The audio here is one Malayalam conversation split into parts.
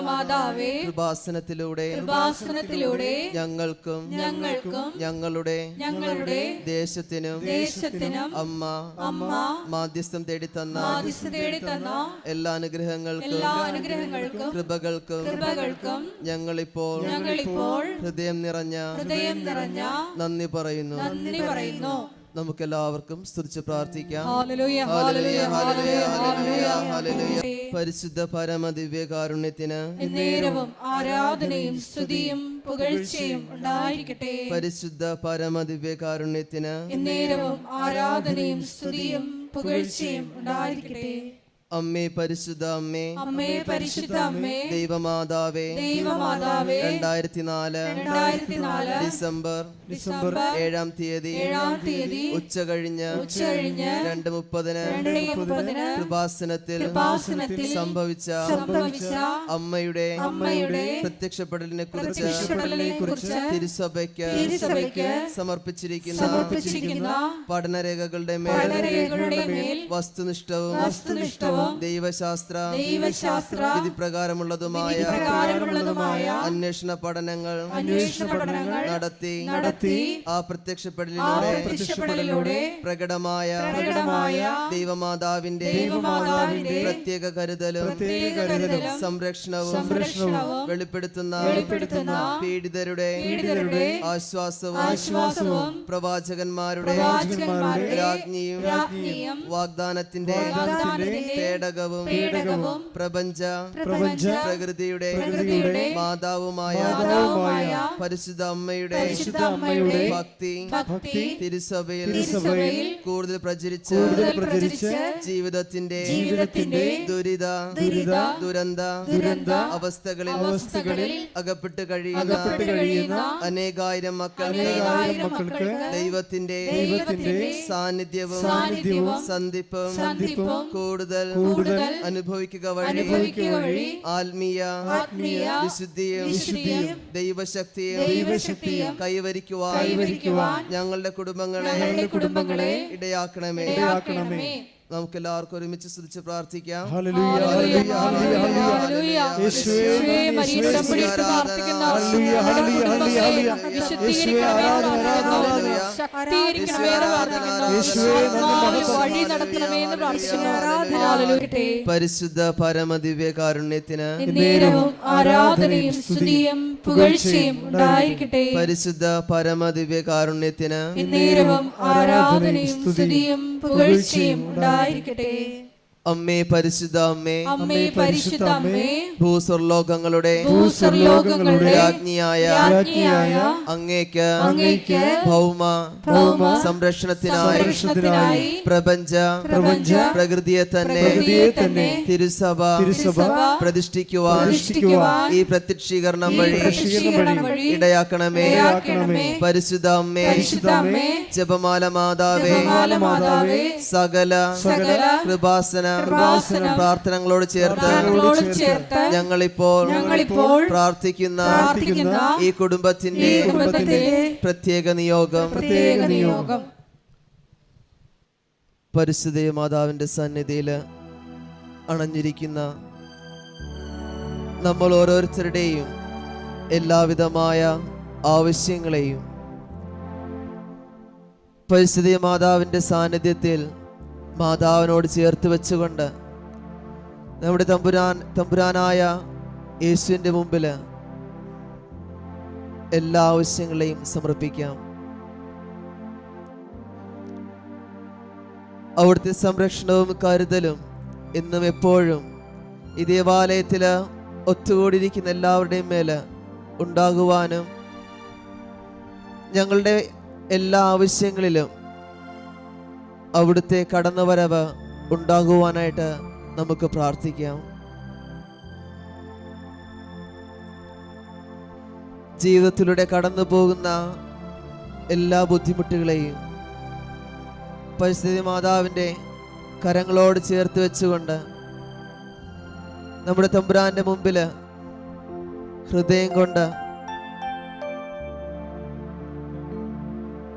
ദൈവമാതാവേ, കൃപാസനത്തിലൂടെ ഞങ്ങൾക്കും ഞങ്ങളുടെ ദേശത്തിനും അമ്മ മാധ്യസ്ഥം തേടിത്തന്ന എല്ലാ അനുഗ്രഹങ്ങൾക്കും കൃപകൾക്കും ഞങ്ങളിപ്പോൾ ഹൃദയം നിറഞ്ഞ നന്ദി പറയുന്നു. നമുക്കെല്ലാവർക്കും സ്തുതിച്ച് പ്രാർത്ഥിക്കാം. പരിശുദ്ധ പരമദിവ്യകാരുണ്യത്തിന് ആരാധനയും സ്തുതിയും പുകഴ്ചയും ഉണ്ടായിരിക്കട്ടെ. പരിശുദ്ധ പരമദിവ്യകാരുണ്യത്തിന് ആരാധനയും സ്തുതിയും പുകഴ്ചയും ഉണ്ടായിരിക്കട്ടെ. അമ്മേ പരിശുദ്ധ അമ്മേ, അമ്മേ ദൈവമാതാവേ, 2004 ഡിസംബർ 7-ാം തീയതി ഉച്ചകഴിഞ്ഞ് 2:30 കൃപാസനത്തിൽ സംഭവിച്ച അമ്മയുടെ പ്രത്യക്ഷപ്പെടലിനെ കുറിച്ച് തിരുസഭയ്ക്ക് സമർപ്പിച്ചിരിക്കുന്ന പഠനരേഖകളുടെ മേൽ വസ്തുനിഷ്ഠവും ദൈവശാസ്ത്ര വിധിപ്രകാരമുള്ളതുമായ അന്വേഷണ പഠനങ്ങൾ നടത്തി ആ പ്രത്യക്ഷപ്പെടലിലൂടെ പ്രകടമായ ദൈവമാതാവിന്റെ പ്രത്യേക കരുതലും സംരക്ഷണവും വെളിപ്പെടുത്തുന്ന പീഡിതരുടെ ആശ്വാസവും പ്രവാചകന്മാരുടെ രാജ്ഞിയും വാഗ്ദാനത്തിന്റെ പേടകവും പ്രപഞ്ച പ്രകൃതിയുടെ മാതാവുമായ പരിശുദ്ധ അമ്മയുടെ ഭക്തി തിരുസഭയിൽ കൂടുതൽ പ്രചരിച്ച് ജീവിതത്തിന്റെ ദുരിത ദുരന്ത അവസ്ഥകളിൽ അകപ്പെട്ട് കഴിയുന്ന അനേകായിരം മക്കൾക്ക് ദൈവത്തിന്റെ സാന്നിധ്യവും സന്ധിപ്പും കൂടുതൽ അനുഭവിക്കുക വഴി ആത്മീയ വിശുദ്ധിയും ദൈവശക്തിയും കൈവരിക്കുവാൻ ഞങ്ങളുടെ കുടുംബങ്ങളെ ഇടയാക്കണമേ. നമുക്ക് എല്ലാവർക്കും ഒരുമിച്ച് സ്തുതിച്ച് പ്രാർത്ഥിക്കാം. പരിശുദ്ധ പരമദിവ്യകാരുണ്യത്തിന് ആരാധനയും സ്തുതിയും പുകഴ്ചയും ഉണ്ടായിരിക്കട്ടെ. പരിശുദ്ധ പരമദിവ്യകാരുണ്യത്തിന് ആരാധനയും സ്തുതിയും പുകഴ്ചയും ഉണ്ടായിരിക്കട്ടെ. അമ്മേ പരിശുദ്ധ അമ്മേ, അമ്മേ ഭൂസ്വർലോകങ്ങളുടെ രാജ്ഞിയായ അങ്ങേക്ക് ഭൗമ സംരക്ഷണത്തിനായി പ്രപഞ്ച പ്രകൃതിയെ തന്നെ തിരുസഭ പ്രതിഷ്ഠിക്കുവാൻ ഈ പ്രത്യക്ഷീകരണം വഴി ഇടയാക്കണമേ. പരിശുദ്ധ അമ്മേ, ജപമാല മാതാവേ, സകല കൃപാസന പ്രാർത്ഥനകളോട് ചേർത്ത് ഞങ്ങളിപ്പോൾ പ്രാർത്ഥിക്കുന്ന ഈ കുടുംബത്തിന്റെ പ്രത്യേക നിയോഗം പരിശുദ്ധ മാതാവിന്റെ സന്നിധിയിൽ അണഞ്ഞിരിക്കുന്ന നമ്മൾ ഓരോരുത്തരുടെയും എല്ലാവിധമായ ആവശ്യങ്ങളെയും പരിശുദ്ധ മാതാവിന്റെ സാന്നിധ്യത്തിൽ മാതാവിനോട് ചേർത്ത് വെച്ചുകൊണ്ട് നമ്മുടെ തമ്പുരാനായ യേശുവിൻ്റെ മുമ്പിൽ എല്ലാ ആവശ്യങ്ങളെയും സമർപ്പിക്കാം. അവിടുത്തെ സംരക്ഷണവും കരുതലും എന്നും എപ്പോഴും ഈ ദേവാലയത്തിൽ ഒത്തുകൂടിയിരിക്കുന്ന എല്ലാവരുടെയും മേൽ ഉണ്ടാകുവാനും ഞങ്ങളുടെ എല്ലാ ആവശ്യങ്ങളിലും അവിടുത്തെ കടന്നുവരവ് ഉണ്ടാകുവാനായിട്ട് നമുക്ക് പ്രാർത്ഥിക്കാം. ജീവിതത്തിലൂടെ കടന്നു പോകുന്ന എല്ലാ ബുദ്ധിമുട്ടുകളെയും പരിശുദ്ധ മാതാവിൻ്റെ കരങ്ങളോട് ചേർത്ത് വെച്ചുകൊണ്ട് നമ്മുടെ തമ്പുരാന്റെ മുമ്പിൽ ഹൃദയം കൊണ്ട്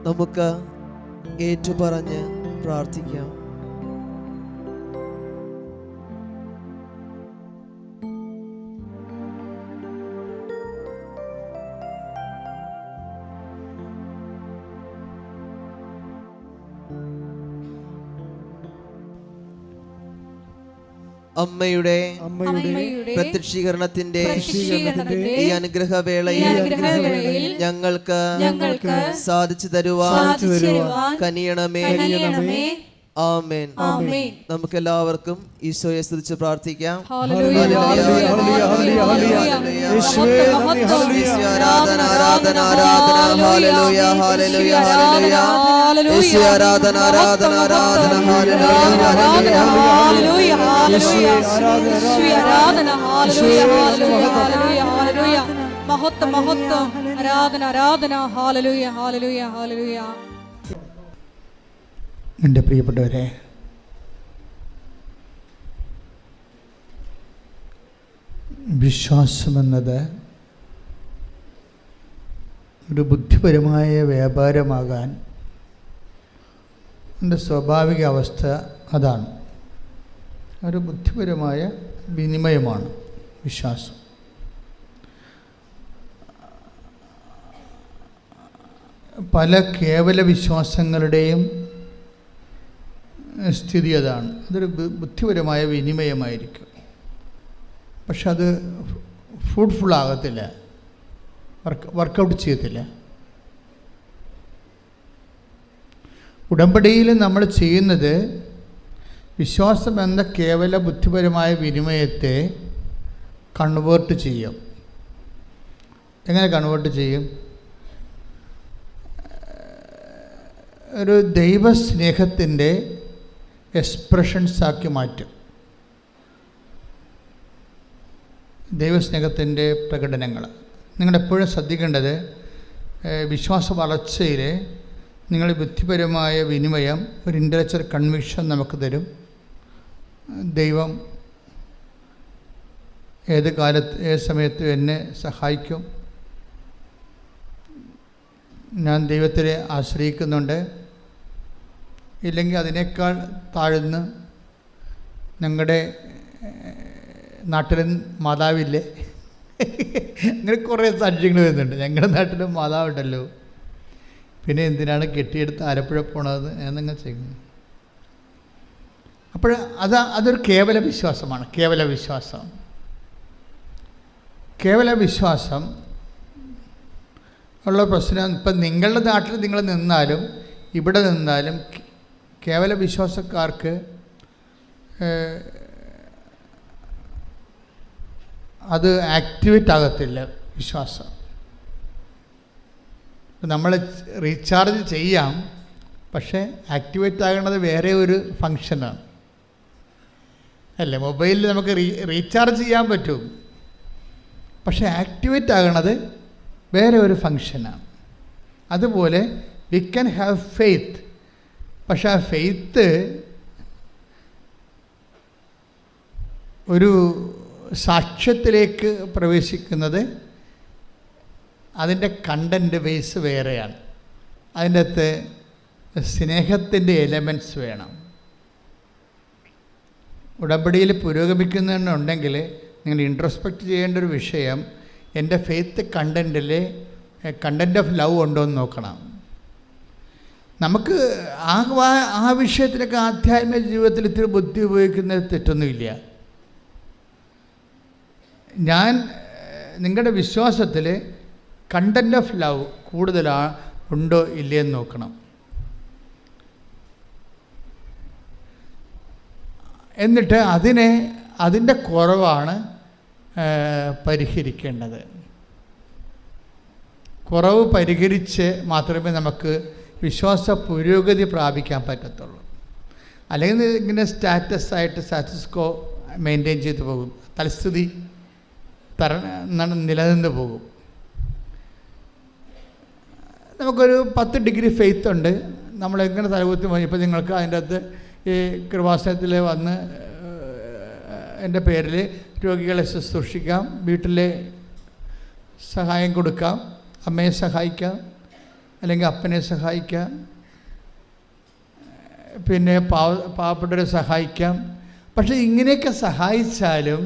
നമുക്ക് ഏറ്റുപറഞ്ഞ് പ്രാർത്ഥിക്കാം. അമ്മയുടെ പ്രത്യക്ഷീകരണത്തിന്റെ ഈ അനുഗ്രഹവേളയിൽ ഞങ്ങൾക്ക് സാധിച്ചു തരുവാൻ കനിയണമേ. ആമേൻ. നമുക്ക് എല്ലാവർക്കും ഈശോയെ സ്തുതിച്ച് പ്രാർത്ഥിക്കാം. ഹല്ലേലൂയ, ആരാധന ആരാധന ആരാധന. ഹല്ലേലൂയ ഹല്ലേലൂയ ഹല്ലേലൂയ. യേശുവേ ആരാധന ആരാധന ആരാധന. ഹല്ലേലൂയ ഹല്ലേലൂയ ഹല്ലേലൂയ ഹല്ലേലൂയ. യേശുവേ ആരാധന. ഹല്ലേലൂയ ഹല്ലേലൂയ ഹല്ലേലൂയ ഹല്ലേലൂയ. മഹത്വം മഹത്വം. ആരാധന ആരാധന. ഹല്ലേലൂയ ഹല്ലേലൂയ ഹല്ലേലൂയ. എൻ്റെ പ്രിയപ്പെട്ടവരെ, വിശ്വാസമെന്നത് ഒരു ബുദ്ധിപരമായ വ്യാപാരമാകാൻ എൻ്റെ സ്വാഭാവിക അവസ്ഥ അതാണ്. ഒരു ബുദ്ധിപരമായ വിനിമയമാണ് വിശ്വാസം. പല കേവല വിശ്വാസങ്ങളുടെയും സ്ഥിതി അതാണ്. അതൊരു ബുദ്ധിപരമായ വിനിമയമായിരിക്കും, പക്ഷെ അത് ഫ്രൂട്ട്ഫുൾ ആകത്തില്ല, വർക്കൗട്ട് ചെയ്യത്തില്ല. ഉടമ്പടിയിൽ നമ്മൾ ചെയ്യുന്നത് വിശ്വാസം എന്ന കേവല ബുദ്ധിപരമായ വിനിമയത്തെ കൺവേർട്ട് ചെയ്യും. എങ്ങനെ കൺവേർട്ട് ചെയ്യും? ഒരു ദൈവസ്നേഹത്തിൻ്റെ എക്സ്പ്രഷൻസാക്കി മാറ്റും. ദൈവസ്നേഹത്തിൻ്റെ പ്രകടനങ്ങൾ. നിങ്ങളെപ്പോഴും ശ്രദ്ധിക്കേണ്ടത്, വിശ്വാസ വളർച്ചയിൽ നിങ്ങൾ ബുദ്ധിപരമായ വിനിമയം, ഒരു ഇൻ്റലക്ച്വൽ കൺവിക്ഷൻ നമുക്ക് തരും. ദൈവം ഏത് കാലത്ത് ഏത് സമയത്തും എന്നെ സഹായിക്കും, ഞാൻ ദൈവത്തിനെ ആശ്രയിക്കുന്നുണ്ട്. ഇല്ലെങ്കിൽ അതിനേക്കാൾ താഴ്ന്ന് ഞങ്ങളുടെ നാട്ടിലും മാതാവില്ലേ, അങ്ങനെ കുറേ സാക്ഷ്യങ്ങൾ വരുന്നുണ്ട്. ഞങ്ങളുടെ നാട്ടിലും മാതാവുണ്ടല്ലോ, പിന്നെ എന്തിനാണ് കെട്ടിയെടുത്ത് ആലപ്പുഴ പോണത് എന്നങ്ങനെ ചെയ്യുന്നത്. അപ്പോൾ അതൊരു കേവല വിശ്വാസമാണ്. കേവല വിശ്വാസം ഉള്ള പ്രശ്നം, ഇപ്പം നിങ്ങളുടെ നാട്ടിൽ നിങ്ങൾ നിന്നാലും ഇവിടെ നിന്നാലും കേവല വിശ്വാസക്കാർക്ക് അത് ആക്ടിവേറ്റ് ആകത്തില്ല വിശ്വാസം. നമ്മൾ റീചാർജ് ചെയ്യാം, പക്ഷേ ആക്ടിവേറ്റ് ആകുന്നത് വേറെ ഒരു ഫങ്ഷനാണ് അല്ലേ. മൊബൈലിൽ നമുക്ക് റീചാർജ് ചെയ്യാൻ പറ്റും, പക്ഷേ ആക്ടിവേറ്റ് ആകുന്നത് വേറെ ഒരു ഫങ്ഷനാണ്. അതുപോലെ വി ക്യാൻ ഹാവ് ഫെയ്ത്ത്, പക്ഷെ ആ ഫെയ്ത്ത് ഒരു സാക്ഷ്യത്തിലേക്ക് പ്രവേശിക്കുന്നത് അതിൻ്റെ കണ്ടൻറ്റ് ബേസ് വേറെയാണ്. അതിൻ്റെ അകത്ത് സ്നേഹത്തിൻ്റെ എലമെൻറ്റ്സ് വേണം. ഉടമ്പടിയിൽ പുരോഗമിക്കുന്നുണ്ടെങ്കിൽ നിങ്ങൾ ഇൻട്രോസ്പെക്റ്റ് ചെയ്യേണ്ട ഒരു വിഷയം, എൻ്റെ ഫെയ്ത്ത് കണ്ടൻറ്റിൽ കണ്ടൻറ്റ് ഓഫ് ലവ് ഉണ്ടോ എന്ന് നോക്കണം. നമുക്ക് ആ വിഷയത്തിലൊക്കെ ആധ്യാത്മിക ജീവിതത്തിൽ ഇത്തിരി ബുദ്ധി ഉപയോഗിക്കുന്നത് തെറ്റൊന്നുമില്ല. ഞാൻ നിങ്ങളുടെ വിശ്വാസത്തിൽ കണ്ടൻറ്റ് ഓഫ് ലവ് ഉണ്ടോ ഇല്ലയെന്ന് നോക്കണം. എന്നിട്ട് അതിൻ്റെ കുറവാണ് പരിഹരിക്കേണ്ടത്. കുറവ് പരിഹരിച്ച് മാത്രമേ നമുക്ക് വിശ്വാസ പുരോഗതി പ്രാപിക്കാൻ പറ്റത്തുള്ളൂ. അല്ലെങ്കിൽ ഇങ്ങനെ സ്റ്റാറ്റസ് കോ മെയിൻറ്റെയിൻ ചെയ്ത് പോകും, തൽസ്ഥിതി നിലനിന്ന് പോകും. നമുക്കൊരു 10 ഡിഗ്രി ഫെയ്ത്ത് ഉണ്ട്, നമ്മളെങ്ങനെ തലകുത്തി പോയി. ഇപ്പോൾ നിങ്ങൾക്ക് അതിൻ്റെ അകത്ത് ഈ കൃപാസനത്തിൽ വന്ന് എൻ്റെ പേരിൽ രോഗികളെ ശുശ്രൂഷിക്കാം, വീട്ടിലെ സഹായം കൊടുക്കാം, അമ്മയെ സഹായിക്കാം, അല്ലെങ്കിൽ അപ്പനെ സഹായിക്കാം, പിന്നെ പാവപ്പെട്ടവരെ സഹായിക്കാം. പക്ഷേ ഇങ്ങനെയൊക്കെ സഹായിച്ചാലും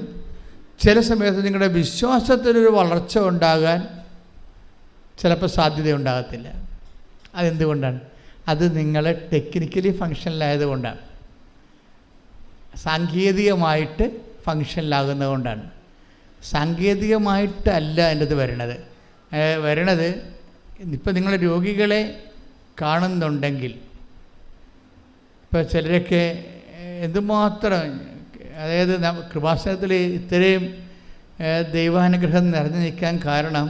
ചില സമയത്ത് നിങ്ങളുടെ വിശ്വാസത്തിനൊരു വളർച്ച ഉണ്ടാകാൻ ചിലപ്പോൾ സാധ്യതയുണ്ടാകത്തില്ല. അതെന്തുകൊണ്ടാണ്? അത് നിങ്ങൾ ടെക്നിക്കലി ഫങ്ഷനിലായതുകൊണ്ടാണ്. സാങ്കേതികമായിട്ട് ഫങ്ഷനിലാകുന്നതുകൊണ്ടാണ്. സാങ്കേതികമായിട്ടല്ല എൻ്റെ ഇത് വരണത് ഇപ്പം നിങ്ങൾ രോഗികളെ കാണുന്നുണ്ടെങ്കിൽ, ഇപ്പോൾ ചിലരൊക്കെ എന്തുമാത്രം, അതായത് കൃപാസനത്തിൽ ഇത്രയും ദൈവാനുഗ്രഹം നിറഞ്ഞു നിൽക്കാൻ കാരണം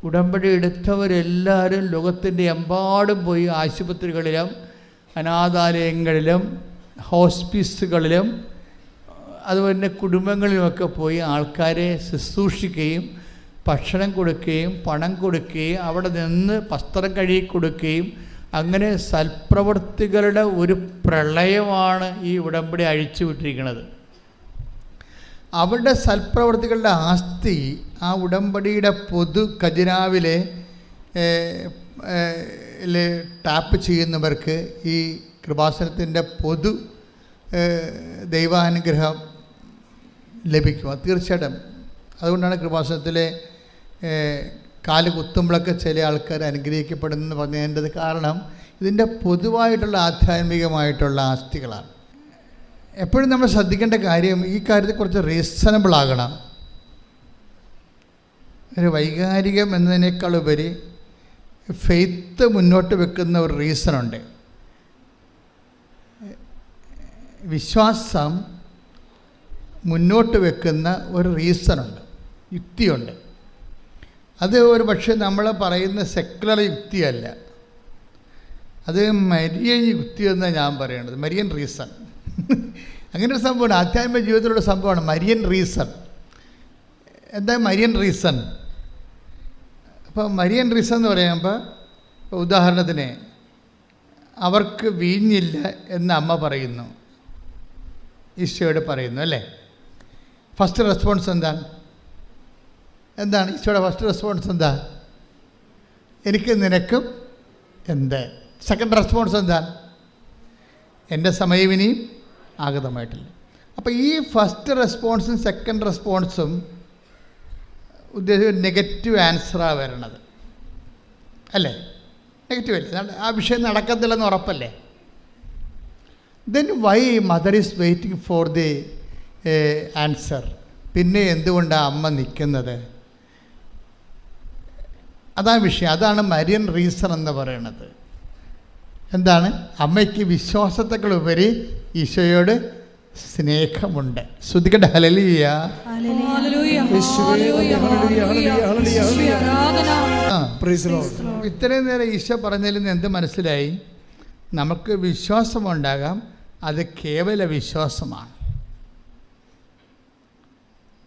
ഉടമ്പടി എടുത്തവരെല്ലാവരും ലോകത്തിൻ്റെ എമ്പാടും പോയി ആശുപത്രികളിലും അനാഥാലയങ്ങളിലും ഹോസ്പിസുകളിലും അതുപോലെ തന്നെ കുടുംബങ്ങളിലുമൊക്കെ പോയി ആൾക്കാരെ ശുശ്രൂഷിക്കുകയും ഭക്ഷണം കൊടുക്കുകയും പണം കൊടുക്കുകയും അവിടെ നിന്ന് വസ്ത്രം കഴുകി കൊടുക്കുകയും അങ്ങനെ സൽപ്രവൃത്തികളുടെ ഒരു പ്രളയമാണ് ഈ ഉടമ്പടി അഴിച്ചു വിട്ടിരിക്കുന്നത്. അവരുടെ സൽപ്രവൃത്തികളുടെ ആസ്തി ആ ഉടമ്പടിയുടെ പൊതു ഖജനാവിലെ ടാപ്പ് ചെയ്യുന്നവർക്ക് ഈ കൃപാസനത്തിൻ്റെ പൊതു ദൈവാനുഗ്രഹം ലഭിക്കും. തീർച്ചയായിട്ടും അതുകൊണ്ടാണ് കൃപാസനത്തിലെ കാല് കുത്തുമ്പോഴൊക്കെ ചില ആൾക്കാർ അനുഗ്രഹിക്കപ്പെടുന്നു പറഞ്ഞതിൻ്റെ കാരണം ഇതിൻ്റെ പൊതുവായിട്ടുള്ള ആധ്യാത്മികമായിട്ടുള്ള ആസ്തികളാണ്. എപ്പോഴും നമ്മൾ ശ്രദ്ധിക്കേണ്ട കാര്യം ഈ കാര്യത്തിൽ കുറച്ച് റീസണബിൾ ആകണം. ഒരു വൈകാരികം എന്നതിനേക്കാൾ ഉപരി ഫെയ്ത്ത് മുന്നോട്ട് വെക്കുന്ന ഒരു റീസണുണ്ട്. വിശ്വാസം മുന്നോട്ട് വെക്കുന്ന ഒരു റീസണുണ്ട്, യുക്തിയുണ്ട്. അത് ഒരു പക്ഷേ നമ്മൾ പറയുന്ന സെക്കുലർ യുക്തിയല്ല, അത് മരിയൻ യുക്തി എന്നാണ് ഞാൻ പറയേണ്ടത്. മരിയൻ റീസൺ അങ്ങനെ ഒരു സംഭവമാണ്, ആധ്യാത്മിക ജീവിതത്തിലുള്ള സംഭവമാണ് മരിയൻ റീസൺ. എന്താ മരിയൻ റീസൺ? അപ്പോൾ മരിയൻ റീസൺ എന്ന് പറയുമ്പോൾ, ഉദാഹരണത്തിന് അവർക്ക് വീഞ്ഞില്ല എന്ന് അമ്മ പറയുന്നു, ഈശോയോട് പറയുന്നു അല്ലേ. ഫസ്റ്റ് റെസ്പോൺസ് എന്താണ് ഈശോയുടെ ഫസ്റ്റ് റെസ്പോൺസ് എന്താ? എനിക്ക് നിനക്കും എന്ത്. സെക്കൻഡ് റെസ്പോൺസ് എന്താണ്? എൻ്റെ സമയം ഇനിയും ആഗതമായിട്ടില്ല. അപ്പോൾ ഈ ഫസ്റ്റ് റെസ്പോൺസും സെക്കൻഡ് റെസ്പോൺസും ഉദ്ദേശിച്ച നെഗറ്റീവ് ആൻസറാണ് വരണത് അല്ലേ? നെഗറ്റീവ് അല്ലേ? ആ വിഷയം നടക്കത്തില്ലെന്ന് ഉറപ്പല്ലേ? Then why mother is waiting for the answer? പിന്നെ എന്തുകൊണ്ടാണ് അമ്മ നിൽക്കുന്നത്? അതാണ് വിഷയം. അതാണ് മരിയൻ റീസൺ എന്ന് പറയുന്നത്. എന്താണ്? അമ്മയ്ക്ക് വിശ്വാസത്തെക്കാളുപരി ഈശോയോട് സ്നേഹമുണ്ട്. ശ്രുതിക്കട്ടെ ഹല്ലേലൂയ. ഇത്രയും നേരം ഈശോ പറഞ്ഞതിൽ നിന്ന് എന്ത് മനസ്സിലായി? നമുക്ക് വിശ്വാസമുണ്ടാകാം, അത് കേവല വിശ്വാസമാണ്.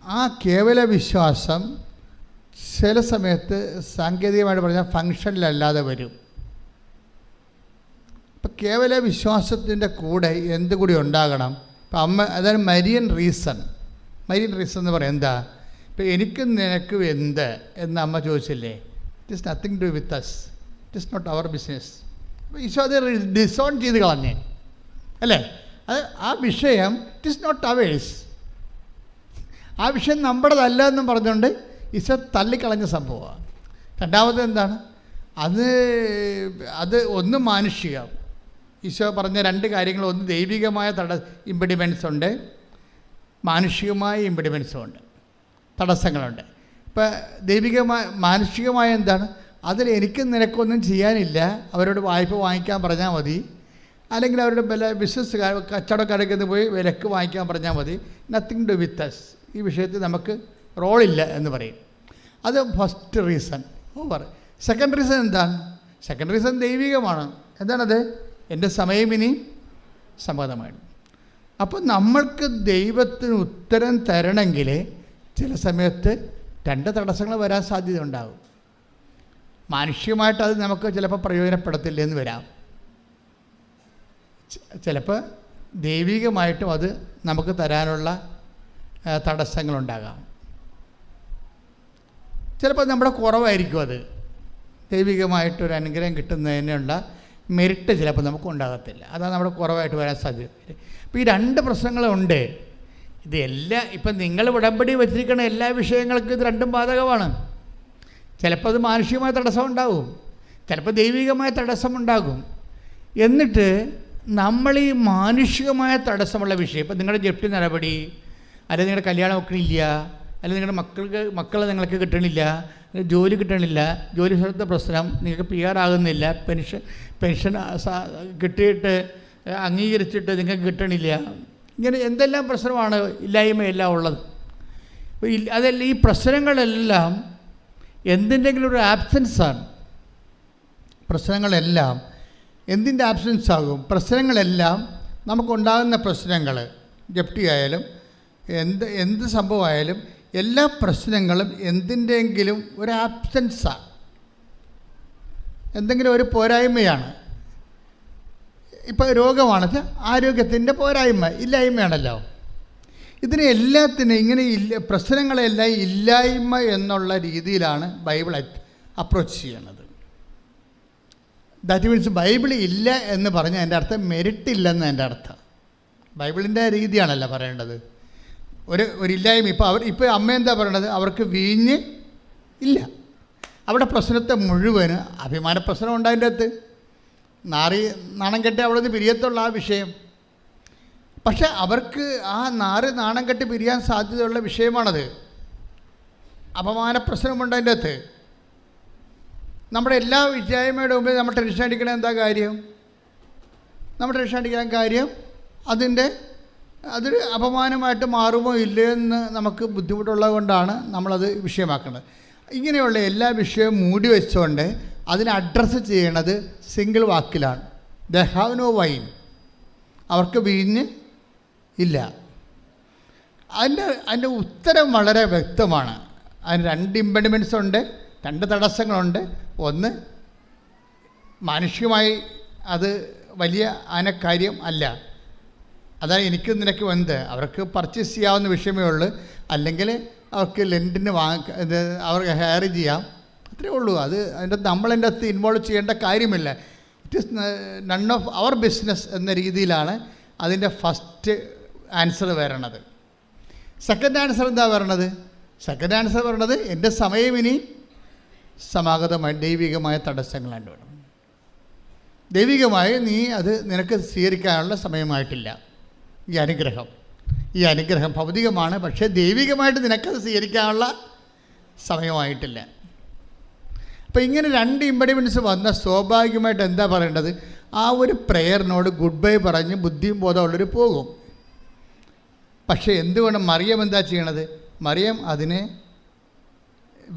ആ കേവല വിശ്വാസം ചില സമയത്ത് സാങ്കേതികമായിട്ട് പറഞ്ഞാൽ ഫങ്ഷനിലല്ലാതെ വരും. ഇപ്പം കേവല വിശ്വാസത്തിൻ്റെ കൂടെ എന്തുകൂടി ഉണ്ടാകണം? ഇപ്പം അമ്മ, അതാണ് മരിയൻ റീസൺ. മരിയൻ റീസൺ എന്ന് പറയാം എന്താ? ഇപ്പം എനിക്കും നിനക്കും എന്ത് എന്ന് അമ്മ ചോദിച്ചില്ലേ? It is nothing to with us, it is not our business. Isho അത് ഡിസോൺ ചെയ്ത് കളഞ്ഞേ അല്ലേ? അത് ആ വിഷയം ഇറ്റ് ഈസ് നോട്ട് അവേഴ്സ്, ആ വിഷയം നമ്മുടേതല്ല എന്നും പറഞ്ഞുകൊണ്ട് ഈശോ തള്ളിക്കളഞ്ഞ സംഭവമാണ്. രണ്ടാമത് എന്താണ്? അത് ഒന്ന് മാനുഷികം. ഈശോ പറഞ്ഞ രണ്ട് കാര്യങ്ങൾ, ഒന്ന് ദൈവികമായ ഇമ്പിഡിമെൻസ് ഉണ്ട്, മാനുഷികമായ ഇമ്പിഡിമെൻസും ഉണ്ട്, തടസ്സങ്ങളുണ്ട്. ഇപ്പം ദൈവികമായ മാനുഷികമായ എന്താണ്? അതിൽ എനിക്ക് നിനക്കൊന്നും ചെയ്യാനില്ല, അവരോട് വായ്പ വാങ്ങിക്കാൻ പറഞ്ഞാൽ മതി, അല്ലെങ്കിൽ അവരുടെ ബിസിനസ് കച്ചവടക്കാരൊക്കെ പോയി വിലക്ക് വാങ്ങിക്കാൻ പറഞ്ഞാൽ മതി, നത്തിങ് ടു വിത്ത് അസ്, ഈ വിഷയത്തിൽ നമുക്ക് റോളില്ല എന്ന് പറയും. അത് first reason over. Second reason എന്താണ്? സെക്കൻഡ് റീസൺ ദൈവികമാണ്. എന്താണത്? എൻ്റെ സമയം ഇനി സമ്മതമാണ്. അപ്പോൾ നമ്മൾക്ക് ദൈവത്തിന് ഉത്തരം തരണമെങ്കിൽ ചില സമയത്ത് രണ്ട് തടസ്സങ്ങൾ വരാൻ സാധ്യത ഉണ്ടാകും. മാനുഷികമായിട്ട് അത് നമുക്ക് ചിലപ്പോൾ പ്രയോജനപ്പെടത്തില്ലെന്ന് വരാം, ചിലപ്പോൾ ദൈവികമായിട്ടും അത് നമുക്ക് തരാനുള്ള തടസ്സങ്ങളുണ്ടാകാം. ചിലപ്പോൾ നമ്മുടെ കുറവായിരിക്കും, അത് ദൈവികമായിട്ടൊരു അനുഗ്രഹം കിട്ടുന്നതിനുള്ള മെറിറ്റ് ചിലപ്പോൾ നമുക്ക് ഉണ്ടാകത്തില്ല, അതാണ് നമ്മുടെ കുറവായിട്ട് വരാൻ സാധ്യത. അപ്പോൾ ഈ രണ്ട് പ്രശ്നങ്ങളുണ്ട്. ഇത് ഇപ്പം നിങ്ങൾ ഉടമ്പടി വച്ചിരിക്കുന്ന എല്ലാ വിഷയങ്ങൾക്കും ഇത് രണ്ടും ബാധകമാണ്. ചിലപ്പോൾ അത് മാനുഷികമായ തടസ്സം ഉണ്ടാകും, ചിലപ്പോൾ ദൈവികമായ തടസ്സമുണ്ടാകും. എന്നിട്ട് നമ്മൾ ഈ മാനുഷികമായ തടസ്സമുള്ള വിഷയം, ഇപ്പം നിങ്ങളുടെ ജപ്തി നടപടി, അല്ലെങ്കിൽ നിങ്ങളുടെ കല്യാണം വെക്കണില്ല, അല്ലെങ്കിൽ നിങ്ങളുടെ മക്കളെ നിങ്ങൾക്ക് കിട്ടണില്ല, ജോലി കിട്ടണില്ല, ജോലി സ്ഥലത്തെ പ്രശ്നം, നിങ്ങൾക്ക് PR ആകുന്നില്ല, പെൻഷൻ കിട്ടിയിട്ട് അംഗീകരിച്ചിട്ട് നിങ്ങൾക്ക് കിട്ടണില്ല, ഇങ്ങനെ എന്തെല്ലാം പ്രശ്നമാണ് ഇല്ലായ്മയെല്ലാം ഉള്ളത്. അതല്ല, ഈ പ്രശ്നങ്ങളെല്ലാം എന്തിൻ്റെങ്കിലും ഒരു ആബ്സെൻസാണ്. പ്രശ്നങ്ങളെല്ലാം എന്തിൻ്റെ ആബ്സെൻസ് ആകും? പ്രശ്നങ്ങളെല്ലാം നമുക്കുണ്ടാകുന്ന പ്രശ്നങ്ങൾ, ജപ്തി ആയാലും എന്ത് സംഭവമായാലും എല്ലാ പ്രശ്നങ്ങളും എന്തിൻ്റെയെങ്കിലും ഒരു ആബ്സെൻസാണ്, എന്തെങ്കിലും ഒരു പോരായ്മയാണ്. ഇപ്പോൾ രോഗമാണത് ആരോഗ്യത്തിൻ്റെ പോരായ്മ, ഇല്ലായ്മയാണല്ലോ. ഇതിനെ എല്ലാത്തിനും ഇങ്ങനെ പ്രശ്നങ്ങളെല്ലാം ഇല്ലായ്മ എന്നുള്ള രീതിയിലാണ് ബൈബിൾ അപ്രോച്ച് ചെയ്യണത്. ദാറ്റ് മീൻസ് ബൈബിൾ ഇല്ല എന്ന് പറഞ്ഞാൽ എൻ്റെ അർത്ഥം മെരിറ്റ് ഇല്ലെന്ന് എൻ്റെ അർത്ഥം. ബൈബിളിൻ്റെ രീതിയാണല്ലോ പറയേണ്ടത്. ഒരു ഇല്ലായ്മ. ഇപ്പോൾ അമ്മ എന്താ പറയണത്? അവർക്ക് വീഞ്ഞ് ഇല്ല. അവിടെ പ്രശ്നത്തെ മുഴുവന് അഭിമാന പ്രശ്നം ഉണ്ടായതിൻ്റെ അകത്ത് നാണം കെട്ടി അവിടെ നിന്ന് പിരിയത്തുള്ള ആ വിഷയം. പക്ഷെ അവർക്ക് ആ നാണം കെട്ടി പിരിയാൻ സാധ്യതയുള്ള വിഷയമാണത്. അപമാന പ്രശ്നമുണ്ടതിൻ്റെ അകത്ത്. നമ്മുടെ എല്ലാ വിജയമയുടെ മുമ്പിൽ നമ്മൾ ടെൻഷൻ അടിക്കണ എന്താ കാര്യം? നമ്മൾ ടെൻഷൻ അടിക്കാൻ കാര്യം അതൊരു അപമാനമായിട്ട് മാറുമോ ഇല്ലയെന്ന് നമുക്ക് ബുദ്ധിമുട്ടുള്ളത് കൊണ്ടാണ് നമ്മളത് വിഷയമാക്കുന്നത്. ഇങ്ങനെയുള്ള എല്ലാ വിഷയവും മൂടി വെച്ചുകൊണ്ട് അതിനെ അഡ്രസ്സ് ചെയ്യണത് സിംഗിൾ വാക്കിലാണ്. They have no wine. അവർക്ക് വീഞ്ഞ് ഇല്ല. അതിൻ്റെ ഉത്തരം വളരെ വ്യക്തമാണ്. അതിന് 2 ഇമ്പെഡിമെൻറ്റ്സ് ഉണ്ട്, 2 തടസ്സങ്ങളുണ്ട്. ഒന്ന്, മാനുഷികമായി അത് വലിയ കാര്യം അല്ല. അതായത് എനിക്ക് നിനക്ക് അവർക്ക് പർച്ചേസ് ചെയ്യാവുന്ന വിഷയമേ ഉള്ളൂ. അല്ലെങ്കിൽ അവർക്ക് ലെൻറ്റിന് അവർക്ക് ഹയർ ചെയ്യാം, അത്രേ ഉള്ളൂ. നമ്മളതിൻ്റെ അകത്ത് ഇൻവോൾവ് ചെയ്യേണ്ട കാര്യമില്ല. It is none of our business എന്ന രീതിയിലാണ് അതിൻ്റെ ഫസ്റ്റ് ആൻസർ വരണത്. സെക്കൻഡ് ആൻസർ എന്താ വരണത്? സെക്കൻഡ് ആൻസർ വരണത് എൻ്റെ സമയം ഇനി സമാഗതമായി ദൈവികമായ തടസ്സങ്ങളാണ്ട് വേണം. ദൈവികമായി നീ അത് നിനക്ക് സ്വീകരിക്കാനുള്ള സമയമായിട്ടില്ല. ഈ അനുഗ്രഹം ഭൗതികമാണ്, പക്ഷേ ദൈവികമായിട്ട് നിനക്കത് സ്വീകരിക്കാനുള്ള സമയമായിട്ടില്ല. അപ്പോൾ ഇങ്ങനെ 2 ഇമ്പെഡിമെൻറ്റ്സ് വന്ന സ്വാഭാവികമായിട്ട് എന്താ പറയേണ്ടത്? ആ ഒരു പ്രെയറിനോട് ഗുഡ് ബൈ പറഞ്ഞ് ബുദ്ധിയും ബോധമുള്ളവർ പോകും. പക്ഷേ എന്തുകൊണ്ട് മറിയം എന്താ ചെയ്യണത്? മറിയം അതിനെ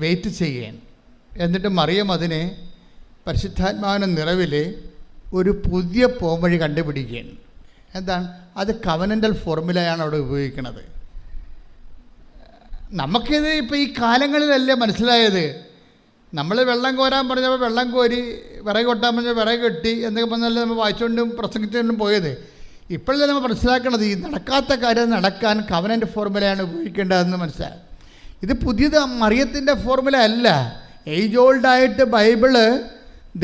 വെയിറ്റ് ചെയ്യാൻ, എന്നിട്ട് മറിയം അതിനെ പരിശുദ്ധാത്മാവിൻ്റെ നിറവിൽ ഒരു പുതിയ പോംവഴി കണ്ടുപിടിക്കുകയാണ്. എന്താണ് അത്? കവനൻ്റൽ ഫോർമുലയാണ് അവിടെ ഉപയോഗിക്കുന്നത്. നമുക്കിത് ഇപ്പോൾ ഈ കാലങ്ങളിലല്ലേ മനസ്സിലായത്. നമ്മൾ വെള്ളം കോരാൻ പറഞ്ഞപ്പോൾ വെള്ളം കോരി, വിറക് കൊട്ടാൻ പറഞ്ഞാൽ വിറക് കെട്ടി എന്നൊക്കെ പറഞ്ഞാൽ നമ്മൾ വായിച്ചുകൊണ്ടും പ്രസംഗിച്ചുകൊണ്ടും പോയത്. ഇപ്പോഴല്ലേ നമ്മൾ മനസ്സിലാക്കണത് ഈ നടക്കാത്ത കാര്യം നടക്കാൻ കവനൻ്റ് ഫോർമുലയാണ് ഉപയോഗിക്കേണ്ടതെന്ന് മനസ്സിലായി. ഇത് പുതിയത് മറിയത്തിൻ്റെ ഫോർമുല അല്ല. ഏജ് ഓൾഡായിട്ട് ബൈബിള്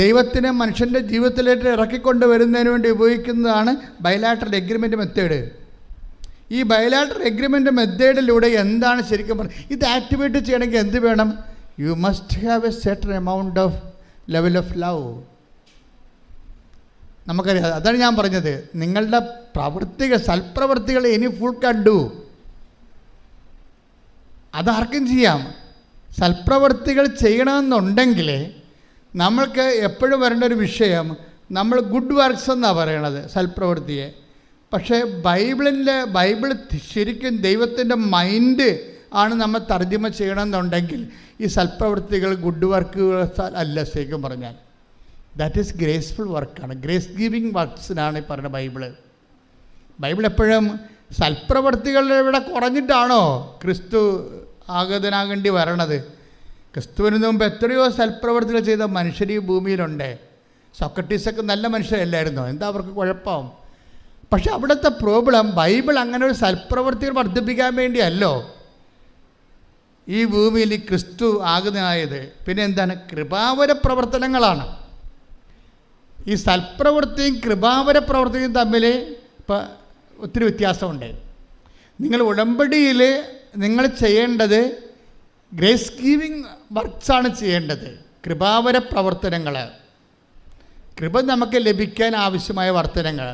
ദൈവത്തിനെ മനുഷ്യൻ്റെ ജീവിതത്തിലേക്ക് ഇറക്കിക്കൊണ്ട് വരുന്നതിന് വേണ്ടി ഉപയോഗിക്കുന്നതാണ് ബൈലാറ്ററൽ എഗ്രിമെൻ്റ് മെത്തേഡ്. ഈ ബൈലാറ്ററൽ എഗ്രിമെൻ്റ് മെത്തേഡിലൂടെ എന്താണ് ശരിക്കും പറയുന്നത്? ഇത് ആക്ടിവേറ്റ് ചെയ്യണമെങ്കിൽ എന്ത് വേണം? You must have A certain amount of level of love. നമുക്കറിയാം. അതാണ് ഞാൻ പറഞ്ഞത്, നിങ്ങളുടെ സൽപ്രവർത്തികൾ ഇനി ഫുൾ കണ്ടു. അതാർക്കും ചെയ്യാം. സൽപ്രവർത്തികൾ ചെയ്യണമെന്നുണ്ടെങ്കിൽ നമ്മൾക്ക് എപ്പോഴും വരേണ്ട ഒരു വിഷയം, നമ്മൾ ഗുഡ് വർക്ക്സ് എന്നാണ് പറയണത് സൽപ്രവൃത്തിയെ. പക്ഷേ ബൈബിൾ ശരിക്കും ദൈവത്തിൻ്റെ മൈൻഡ് ആണ് നമ്മൾ തർജ്ജമ ചെയ്യണമെന്നുണ്ടെങ്കിൽ ഈ സൽപ്രവൃത്തികൾ ഗുഡ് വർക്കുകൾ അല്ല. ശരിക്കും പറഞ്ഞാൽ ദാറ്റ് ഈസ് ഗ്രേസ്ഫുൾ വർക്കാണ്, ഗ്രേസ് ഗിവിങ് വർക്ക്സിനാണ് ഈ പറയുന്നത് ബൈബിൾ എപ്പോഴും സൽപ്രവൃത്തികളുടെ ഇവിടെ കുറഞ്ഞിട്ടാണോ ക്രിസ്തു ആഗതനാകേണ്ടി വരണത്? ക്രിസ്തുവിന് മുമ്പ് എത്രയോ സൽപ്രവർത്തികൾ ചെയ്ത മനുഷ്യർ ഈ ഭൂമിയിലുണ്ട്. സോക്രട്ടീസൊക്കെ നല്ല മനുഷ്യരല്ലായിരുന്നോ? എന്താ അവർക്ക് കുഴപ്പം? പക്ഷെ അവിടുത്തെ പ്രോബ്ലം, ബൈബിൾ അങ്ങനെ ഒരു സൽപ്രവർത്തികൾ വർദ്ധിപ്പിക്കാൻ വേണ്ടിയല്ലോ ഈ ഭൂമിയിൽ ക്രിസ്തു ആകുന്നതായത്. പിന്നെ എന്താണ്? കൃപാവര പ്രവർത്തനങ്ങളാണ്. ഈ സൽപ്രവൃത്തിയും കൃപാവര പ്രവർത്തിയും തമ്മിൽ ഇപ്പം ഒത്തിരി വ്യത്യാസമുണ്ട്. നിങ്ങൾ ഉടമ്പടിയിൽ നിങ്ങൾ ചെയ്യേണ്ടത് ഗ്രേസ് ഗീവിങ് വർക്ക്സാണ് ചെയ്യേണ്ടത്. കൃപാവര പ്രവർത്തനങ്ങൾ, കൃപ നമുക്ക് ലഭിക്കാൻ ആവശ്യമായ വർത്തനങ്ങൾ.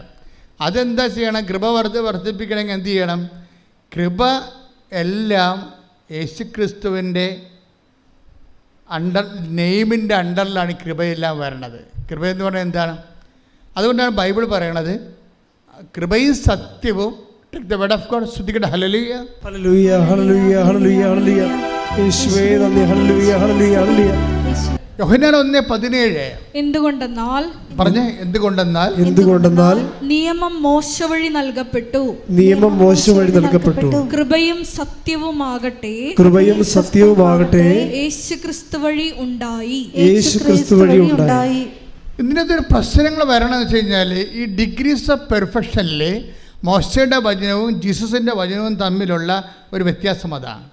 അതെന്താ ചെയ്യണം? കൃപ വർദ്ധിപ്പിക്കണമെങ്കിൽ എന്ത് ചെയ്യണം? കൃപ എല്ലാം യേശുക്രിസ്തുവിൻ്റെ നെയിമിൻ്റെ അണ്ടറിലാണ് കൃപയെല്ലാം വരണത്. കൃപ എന്ന് പറഞ്ഞാൽ എന്താണ്? അതുകൊണ്ടാണ് ബൈബിൾ പറയണത് കൃപയും സത്യവും. Take the word of God. ശ്രുതിക്കട്ടെ. ഹല്ലേലൂയ, ഹല്ലേലൂയ, ഹല്ലേലൂയ, ഹല്ലേലൂയ, ഹല്ലേലൂയ. യേശുവേ നന്ദി. ഹല്ലേലൂയ, ഹല്ലേലൂയ, ഹല്ലേലൂയ. യോഹന്നാൻ 1:17. എന്തുകൊണ്ടെന്നാൽ പറഞ്ഞേ, എന്തുകൊണ്ടെന്നാൽ നിയമം മോശ വഴി നൽകപ്പെട്ടു, നിയമം മോശ വഴി നൽകപ്പെട്ടു, കൃപയും സത്യവുമാകട്ടെ യേശുക്രിസ്തു വഴി ഉണ്ടായി. ഇതിനകത്ത് ഒരു പ്രശ്നങ്ങൾ വരണമെന്ന് വെച്ച് കഴിഞ്ഞാൽ ഈ ഡിഗ്രീസ് ഓഫ് പെർഫെക്ഷനിൽ മോശയുടെ വചനവും ജീസസിൻ്റെ വചനവും തമ്മിലുള്ള ഒരു വ്യത്യാസം അതാണ്.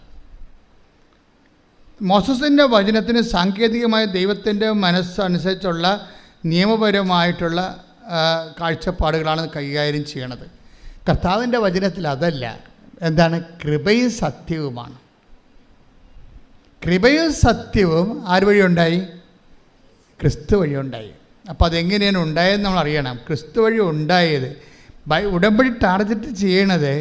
മോസസിൻ്റെ വചനത്തിന് സാങ്കേതികമായ ദൈവത്തിൻ്റെ മനസ്സനുസരിച്ചുള്ള നിയമപരമായിട്ടുള്ള കാഴ്ചപ്പാടുകളാണ് കൈകാര്യം ചെയ്യണത്. കർത്താവിൻ്റെ വചനത്തിൽ അതല്ല. എന്താണ്? കൃപയും സത്യവുമാണ്. കൃപയും സത്യവും ആര് വഴി ഉണ്ടായി? ക്രിസ്തു വഴി ഉണ്ടായി. അപ്പോൾ അതെങ്ങനെയാണ് ഉണ്ടായതെന്ന് നമ്മൾ അറിയണം. ക്രിസ്തു വഴി ഉണ്ടായത്. ഉടമ്പടി ടാർഗറ്റ് ചെയ്യണത്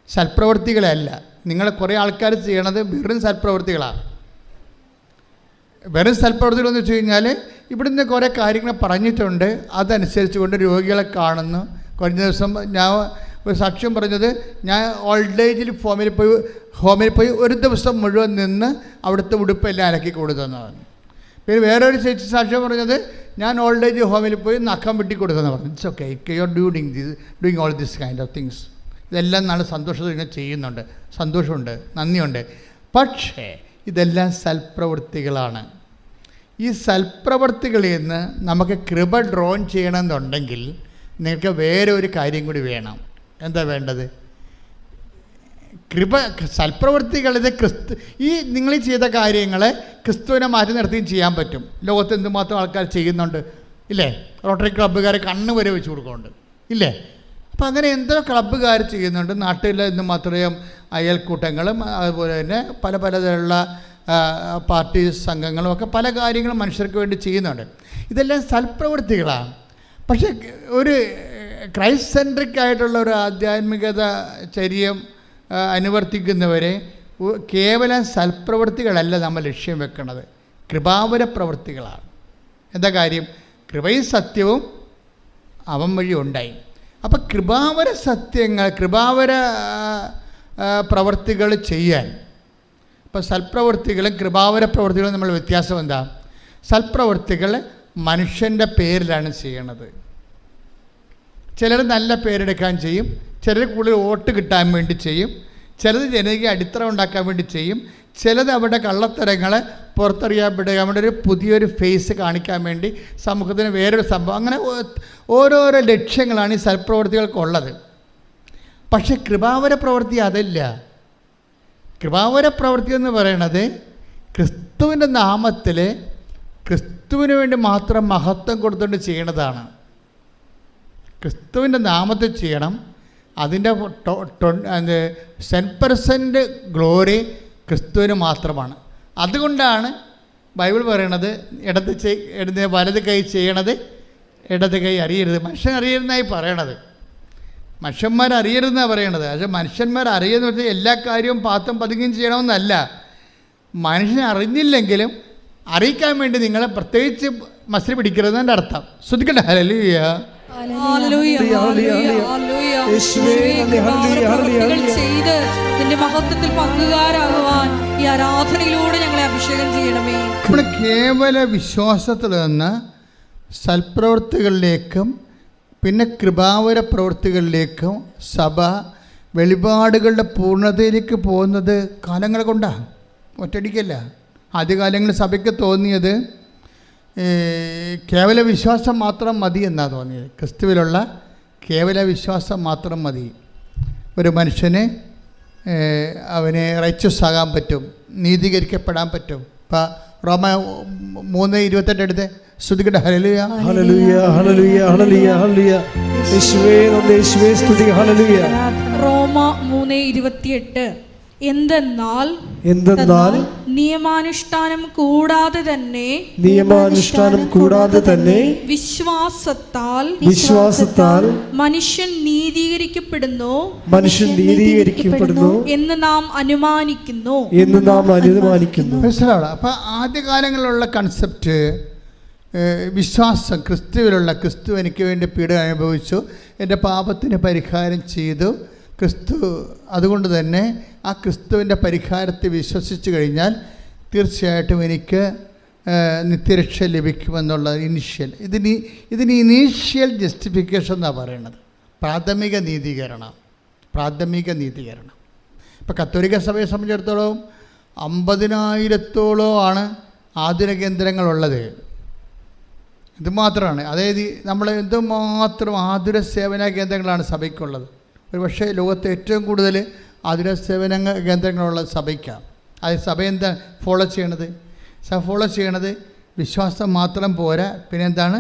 സൽപ്രവൃത്തികളല്ല. നിങ്ങൾ കുറേ ആൾക്കാർ ചെയ്യണത് വെറും സൽപ്രവൃത്തികളാണ്. വെറും സൽപ്രവൃത്തികളെന്ന് വെച്ച് കഴിഞ്ഞാൽ ഇവിടുന്ന് കുറേ കാര്യങ്ങൾ പറഞ്ഞിട്ടുണ്ട്, അതനുസരിച്ച് കൊണ്ട് രോഗികളെ കാണുന്നു. കഴിഞ്ഞ ദിവസം ഞാൻ ഒരു സാക്ഷ്യം പറഞ്ഞത്, ഞാൻ ഓൾഡ് ഏജിൽ ഹോമിൽ പോയി ഒരു ദിവസം മുഴുവൻ നിന്ന് അവിടുത്തെ ഉടുപ്പെല്ലാം അലക്കി കൊടുത്തെന്ന് പറഞ്ഞു. പിന്നെ വേറൊരു ചേച്ചി സാക്ഷ്യം പറഞ്ഞത്, ഞാൻ ഓൾഡ് ഏജ് ഹോമിൽ പോയി നഖം വെട്ടി കൊടുത്തെന്ന് പറഞ്ഞു. It's okay, you are doing all this kind of things. ഇതെല്ലാം നല്ല സന്തോഷത്തോടെ ഇങ്ങനെ ചെയ്യുന്നുണ്ട്, സന്തോഷമുണ്ട്, നന്ദിയുണ്ട്. പക്ഷേ ഇതെല്ലാം സൽപ്രവൃത്തികളാണ്. ഈ സൽപ്രവൃത്തികളിൽ നിന്ന് നമുക്ക് കൃപ ഡ്രോൺ ചെയ്യണമെന്നുണ്ടെങ്കിൽ നിങ്ങൾക്ക് വേറെ ഒരു കാര്യം കൂടി വേണം. എന്താ വേണ്ടത്? കൃപ. സൽപ്രവൃത്തികളിത് ഈ നിങ്ങൾ ചെയ്ത കാര്യങ്ങളെ ക്രിസ്തുവിനെ മാറ്റി നിർത്തിയും ചെയ്യാൻ പറ്റും. ലോകത്ത് എന്തുമാത്രം ആൾക്കാർ ചെയ്യുന്നുണ്ട് ഇല്ലേ? റോട്ടറി ക്ലബ്ബുകാരെ കണ്ണ് വരെ വെച്ച് കൊടുക്കുന്നുണ്ട് ഇല്ലേ? അപ്പോൾ അങ്ങനെ എന്തോ ക്ലബ്ബുകാർ ചെയ്യുന്നുണ്ട്. നാട്ടിൽ എന്തുമാത്രം അയൽക്കൂട്ടങ്ങളും അതുപോലെ തന്നെ പല പലതരമുള്ള പാർട്ടി സംഘങ്ങളും ഒക്കെ പല കാര്യങ്ങളും മനുഷ്യർക്ക് വേണ്ടി ചെയ്യുന്നുണ്ട്. ഇതെല്ലാം സൽപ്രവൃത്തികളാണ്. പക്ഷേ ഒരു ക്രൈസ്റ്റ് സെൻട്രിക് ആയിട്ടുള്ള ഒരു ആധ്യാത്മികത ചര്യം അനുവർത്തിക്കുന്നവരെ കേവലം സൽപ്രവൃത്തികളല്ല നമ്മൾ ലക്ഷ്യം വെക്കുന്നത്, കൃപാവര പ്രവൃത്തികളാണ്. എന്താ കാര്യം? കൃപയും സത്യവും അവൻ വഴി ഉണ്ടായി. അപ്പം കൃപാവര സത്യങ്ങൾ, കൃപാവര പ്രവൃത്തികൾ ചെയ്യാൻ, ഇപ്പം സൽപ്രവൃത്തികളും കൃപാവര പ്രവൃത്തികളും നമ്മൾ വ്യത്യാസം എന്താ? സൽപ്രവൃത്തികൾ മനുഷ്യൻ്റെ പേരിലാണ് ചെയ്യണത്. ചിലർ നല്ല പേരെടുക്കാൻ ചെയ്യും, ചിലർ കൂടുതൽ വോട്ട് കിട്ടാൻ വേണ്ടി ചെയ്യും, ചിലത് ജനകീയ അടിത്തറ ഉണ്ടാക്കാൻ വേണ്ടി ചെയ്യും, ചിലത് അവരുടെ കള്ളത്തരങ്ങളെ പുറത്തറിയാൻ വേണ്ടി ഒരു പുതിയൊരു ഫേസ് കാണിക്കാൻ വേണ്ടി സമൂഹത്തിന് വേറൊരു സംഭവം. അങ്ങനെ ഓരോരോ ലക്ഷ്യങ്ങളാണ് ഈ സൽപ്രവൃത്തികൾക്കുള്ളത്. പക്ഷേ കൃപാവര പ്രവൃത്തി അതല്ല. കൃപാവര പ്രവൃത്തി എന്ന് പറയണത് ക്രിസ്തുവിൻ്റെ നാമത്തിൽ ക്രിസ്തുവിന് വേണ്ടി മാത്രം മഹത്വം കൊടുത്തുകൊണ്ട് ചെയ്യണതാണ്. ക്രിസ്തുവിൻ്റെ നാമത്തിൽ ചെയ്യണം. അതിൻ്റെ 10% ഗ്ലോറി ക്രിസ്തുവിന് മാത്രമാണ്. അതുകൊണ്ടാണ് ബൈബിൾ പറയണത് വലത് കൈ ചെയ്യണത് ഇടത് കൈ അറിയരുത്. മനുഷ്യൻ അറിയരുതെന്നായി പറയണത്. മനുഷ്യന്മാരറിയരുതെന്നാണ് പറയണത്. പക്ഷേ മനുഷ്യന്മാർ അറിയുന്ന വെച്ചാൽ എല്ലാ കാര്യവും പാത്തും പതുങ്ങിയും ചെയ്യണമെന്നല്ല. മനുഷ്യൻ അറിഞ്ഞില്ലെങ്കിലും അറിയിക്കാൻ വേണ്ടി നിങ്ങളെ പ്രത്യേകിച്ച് മസിൽ പിടിക്കരുതെന്നതിൻ്റെ അർത്ഥം. ശ്രദ്ധിക്കട്ടെ. ഹല്ലേലൂയ, ചെയ്ത് നിന്റെ മഹത്വത്തിൽ പങ്കുകാരാകുവാൻ ഈ ആരാധനയിലൂടെ ഞങ്ങളെ അഭിഷേകം ചെയ്യണമേ. നമ്മുടെ കേവല വിശ്വാസത്തിൽ നിന്ന് സൽപ്രവൃത്തികളിലേക്കും പിന്നെ കൃപാവര പ്രവൃത്തികളിലേക്കും സഭ വെളിപാടുകളുടെ പൂർണ്ണതയിലേക്ക് പോകുന്നത് കാലങ്ങൾ കൊണ്ടാണ്, ഒറ്റയടിക്കല്ല. ആദ്യകാലങ്ങളിൽ സഭയ്ക്ക് തോന്നിയത് കേവല വിശ്വാസം മാത്രം മതി എന്നാണ് തോന്നിയത്. ക്രിസ്തുവിലുള്ള കേവല വിശ്വാസം മാത്രം മതി. ഒരു മനുഷ്യന് അവന് റൈച്ചസ് ആകാൻ പറ്റും, നീതീകരിക്കപ്പെടാൻ പറ്റും. ഇപ്പം റോമ 3:28 എടുത്ത് സ്തുതിക്കട്ടെ. ഹല്ലേലൂയ, ഹല്ലേലൂയ, ഹല്ലേലൂയ, ഹല്ലേലൂയ, ഹല്ലേലൂയ. യേശുവേ നന്ദി, യേശുവേ സ്തുതി. ഹല്ലേലൂയ. റോമ 3:28 എന്തെന്നാൽ നിയമാനുഷ്ഠാനം കൂടാതെ തന്നെ വിശ്വാസത്താൽ മനുഷ്യൻ നീതീകരിക്കപ്പെടുന്നു എന്ന് നാം അനുമാനിക്കുന്നു. മനസ്സിലാവണം. അപ്പം ആദ്യകാലങ്ങളിലുള്ള കൺസെപ്റ്റ് വിശ്വാസം, ക്രിസ്തു എനിക്ക് വേണ്ടി പീഡ അനുഭവിച്ചു, എൻ്റെ പാപത്തിന് പരിഹാരം ചെയ്തു ക്രിസ്തു. അതുകൊണ്ട് തന്നെ ആ ക്രിസ്തുവിൻ്റെ പരിഹാരത്തെ വിശ്വസിച്ച് കഴിഞ്ഞാൽ തീർച്ചയായിട്ടും എനിക്ക് നിത്യരക്ഷ ലഭിക്കുമെന്നുള്ള ഇതിന് ഇനീഷ്യൽ ജസ്റ്റിഫിക്കേഷൻ എന്നാണ് പറയുന്നത്. പ്രാഥമിക നീതീകരണം. ഇപ്പോൾ കത്തോലിക്ക സഭയെ സംബന്ധിച്ചിടത്തോളം 50,000-ഓളമാണ് ആതുര കേന്ദ്രങ്ങളുള്ളത്. ഇത് മാത്രമാണ്. അതായത് നമ്മൾ എന്തുമാത്രം ആതുര സേവന കേന്ദ്രങ്ങളാണ് സഭയ്ക്കുള്ളത്. ഒരു പക്ഷേ ലോകത്തെ ഏറ്റവും കൂടുതൽ ആതുര സേവന കേന്ദ്രങ്ങളുള്ള സഭയ്ക്കാണ്. അത് സഭ എന്താ ഫോളോ ചെയ്യണത്? സഭ ഫോളോ ചെയ്യണത് വിശ്വാസം മാത്രം പോരാ, പിന്നെ എന്താണ്?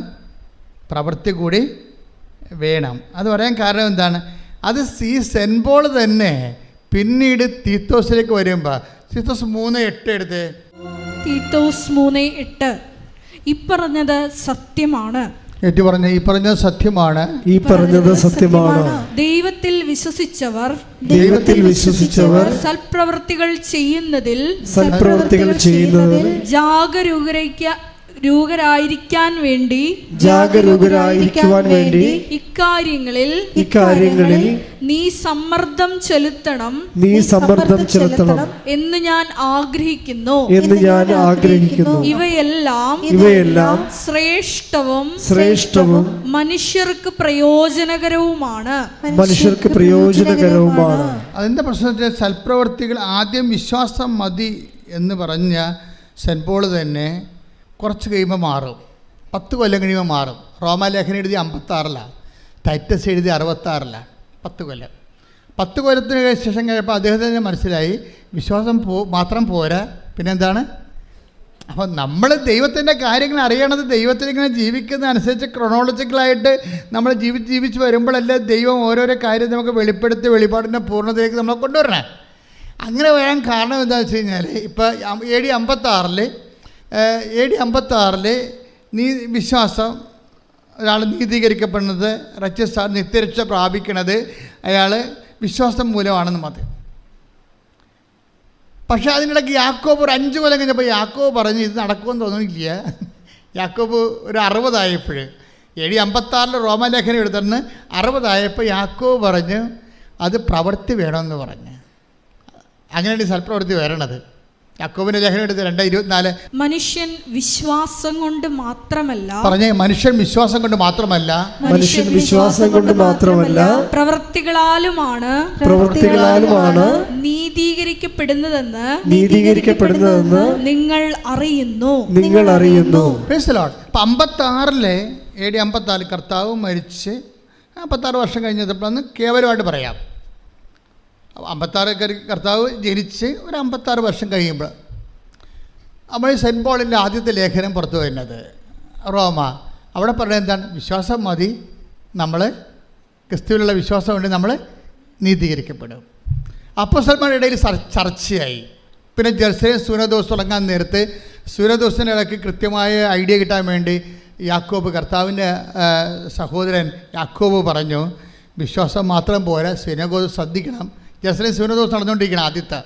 പ്രവൃത്തി കൂടി വേണം. അത് പറയാൻ കാരണം എന്താണ്? അത് സെൻറ്റ് പോൾ തന്നെ പിന്നീട് തീത്തോസിലേക്ക് വരുമ്പോൾ, തീത്തോസ് 3:8 എടുത്ത്. തീത്തോസ് 3:8 ഇപ്പറഞ്ഞത് സത്യമാണ്. ഏറ്റു പറഞ്ഞ ഈ പറഞ്ഞത് സത്യമാണ്. ദൈവത്തിൽ വിശ്വസിച്ചവർ സൽപ്രവൃത്തികൾ ചെയ്യുന്നതിൽ ജാഗരൂകരായിരിക്കാൻ വേണ്ടി ഇക്കാര്യങ്ങളിൽ നീ സമ്മർദ്ദം ചെലുത്തണം എന്ന് ഞാൻ ആഗ്രഹിക്കുന്നു. ഇവയെല്ലാം ശ്രേഷ്ഠവും മനുഷ്യർക്ക് പ്രയോജനകരവുമാണ്. അതിൻ്റെ പ്രശ്നത്തിൽ സൽപ്രവൃത്തികൾ ആദ്യം വിശ്വാസം മതി എന്ന് പറഞ്ഞ സെൻറ്റ് പോൾ തന്നെ കുറച്ച് കഴിയുമ്പോൾ മാറും. 10 കൊല്ലം കഴിയുമ്പോൾ മാറും. റോമാലേഖനം എഴുതി 56-ലാണ്, ടൈറ്റസ് എഴുതി 66-ലാണ്. 10 കൊല്ലം. 10 കൊല്ലത്തിന് ശേഷം കഴിയുമ്പോൾ അദ്ദേഹത്തിന് മനസ്സിലായി വിശ്വാസം മാത്രം പോരാ, പിന്നെന്താണ്? അപ്പോൾ നമ്മൾ ദൈവത്തിൻ്റെ കാര്യങ്ങൾ അറിയണത് ദൈവത്തിനിങ്ങനെ ജീവിക്കുന്നതനുസരിച്ച് ക്രൊണോളജിക്കലായിട്ട് നമ്മൾ ജീവിച്ച് വരുമ്പോഴല്ലേ ദൈവം ഓരോരോ കാര്യം നമുക്ക് വെളിപ്പെടുത്തി വെളിപ്പാടിൻ്റെ പൂർണ്ണതയിലേക്ക് നമ്മളെ കൊണ്ടുവരണേ. അങ്ങനെ വരാൻ കാരണം എന്താണെന്ന് വെച്ച് കഴിഞ്ഞാൽ, ഇപ്പോൾ AD 56 വിശ്വാസം, ഒരാൾ നീതീകരിക്കപ്പെടുന്നത്, നിത്യരക്ഷ പ്രാപിക്കുന്നത് അയാൾ വിശ്വാസം മൂലമാണെന്ന് മതി. പക്ഷേ അതിനിടയ്ക്ക് യാക്കോബ് ഒരു 5 കൊല്ലം കഴിഞ്ഞപ്പോൾ യാക്കോബ് പറഞ്ഞ് ഇത് നടക്കുമെന്ന് തോന്നുന്നില്ല. യാക്കോബ് ഒരു 60 ആയപ്പോൾ, AD 56 റോമാലേഖനം എഴുതുന്ന 60 ആയപ്പോൾ യാക്കോബ് പറഞ്ഞ് അത് പ്രവൃത്തി വേണമെന്ന് പറഞ്ഞ്. അങ്ങനെയാണ് സൽപ്രവൃത്തി വരണത്. യാക്കോബിന്റെ ലേഖനം എടുത്ത് 2:24. മനുഷ്യൻ വിശ്വാസം കൊണ്ട് മാത്രമല്ല പ്രവൃത്തികളാലുമാണ് നീതീകരിക്കപ്പെടുന്നതെന്ന് നിങ്ങൾ അറിയുന്നു. 56-ലെ AD 54 കർത്താവ് മരിച്ച് 56 വർഷം കഴിഞ്ഞപ്പോഴാണ് കേവലമായിട്ട് പറയാം. 56 കർത്താവ് ജനിച്ച് ഒരു 56 വർഷം കഴിയുമ്പോൾ നമ്മൾ സെൻറ്റ് പോളിൻ്റെ ആദ്യത്തെ ലേഖനം പുറത്തു വരുന്നത് റോമ. അവിടെ പറയുന്നത് എന്താണ്? വിശ്വാസം മതി, നമ്മൾ ക്രിസ്തുവിലുള്ള വിശ്വാസം കൊണ്ട് നമ്മൾ നീതീകരിക്കപ്പെടും. അപ്പോസ്തലന്മാരുടെ ഇടയിൽ ചർച്ചയായി. പിന്നെ ജെറുസലേം സൂനദോസ് തുടങ്ങാൻ നേരത്ത് സൂനദോസിൻ്റെ ഇടയ്ക്ക് കൃത്യമായ ഐഡിയ കിട്ടാൻ വേണ്ടി യാക്കോബ്, കർത്താവിൻ്റെ സഹോദരൻ യാക്കോബ് പറഞ്ഞു, വിശ്വാസം മാത്രം പോരാ, സിനഗോഗ് ശ്രദ്ധിക്കണം. ജെറുസലേം സൂനദോസ് നടന്നുകൊണ്ടിരിക്കണം ആദ്യത്തെ.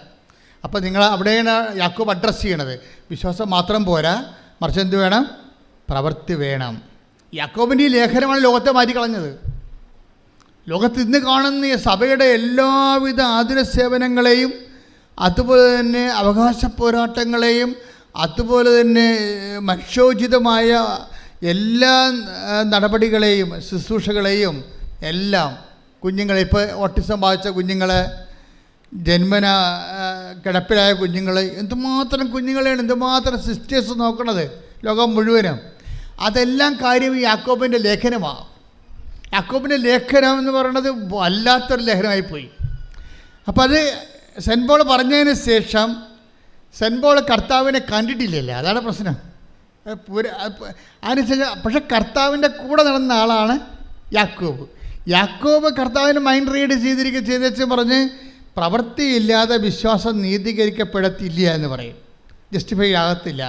അപ്പോൾ നിങ്ങൾ അവിടെയാണ് യാക്കോബ് അഡ്രസ്സ് ചെയ്യണത്. വിശ്വാസം മാത്രം പോരാ, മറിച്ച് എന്ത് വേണം? പ്രവൃത്തി വേണം. യാക്കോബിൻ്റെ ഈ ലേഖനമാണ് ലോകത്തെ മാറ്റിക്കളഞ്ഞത്. ലോകത്ത് ഇന്ന് കാണുന്ന ഈ സഭയുടെ എല്ലാവിധ ആതുര സേവനങ്ങളെയും, അതുപോലെ തന്നെ അവകാശ പോരാട്ടങ്ങളെയും, അതുപോലെ തന്നെ മനുഷ്യോചിതമായ എല്ലാ നടപടികളെയും ശുശ്രൂഷകളെയും എല്ലാം, കുഞ്ഞുങ്ങളെ ഇപ്പോൾ ഓട്ടിസം ബാധിച്ച കുഞ്ഞുങ്ങളെ, ജന്മന കിടപ്പിലായ കുഞ്ഞുങ്ങൾ, എന്തുമാത്രം കുഞ്ഞുങ്ങളെയാണ്, എന്തുമാത്രം സിസ്റ്റേഴ്സ് നോക്കണത് ലോകം മുഴുവനും. അതെല്ലാം കാര്യം ഈ യാക്കോബിൻ്റെ ലേഖനമാണ്. യാക്കോബിൻ്റെ ലേഖനം എന്ന് പറയുന്നത് വല്ലാത്തൊരു ലേഖനമായിപ്പോയി. അപ്പോൾ അത് സെൻറ്റ് പോൾ പറഞ്ഞതിന് ശേഷം സെൻറ്റ് പോൾ കർത്താവിനെ കണ്ടിട്ടില്ലല്ലേ, അതാണ് പ്രശ്നം. അതിനുശേഷം പക്ഷെ കർത്താവിൻ്റെ കൂടെ നടന്ന ആളാണ് യാക്കോബ്. യാക്കോബ് കർത്താവിന് മൈൻഡ് റീഡ് ചെയ്തേച്ച് പറഞ്ഞ് പ്രവൃത്തിയില്ലാതെ വിശ്വാസം നീതീകരിക്കപ്പെടത്തില്ല എന്ന് പറയും. ജസ്റ്റിഫൈ ആകത്തില്ല.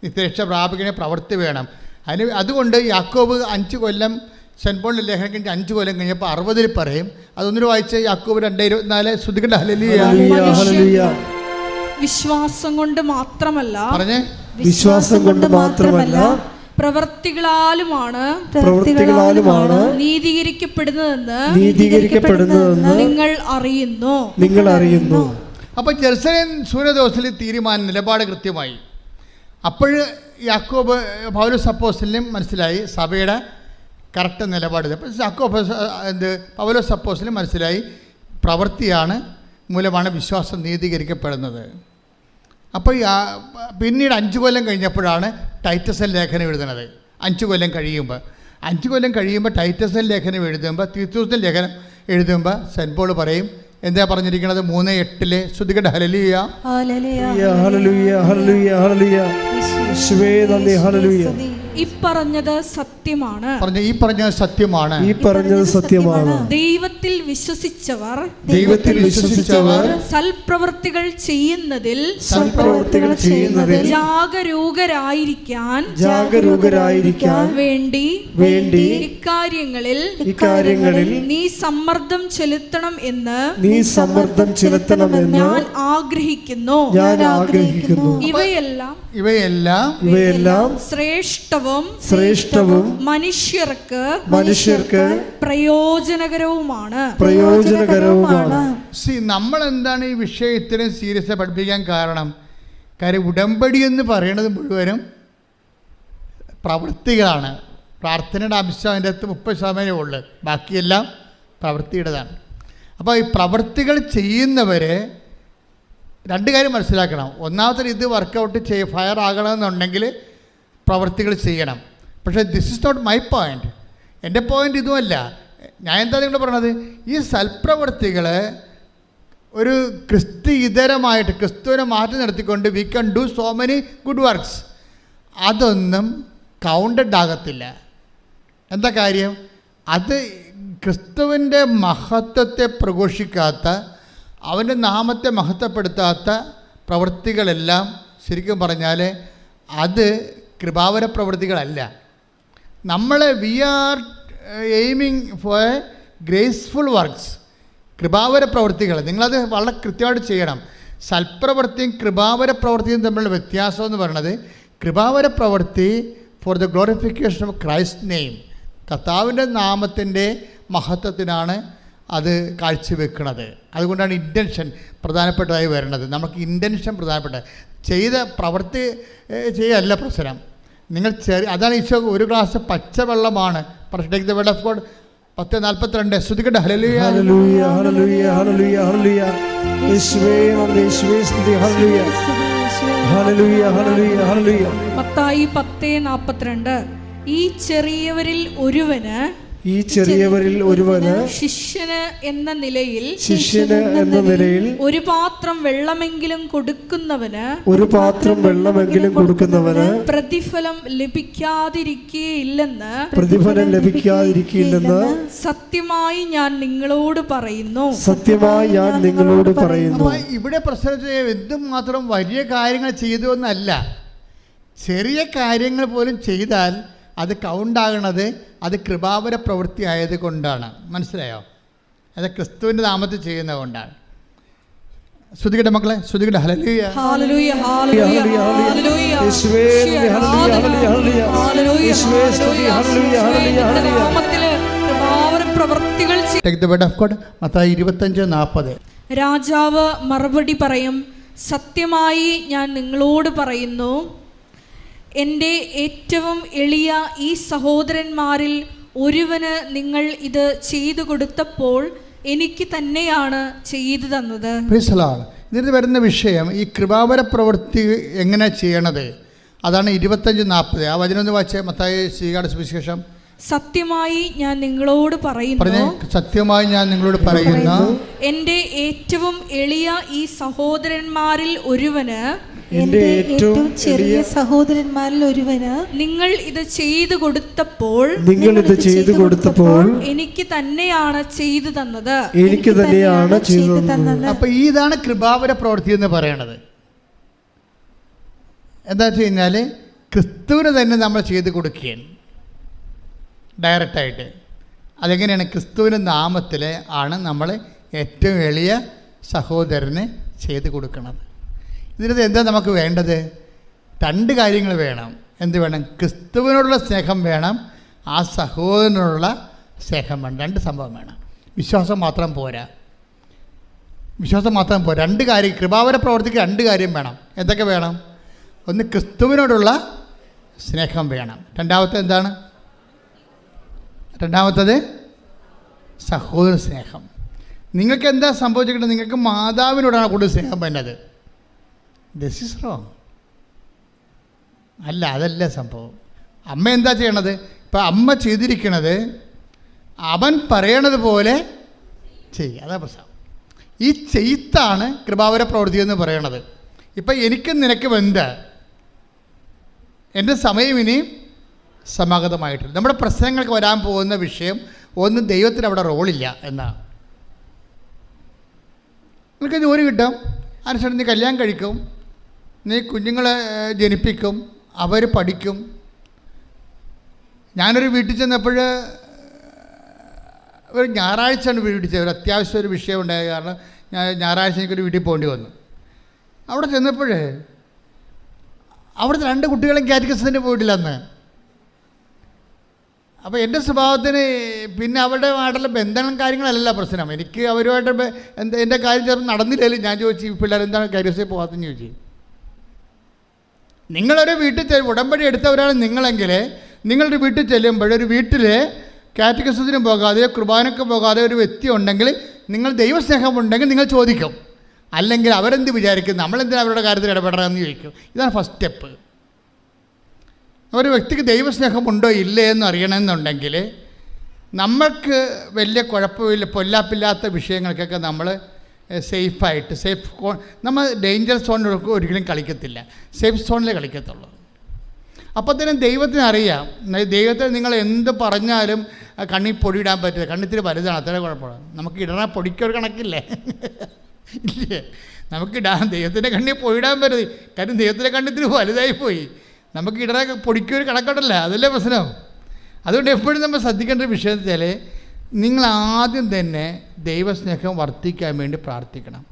നിത്യരക്ഷ പ്രാപിക്കണ പ്രവൃത്തി വേണം. അതുകൊണ്ട് യാക്കോബ് 5 കൊല്ലം സെൻറ്റ് പോളിൻ്റെ ലേഖനം കഴിഞ്ഞ് 5 കൊല്ലം കഴിഞ്ഞപ്പോൾ 60 പറയും. അതൊന്നൊരു വായിച്ച് യാക്കോബ് 2:24 ശ്രുതികണ്ട ഹല്ലേലൂയ. വിശ്വാസം കൊണ്ട് മാത്രമല്ല, പറഞ്ഞേ, വിശ്വാസം കൊണ്ട് മാത്രമല്ല പ്രവൃത്തികളാലുമാണ് നീതീകരിക്കപ്പെടുന്നതെന്ന് നിങ്ങൾ അറിയുന്നു. അപ്പോൾ ജെറുസലേം സൂര്യദോസിൽ നിലപാട് കൃത്യമായി. അപ്പോൾ യാക്കോബ് പൗലോസ് അപ്പോസ്തലനും മനസ്സിലായി സഭയുടെ കറക്റ്റ് നിലപാട്. അപ്പോൾ പൗലോസ് അപ്പോസ്തലനും മനസ്സിലായി പ്രവൃത്തിയാണ് മൂലമാണ് വിശ്വാസം നീതീകരിക്കപ്പെടുന്നത്. അപ്പോൾ പിന്നീട് 5 കൊല്ലം കഴിഞ്ഞപ്പോഴാണ് ടൈറ്റസ് ലേഖനം എഴുതുന്നത്. 5 കൊല്ലം കഴിയുമ്പോൾ ടൈറ്റസ് ലേഖനം എഴുതുമ്പോൾ, തീത്തോസിൻ്റെ ലേഖനം എഴുതുമ്പോൾ സെൻറ്റ് പോൾ പറയും, എന്താ പറഞ്ഞിരിക്കുന്നത്? 3:8 ശ്രുതികട ഹല്ലേലൂയ. ഈ പറഞ്ഞത് സത്യമാണ്. ദൈവത്തിൽ വിശ്വസിച്ചവർ സൽപ്രവൃത്തികൾ ചെയ്യുന്നതിൽ ജാഗരൂകരായിരിക്കാൻ വേണ്ടി ഇക്കാര്യങ്ങളിൽ നീ സമ്മർദ്ദം ചെലുത്തണം എന്ന് ഞാൻ ആഗ്രഹിക്കുന്നു. ഇവയെല്ലാം ശ്രേഷ്ഠവും മനുഷ്യർക്ക് പ്രയോജനകരവുമാണ്. നമ്മൾ എന്താണ് ഈ വിഷയം ഇത്രയും സീരിയസ് പഠിപ്പിക്കാൻ കാരണം ഉടമ്പടി എന്ന് പറയുന്നത് മുഴുവനും പ്രവൃത്തികളാണ്. പ്രാർത്ഥനയുടെ അംശം അതിൻ്റെ അകത്ത് 30% ഉള്ളു, ബാക്കിയെല്ലാം പ്രവൃത്തിയുടേതാണ്. അപ്പോൾ ഈ പ്രവൃത്തികൾ ചെയ്യുന്നവരെ 2 കാര്യം മനസ്സിലാക്കണം. ഒന്നാമത്തെ ഇത് വർക്കൗട്ട് ഫയർ ആകണമെന്നുണ്ടെങ്കിൽ പ്രവൃത്തികൾ ചെയ്യണം. പക്ഷേ this is not my point. എൻ്റെ പോയിൻ്റ് ഇതുമല്ല. ഞാൻ എന്താ നിങ്ങൾ പറഞ്ഞത്? ഈ സൽപ്രവൃത്തികൾ ഒരു ക്രിസ്തുഇതരമായിട്ട് ക്രിസ്തുവിനെ മാറ്റി നിർത്തിക്കൊണ്ട് വി കൺ do so many good works, അതൊന്നും കൗണ്ടഡ് ആകത്തില്ല. എന്താ കാര്യം? അത് ക്രിസ്തുവിൻ്റെ മഹത്വത്തെ പ്രഘോഷിക്കാത്ത, അവൻ്റെ നാമത്തെ മഹത്വപ്പെടുത്താത്ത പ്രവൃത്തികളെല്ലാം ശരിക്കും പറഞ്ഞാൽ അത് കൃപാവര പ്രവൃത്തികളല്ല. We are aiming for graceful works, കൃപാവര പ്രവൃത്തികൾ. നിങ്ങളത് വളരെ കൃത്യമായിട്ട് ചെയ്യണം. സൽപ്രവൃത്തിയും കൃപാവര പ്രവൃത്തിയും തമ്മിലുള്ള വ്യത്യാസം എന്ന് പറയുന്നത്, കൃപാവര പ്രവൃത്തി for the glorification of Christ name, കർത്താവിൻ്റെ നാമത്തിൻ്റെ മഹത്വത്തിനാണ് അത് കാഴ്ചവെക്കുന്നത്. അതുകൊണ്ടാണ് ഇൻറ്റൻഷൻ പ്രധാനപ്പെട്ടതായി വരുന്നത്. നമുക്ക് ഇൻറ്റൻഷൻ പ്രധാനപ്പെട്ട, ചെയ്ത പ്രവൃത്തി ചെയ്യല്ല പ്രശ്നം. നിങ്ങൾ അതാണ് ഈശോ ഒരു ഗ്ലാസ് പച്ചവെള്ളമാണ്. Take the word of God 10:42 ശ്രുതികട്ടെ ഹല്ലേലൂയ. മത്തായി 10:42 ഈ ചെറിയവരിൽ ഒരുവന് ശിഷ്യന് എന്ന നിലയിൽ ഒരു പാത്രം വെള്ളമെങ്കിലും കൊടുക്കുന്നവന് പ്രതിഫലം ലഭിക്കാതിരിക്കുകയില്ലെന്ന് സത്യമായി ഞാൻ നിങ്ങളോട് പറയുന്നു. ഇവിടെ പ്രശ്നം എന്തുമാത്രം വലിയ കാര്യങ്ങൾ ചെയ്തു എന്നല്ല, ചെറിയ കാര്യങ്ങൾ പോലും ചെയ്താൽ അത് കൗണ്ടാകണത് അത് കൃപാവര പ്രവൃത്തി ആയത് കൊണ്ടാണ്. മനസ്സിലായോ? അത് ക്രിസ്തുവിൻ്റെ നാമത്തിൽ ചെയ്യുന്നത് കൊണ്ടാണ്. ശ്രുതികട്ടെ മക്കളെ, ശ്രുതികട്ടെ ഹല്ലേലൂയ. Take the word of God. Mathai 25:40. രാജാവ് മറുപടി പറയും, സത്യമായി ഞാൻ നിങ്ങളോട് പറയുന്നു, എൻ്റെ ഏറ്റവും എളിയ ഈ സഹോദരന്മാരിൽ ഒരുവന് നിങ്ങൾ ഇത് ചെയ്തു കൊടുത്തപ്പോൾ എനിക്ക് തന്നെയാണ് ചെയ്തു തന്നത്. ഇതിന് വരുന്ന വിഷയം ഈ കൃപാവര പ്രവൃത്തി എങ്ങനെ ചെയ്യണത്, അതാണ് 25:40. ആ വചനം ഒന്ന് വായിച്ചേ. മത്തായി സുവിശേഷം. സത്യമായി ഞാൻ നിങ്ങളോട് പറയുന്നു, എൻ്റെ ഏറ്റവും എളിയ ഈ സഹോദരന്മാരിൽ ഒരുവന് നിങ്ങൾ ഇത് ചെയ്തു കൊടുത്തപ്പോൾ എനിക്ക് തന്നെയാണ് ചെയ്തു തന്നത്. അപ്പൊ ഇതാണ് കൃപാവര പ്രവൃത്തി എന്ന് പറയണത്. എന്താ വെച്ച് കഴിഞ്ഞാൽ ക്രിസ്തുവിന് തന്നെ നമ്മൾ ചെയ്ത് കൊടുക്കുകയാണ് ഡയറക്റ്റായിട്ട്. അതെങ്ങനെയാണ്? ക്രിസ്തുവിൻ്റെ നാമത്തിൽ ആണ് നമ്മൾ ഏറ്റവും എളിയ സഹോദരന് ചെയ്ത് കൊടുക്കുന്നത്. ഇതിനകത്ത് എന്താ നമുക്ക് വേണ്ടത്? 2 കാര്യങ്ങൾ വേണം. എന്ത് വേണം? ക്രിസ്തുവിനോടുള്ള സ്നേഹം വേണം, ആ സഹോദരനോടുള്ള സ്നേഹം വേണം. 2 സംഭവം വേണം. വിശ്വാസം മാത്രം പോരാ. 2 കാര്യം, കൃപാവര പ്രവർത്തിക്ക് 2 കാര്യം വേണം. എന്തൊക്കെ വേണം? ഒന്ന്, ക്രിസ്തുവിനോടുള്ള സ്നേഹം വേണം. രണ്ടാമത്തത് സഹോദര സ്നേഹം. നിങ്ങൾക്ക് എന്താ സംഭവിച്ചിട്ടുള്ളത്? നിങ്ങൾക്ക് മാതാവിനോടാണ് കൂടുതൽ സ്നേഹം വേണ്ടത്. This is wrong. അതല്ല സംഭവം. അമ്മ എന്താ ചെയ്യണത്? ഇപ്പം അമ്മ ചെയ്തിരിക്കണത് അവൻ പറയണത് പോലെ ചെയ്യുക. അതാ പ്രശ്നം. ഈ ചെയ്ത്താണ് കൃപാവര പ്രവൃത്തി എന്ന് പറയണത്. ഇപ്പം എനിക്കും നിനക്കും എന്താ? എൻ്റെ സമയം ഇനിയും സമാഗതമായിട്ടില്ല. നമ്മുടെ പ്രശ്നങ്ങൾക്ക് വരാൻ പോകുന്ന വിഷയം ഒന്ന്, ദൈവത്തിന് അവിടെ റോളില്ല എന്നാണ്. നിനക്ക് ജോലി കിട്ടും, അതിനുശേഷം നീ കല്യാണം കഴിക്കും, നീ കുഞ്ഞുങ്ങളെ ജനിപ്പിക്കും, അവർ പഠിക്കും. ഞാനൊരു വീട്ടിൽ ചെന്നപ്പോൾ ഒരു ഞായറാഴ്ചയാണ് വീട്ടിൽ ചെന്നത്. ഒരു അത്യാവശ്യം ഒരു വിഷയം ഉണ്ടായ കാരണം ഞായറാഴ്ച എനിക്കൊരു വീട്ടിൽ പോകേണ്ടി വന്നു. അവിടെ ചെന്നപ്പോൾ അവിടുത്തെ 2 കുട്ടികളും കാറ്റഗിസത്തിന് പോയിട്ടില്ല അന്ന്. അപ്പോൾ എൻ്റെ സ്വഭാവത്തിന് പിന്നെ അവരുടെമായിട്ടുള്ള ബന്ധങ്ങളും കാര്യങ്ങളല്ല പ്രശ്നം. എനിക്ക് അവരുമായിട്ട് എൻ്റെ കാര്യം ചിലപ്പോൾ നടന്നില്ലെങ്കിലും ഞാൻ ചോദിച്ചു, ഈ പിള്ളേർ എന്താണ് കാറ്റഗിസിൽ പോകാത്തെന്ന് ചോദിച്ചു. നിങ്ങളൊരു വീട്ടിൽ ഉടമ്പടി എടുത്തവരാണ് നിങ്ങളെങ്കിൽ, നിങ്ങളുടെ വീട്ടിൽ ചെല്ലുമ്പോൾ ഒരു വീട്ടിൽ കാറ്റഗിസത്തിനും പോകാതെ കുർബാനയ്ക്ക് പോകാതെ ഒരു വ്യക്തി ഉണ്ടെങ്കിൽ, നിങ്ങൾ ദൈവസ്നേഹം ഉണ്ടെങ്കിൽ നിങ്ങൾ ചോദിക്കും. അല്ലെങ്കിൽ അവരെന്ത് വിചാരിക്കും, നമ്മളെന്തിനാണ് അവരുടെ കാര്യത്തിൽ ഇടപെടണമെന്ന് ചോദിക്കും. ഇതാണ് ഫസ്റ്റ് സ്റ്റെപ്പ്. ഒരു വ്യക്തിക്ക് ദൈവസ്നേഹം ഉണ്ടോ ഇല്ലേ എന്ന് അറിയണമെന്നുണ്ടെങ്കിൽ നമ്മൾക്ക് വലിയ കുഴപ്പമില്ല, പൊല്ലാപ്പില്ലാത്ത വിഷയങ്ങൾക്കൊക്കെ നമ്മൾ സേഫായിട്ട് നമ്മൾ ഡേഞ്ചർ സോണിലൊക്കെ ഒരിക്കലും കളിക്കത്തില്ല, സേഫ് സോണിലേ കളിക്കത്തുള്ളൂ. അപ്പോൾ തന്നെ ദൈവത്തിന് അറിയാം. ദൈവത്തിന് നിങ്ങൾ എന്ത് പറഞ്ഞാലും കണ്ണിൽ പൊടിയിടാൻ പറ്റില്ല. കണ്ണിത്തിരി വലുതാണ്, അത്ര കുഴപ്പമാണ്. നമുക്ക് ഇടണ പൊടിക്കൊരു കണക്കില്ലേ? ഇല്ലേ? നമുക്കിടാൻ ദൈവത്തിൻ്റെ കണ്ണിൽ പൊടിയിടാൻ പറ്റരുത്. കാര്യം ദൈവത്തിൻ്റെ കണ്ണിത്തിരി വലുതായി പോയി. നമുക്ക് ഇടണ പൊടിക്കൊരു കണക്കുണ്ടല്ല, അതല്ലേ പ്രശ്നം. അതുകൊണ്ട് എപ്പോഴും നമ്മൾ ശ്രദ്ധിക്കേണ്ട ഒരു വിഷയം വെച്ചാൽ, നിങ്ങൾ ആദ്യം തന്നെ ദൈവസ്നേഹം വർദ്ധിക്കാൻ വേണ്ടി പ്രാർത്ഥിക്കണം.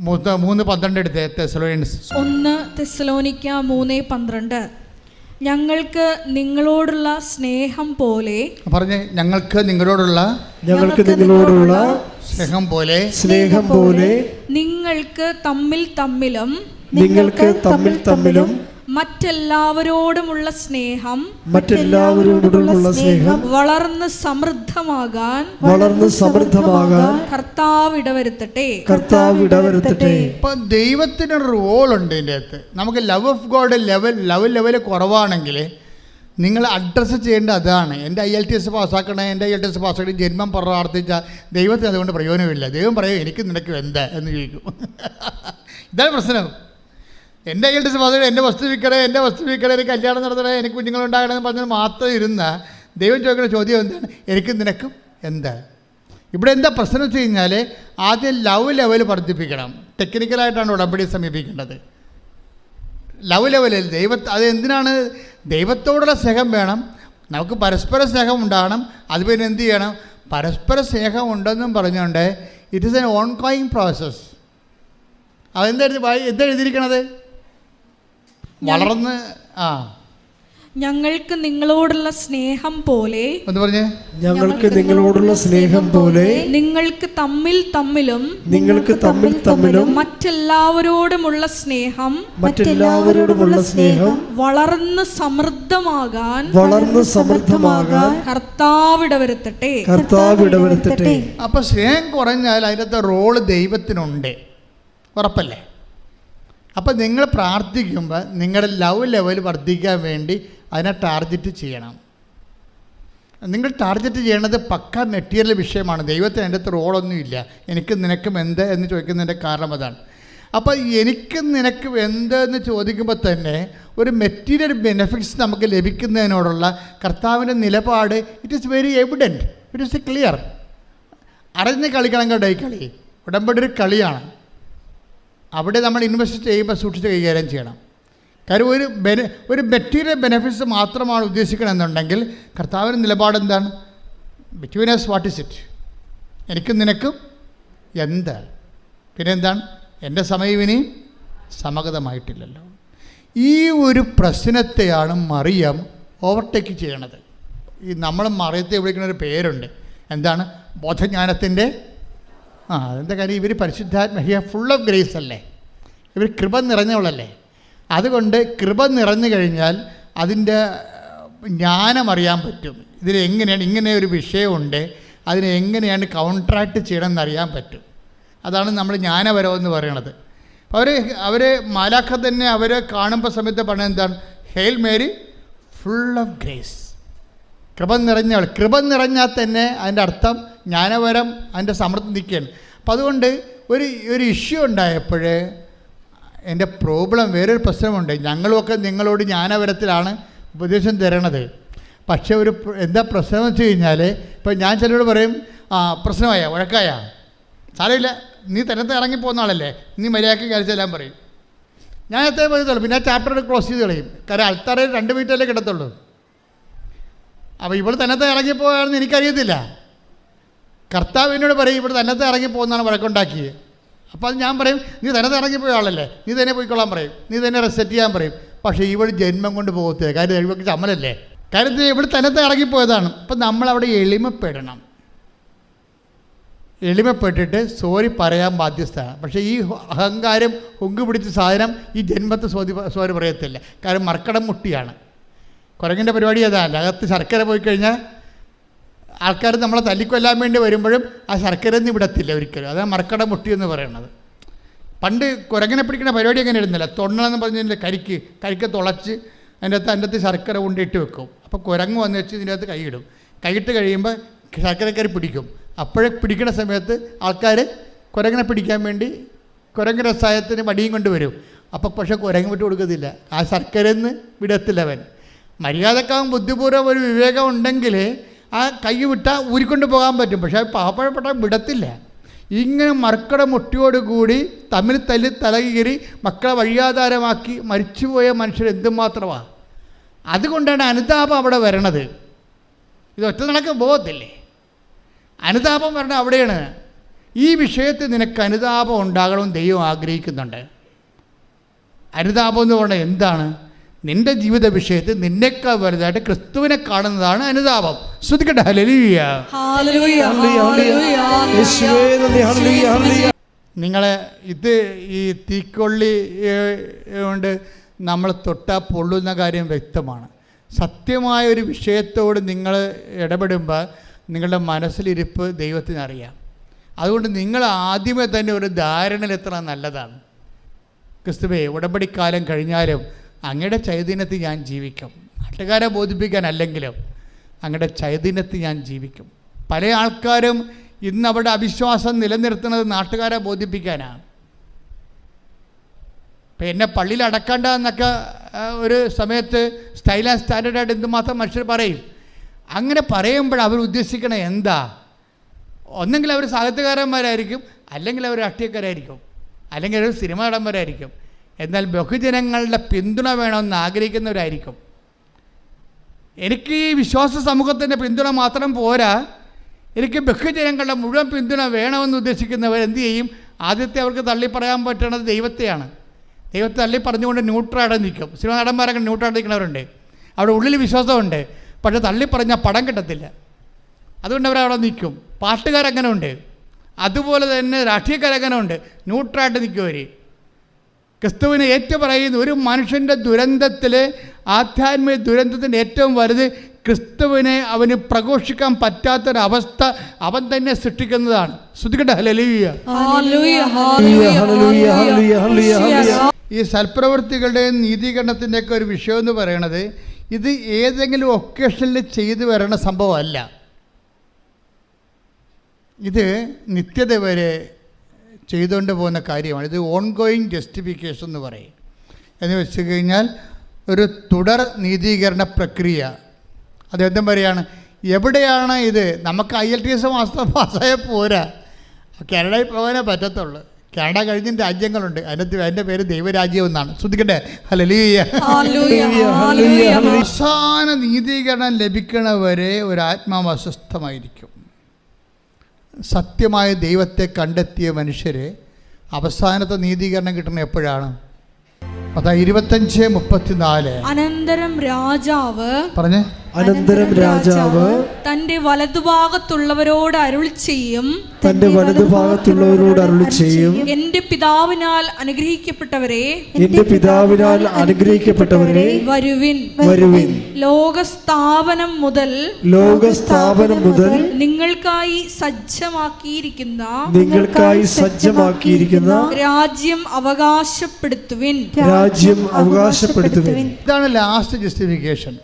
3:12 എടുത്ത് തെസ്സലോനിക്കൻസ് 1 തെസ്സലോനിക്ക 3:12. ഞങ്ങൾക്ക് നിങ്ങളോടുള്ള സ്നേഹം പോലെ പറഞ്ഞേ, ഞങ്ങൾക്ക് നിങ്ങളോടുള്ള സ്നേഹം പോലെ നിങ്ങൾക്ക് തമ്മിലും മറ്റെല്ലാവരോടുമുള്ള സ്നേഹം വളർന്ന് സമൃദ്ധമാകാൻ കർത്താവ് ഇടവരുത്തട്ടെ. ഇപ്പം ദൈവത്തിനൊരു റോളുണ്ട് ഇതിൻ്റെ അകത്ത്. നമുക്ക് ലവ് ഓഫ് ഗോഡ് ലെവൽ കുറവാണെങ്കിൽ നിങ്ങൾ അഡ്രസ്സ് ചെയ്യേണ്ട അതാണ്. എൻ്റെ IELTS പാസ്സാക്കണേ, എൻ്റെ IELTS പാസ്സാക്കി ജന്മം പ്രാർത്ഥിച്ചാൽ ദൈവത്തിന് അതുകൊണ്ട് പ്രയോജനമില്ല. ദൈവം പറയും എനിക്ക് നിനക്ക് എന്താ എന്ന് ചോദിക്കും. ഇതാണ് പ്രശ്നം. എൻ്റെ IELTS പാസ്സാക്കി എൻ്റെ വസ്തു വിൽക്കണേ, എനിക്ക് കല്യാണം നടത്തണേ, എനിക്ക് കുഞ്ഞുങ്ങളുണ്ടാകണമെന്ന് പറഞ്ഞാൽ മാത്രം ഇരുന്ന ദൈവം ചോദിക്കുന്ന ചോദ്യം എന്താണ്? എനിക്കും നിനക്കും എന്താ? ഇവിടെ എന്താ പ്രശ്നം വെച്ച് കഴിഞ്ഞാൽ, ആദ്യം ലവ് ലെവൽ വർദ്ധിപ്പിക്കണം. ടെക്നിക്കലായിട്ടാണ് ഉടമ്പടി സമീപിക്കേണ്ടത്. ലവ് ലെവലിൽ അത് എന്തിനാണ്? ദൈവത്തോടുള്ള സ്നേഹം വേണം, നമുക്ക് പരസ്പര സ്നേഹം ഉണ്ടാകണം. അത് പിന്നെ എന്ത് ചെയ്യണം? പരസ്പര സ്നേഹം ഉണ്ടെന്നും പറഞ്ഞുകൊണ്ട് it is N on going process. എന്താ എഴുതിയിരിക്കണത്? വളർന്ന് ഞങ്ങൾക്ക് നിങ്ങളോടുള്ള സ്നേഹം പോലെ നിങ്ങൾക്ക് തമ്മിലും മറ്റെല്ലാവരോടുമുള്ള സ്നേഹം വളർന്ന് സമൃദ്ധമാകാൻ കർത്താവ് ഇടവരുത്തട്ടെ. അപ്പൊ സ്നേഹം കുറഞ്ഞാൽ അതിനകത്ത് റോള് ദൈവത്തിനുണ്ട്, ഉറപ്പല്ലേ? അപ്പം നിങ്ങൾ പ്രാർത്ഥിക്കുമ്പോൾ നിങ്ങളുടെ ലവ് ലെവൽ വർദ്ധിക്കാൻ വേണ്ടി അതിനെ ടാർഗറ്റ് ചെയ്യണം. നിങ്ങൾ ടാർഗറ്റ് ചെയ്യേണ്ടത് പക്ക മെറ്റീരിയൽ വിഷയമാണ്. ദൈവത്തിന് അതിൻ്റെ അകത്ത് റോളൊന്നുമില്ല. എനിക്ക് നിനക്കും എന്ത് എന്ന് ചോദിക്കുന്നതിൻ്റെ കാരണം അതാണ്. അപ്പോൾ എനിക്ക് നിനക്കും എന്ത് എന്ന് ചോദിക്കുമ്പോൾ തന്നെ ഒരു മെറ്റീരിയൽ ബെനിഫിറ്റ്സ് നമുക്ക് ലഭിക്കുന്നതിനോടുള്ള കർത്താവിൻ്റെ നിലപാട് it is very evident, it is clear. അറിഞ്ഞ് കളിക്കണം കേട്ടോ. ഈ കളി ഉടമ്പടി ഒരു കളിയാണ്. അവിടെ നമ്മൾ ഇൻവെസ്റ്റ് ചെയ്യുമ്പോൾ സൂക്ഷിച്ച് കൈകാര്യം ചെയ്യണം. കാര്യം ഒരു മെറ്റീരിയൽ ബെനിഫിറ്റ്സ് മാത്രമാണ് ഉദ്ദേശിക്കണമെന്നുണ്ടെങ്കിൽ കർത്താവിൻ്റെ നിലപാട് എന്താണ്? Between us what is it, എനിക്കും നിനക്കും എന്ത്, പിന്നെ എന്താണ്, എൻ്റെ സമയം ഇനിയും സമഗതമായിട്ടില്ലല്ലോ. ഈ ഒരു പ്രശ്നത്തെയാണ് മറിയം ഓവർടേക്ക് ചെയ്യണത്. ഈ നമ്മൾ മറിയത്തെ വിളിക്കുന്ന ഒരു പേരുണ്ട്, എന്താണ്? ബോധജ്ഞാനത്തിൻ്റെ അതെന്താ കാര്യം? ഇവർ പരിശുദ്ധാത്മ ഫുൾ ഓഫ് ഗ്രേസ് അല്ലേ, ഇവർ കൃപ നിറഞ്ഞവളല്ലേ. അതുകൊണ്ട് കൃപ നിറഞ്ഞു കഴിഞ്ഞാൽ അതിൻ്റെ ജ്ഞാനം അറിയാൻ പറ്റും. ഇതിലെങ്ങനെയാണ്, ഇങ്ങനെ ഒരു വിഷയമുണ്ട്, അതിനെ എങ്ങനെയാണ് കൗൺട്രാക്ട് ചെയ്യണമെന്ന് അറിയാൻ പറ്റും. അതാണ് നമ്മൾ ജ്ഞാനപരം എന്ന് പറയണത്. അവർ മാലാഖ തന്നെ അവരെ കാണുമ്പോൾ സമയത്ത് പറഞ്ഞത് എന്താണ്? Hail Mary full of grace, കൃപ നിറഞ്ഞവൾ. കൃപ നിറഞ്ഞാൽ തന്നെ അതിൻ്റെ അർത്ഥം ജ്ഞാനപരം അതിൻ്റെ സമൃദ്ധി നിൽക്കുകയാണ്. അപ്പം അതുകൊണ്ട് ഒരു ഇഷ്യൂ ഉണ്ടായപ്പോൾ എൻ്റെ പ്രോബ്ലം, വേറൊരു പ്രശ്നമുണ്ട്. ഞങ്ങളുമൊക്കെ നിങ്ങളോട് ജ്ഞാനപരത്തിലാണ് ഉപദേശം തരണത്. പക്ഷേ എന്താ പ്രശ്നം എന്ന് വെച്ച് കഴിഞ്ഞാൽ, ഇപ്പം ഞാൻ ചിലരോട് പറയും, പ്രശ്നമായ വഴക്കായ സാരമില്ല, നീ തന്നത്തെ ഇറങ്ങിപ്പോകുന്ന ആളല്ലേ, നീ മര്യാദയ്ക്ക് കഴിച്ചെല്ലാം പറയും. ഞാൻ എത്രയും പറയത്തുള്ളൂ. പിന്നെ ആ ചാപ്റ്റർ ക്ലോസ് ചെയ്ത് കളയും. കാരണം ആൾക്കാരെ 2 മിനിറ്റല്ലേ കിട്ടത്തുള്ളൂ. അപ്പോൾ ഇവിടെ തന്നത്തെ ഇറങ്ങിപ്പോയാണെന്ന് എനിക്കറിയത്തില്ല. കർത്താവ് എന്നോട് പറയും, ഇവിടെ തന്നത്തെ ഇറങ്ങിപ്പോകുന്നതാണ് വഴക്കുണ്ടാക്കിയത്. അപ്പോൾ അത് ഞാൻ പറയും, നീ തന്നത്തെ ഇറങ്ങിപ്പോയ ആളല്ലേ, നീ തന്നെ പോയിക്കൊള്ളാൻ പറയും, നീ തന്നെ റെസെറ്റ് ചെയ്യാൻ പറയും. പക്ഷേ ഇവിടെ ജന്മം കൊണ്ട് പോകത്തില്ല. കാര്യം ഇവർക്ക് ചമ്മലല്ലേ. കാര്യത്തിൽ ഇവിടെ തന്നത്തെ ഇറങ്ങിപ്പോയതാണ്. അപ്പം നമ്മളവിടെ എളിമപ്പെടണം. എളിമപ്പെട്ടിട്ട് സോറി പറയാൻ ബാധ്യസ്ഥമാണ്. പക്ഷേ ഈ അഹങ്കാരം ഹുങ്ക് പിടിച്ച സാധനം ഈ ജന്മത്തെ സോറി പറയത്തില്ല. കാരണം മർക്കടം മുട്ടിയാണ്. കുരങ്ങിൻ്റെ പരിപാടി അതല്ല. അകത്ത് ശർക്കര പോയി കഴിഞ്ഞാൽ ആൾക്കാർ നമ്മളെ തല്ലിക്കൊല്ലാൻ വേണ്ടി വരുമ്പോഴും ആ ശർക്കര ഒന്നും വിടത്തില്ല ഒരിക്കലും. അതാണ് മർക്കടം മുട്ടി എന്ന് പറയുന്നത്. പണ്ട് കുരങ്ങിനെ പിടിക്കുന്ന പരിപാടി എങ്ങനെ ഇരുന്നില്ല, തൊണ്ണെന്ന് പറഞ്ഞതിൻ്റെ കരിക്ക് തുളച്ച് അതിൻ്റെ അകത്ത് ശർക്കര കൊണ്ടിട്ട് വെക്കും. അപ്പോൾ കുരങ്ങ് വന്ന് വെച്ച് ഇതിൻ്റെ അകത്ത് കൈയിടും. കൈയിട്ട് കഴിയുമ്പോൾ ശർക്കരക്കരി പിടിക്കും. അപ്പോഴേ പിടിക്കുന്ന സമയത്ത് ആൾക്കാർ കുരങ്ങിനെ പിടിക്കാൻ വേണ്ടി കുരങ്ങ് രസായത്തിന് വടിയും കൊണ്ട് വരും. അപ്പോൾ പക്ഷേ കുരങ്ങ് വിട്ട് കൊടുക്കത്തില്ല. ആ ശർക്കരന്ന് വിടത്തില്ല അവൻ. മര്യാദക്കാവും ബുദ്ധിപൂർവ്വം ഒരു വിവേകം ഉണ്ടെങ്കിൽ ആ കൈ വിട്ടാൽ ഊരിക്കൊണ്ട് പോകാൻ പറ്റും. പക്ഷേ പാവപ്പെട്ട വിടത്തില്ല. ഇങ്ങനെ മർക്കട മുട്ടിയോടുകൂടി തമ്മിൽ തല്ലി തലകീറി മക്കളെ വഴിയാധാരമാക്കി മരിച്ചുപോയ മനുഷ്യർ എന്തുമാത്രമാണ്. അതുകൊണ്ടാണ് അനുതാപം അവിടെ വരണത്. ഇത് ഒറ്റ നടക്ക് പോകത്തില്ലേ. അനുതാപം വരണം അവിടെയാണ്. ഈ വിഷയത്തിൽ നിനക്ക് അനുതാപം ഉണ്ടാകണമെന്ന് ദൈവം ആഗ്രഹിക്കുന്നുണ്ട്. അനുതാപം എന്ന് പറഞ്ഞാൽ എന്താണ്? നിൻ്റെ ജീവിത വിഷയത്തിൽ നിന്നേക്കാൾ വലുതായിട്ട് ക്രിസ്തുവിനെ കാണുന്നതാണ് അനുതാപം. ശ്രദ്ധിക്കട്ടെ. ഹല്ലേലൂയ. നിങ്ങളെ ഈ തീക്കൊള്ളി കൊണ്ട് നമ്മൾ തൊട്ടാൽ പൊള്ളുന്ന കാര്യം വ്യക്തമാണ്. സത്യമായ ഒരു വിഷയത്തോട് നിങ്ങൾ ഇടപെടുമ്പോൾ നിങ്ങളുടെ മനസ്സിലിരിപ്പ് ദൈവത്തിനറിയാം. അതുകൊണ്ട് നിങ്ങൾ ആദ്യമേ തന്നെ ഒരു ധാരണയിലെത്തണം നല്ലതാണ്. ക്രിസ്തുവേ, ഉടമ്പടിക്കാലം കഴിഞ്ഞാലും അങ്ങയുടെ ചൈതന്യത്തിൽ ഞാൻ ജീവിക്കും. നാട്ടുകാരെ ബോധിപ്പിക്കാനല്ലെങ്കിലും അങ്ങയുടെ ചൈതന്യത്തിൽ ഞാൻ ജീവിക്കും. പല ആൾക്കാരും ഇന്ന് അവിടെ അവിശ്വാസം നിലനിർത്തുന്നത് നാട്ടുകാരെ ബോധിപ്പിക്കാനാണ്. ഇപ്പം എന്നെ പള്ളിയിൽ അടക്കണ്ട എന്നൊക്കെ ഒരു സമയത്ത് സ്റ്റൈൽ ആൻഡ് സ്റ്റാൻഡേർഡായിട്ട് എന്തുമാത്രം മനുഷ്യർ പറയും. അങ്ങനെ പറയുമ്പോൾ അവർ ഉദ്ദേശിക്കണത് എന്താ? ഒന്നെങ്കിൽ അവർ സാഹിത്യകാരന്മാരായിരിക്കും, അല്ലെങ്കിൽ അവർ രാഷ്ട്രീയക്കാരായിരിക്കും, അല്ലെങ്കിൽ അവർ സിനിമ നടന്മാരായിരിക്കും. എന്നാൽ ബഹുജനങ്ങളുടെ പിന്തുണ വേണമെന്ന് ആഗ്രഹിക്കുന്നവരായിരിക്കും. എനിക്ക് ഈ വിശ്വാസ സമൂഹത്തിൻ്റെ പിന്തുണ മാത്രം പോരാ, എനിക്ക് ബഹുജനങ്ങളുടെ മുഴുവൻ പിന്തുണ വേണമെന്ന് ഉദ്ദേശിക്കുന്നവർ എന്തു ചെയ്യും? ആദ്യത്തെ അവർക്ക് തള്ളിപ്പറയാൻ പറ്റുന്നത് ദൈവത്തെയാണ്. ദൈവത്തെ തള്ളി പറഞ്ഞുകൊണ്ട് ന്യൂട്രലായിട്ട് നിൽക്കും. സിനിമ നടന്മാരൊക്കെ ന്യൂട്രലായിട്ട് നിൽക്കുന്നവരുണ്ട്. അവിടെ ഉള്ളിൽ വിശ്വാസമുണ്ട്, പക്ഷേ തള്ളിപ്പറഞ്ഞാൽ പടം കിട്ടത്തില്ല. അതുകൊണ്ട് അവരവിടെ നിൽക്കും. പാട്ടുകാരങ്ങനെ ഉണ്ട്, അതുപോലെ തന്നെ രാഷ്ട്രീയക്കാരങ്ങനെ ഉണ്ട്, ന്യൂട്രലായിട്ട് നിൽക്കും അവർ. ക്രിസ്തുവിനെ ഏറ്റുപറയുന്ന ഒരു മനുഷ്യൻ്റെ ദുരന്തത്തിൽ, ആധ്യാത്മിക ദുരന്തത്തിൻ്റെ ഏറ്റവും വലുത് ക്രിസ്തുവിനെ അവന് പ്രഘോഷിക്കാൻ പറ്റാത്തൊരവസ്ഥ അവൻ തന്നെ സൃഷ്ടിക്കുന്നതാണ്. ശ്രദ്ധിക്കട്ടെ. ഹല്ലേലൂയ. ഈ സൽപ്രവൃത്തികളുടെയും നീതീകരണത്തിൻ്റെയൊക്കെ ഒരു വിഷയം എന്ന് പറയണത് ഇത് ഏതെങ്കിലും ഒക്കേഷനിൽ ചെയ്തു വരണ സംഭവമല്ല. ഇത് നിത്യത വരെ ചെയ്തുകൊണ്ട് പോകുന്ന കാര്യമാണ്. ഇത് ഓൺഗോയിങ് ജസ്റ്റിഫിക്കേഷൻ എന്ന് പറയും. എന്ന് വെച്ച് കഴിഞ്ഞാൽ ഒരു തുടർ നീതീകരണ പ്രക്രിയ. അതെന്തും പറയുകയാണ്, എവിടെയാണ് ഇത്? നമുക്ക് IELTS മാസം പാസ്സായാൽ പോരാ, കാനഡയിൽ പോകാനേ പറ്റത്തുള്ളൂ. കാനഡ കഴിഞ്ഞ രാജ്യങ്ങളുണ്ട്, അതിൻ്റെ പേര് ദൈവരാജ്യം എന്നാണ്. ശ്രദ്ധിക്കട്ടെ. ഹല്ലേലൂയ. അവസാന നീതീകരണം ലഭിക്കണവരെ ഒരു ആത്മാവ് അസ്വസ്ഥമായിരിക്കും. സത്യമായ ദൈവത്തെ കണ്ടെത്തിയ മനുഷ്യരെ അവസാനത്തെ നീതീകരണം കിട്ടുന്നത് എപ്പോഴാണ്? 25:34. അനന്തരം രാജാവ് പറഞ്ഞേ. അനന്തരം രാജാവ് തന്റെ വലതുഭാഗത്തുള്ളവരോട് അരുളി ചെയ്യും, തന്റെ വലതുഭാഗത്തുള്ളവരോട് അരുളി ചെയ്യും, എന്റെ പിതാവിനാൽ അനുഗ്രഹിക്കപ്പെട്ടവരെ, എന്റെ പിതാവിനാൽ അനുഗ്രഹിക്കപ്പെട്ടവരെ, വരുവിൻ, വരുവിൻ. ലോകസ്ഥാപനം മുതൽ നിങ്ങൾക്കായി സജ്ജമാക്കിയിരിക്കുന്ന രാജ്യം അവകാശപ്പെടുത്തുവിൻ. ഇതാണ് ലാസ്റ്റ് ജസ്റ്റിഫിക്കേഷൻ.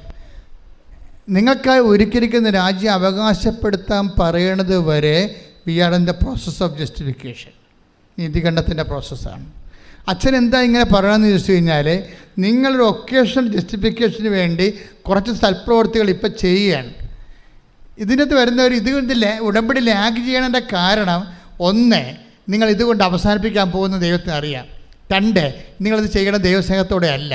നിങ്ങൾക്കായി ഒരുക്കിയിരിക്കുന്ന രാജ്യം അവകാശപ്പെടുത്താൻ പറയണത് വരെ we are in the process of justification. നീതികണ്ഠത്തിൻ്റെ പ്രോസസ്സാണ്. അച്ഛൻ എന്താ ഇങ്ങനെ പറയണമെന്ന് ചോദിച്ചു കഴിഞ്ഞാൽ, നിങ്ങളൊരു ഒക്കേഷണൽ ജസ്റ്റിഫിക്കേഷന് വേണ്ടി കുറച്ച് സൽപ്രവൃത്തികൾ ഇപ്പം ചെയ്യുകയാണ്. ഇതിനകത്ത് വരുന്നവർ ഇതുകൊണ്ട് ഉടമ്പടി ലാഗ് ചെയ്യണതിൻ്റെ കാരണം, 1, നിങ്ങൾ ഇതുകൊണ്ട് അവസാനിപ്പിക്കാൻ പോകുന്ന ദൈവത്തിന് അറിയാം. 2, നിങ്ങളിത് ചെയ്യണ ദൈവസ്നേഹത്തോടെ അല്ല.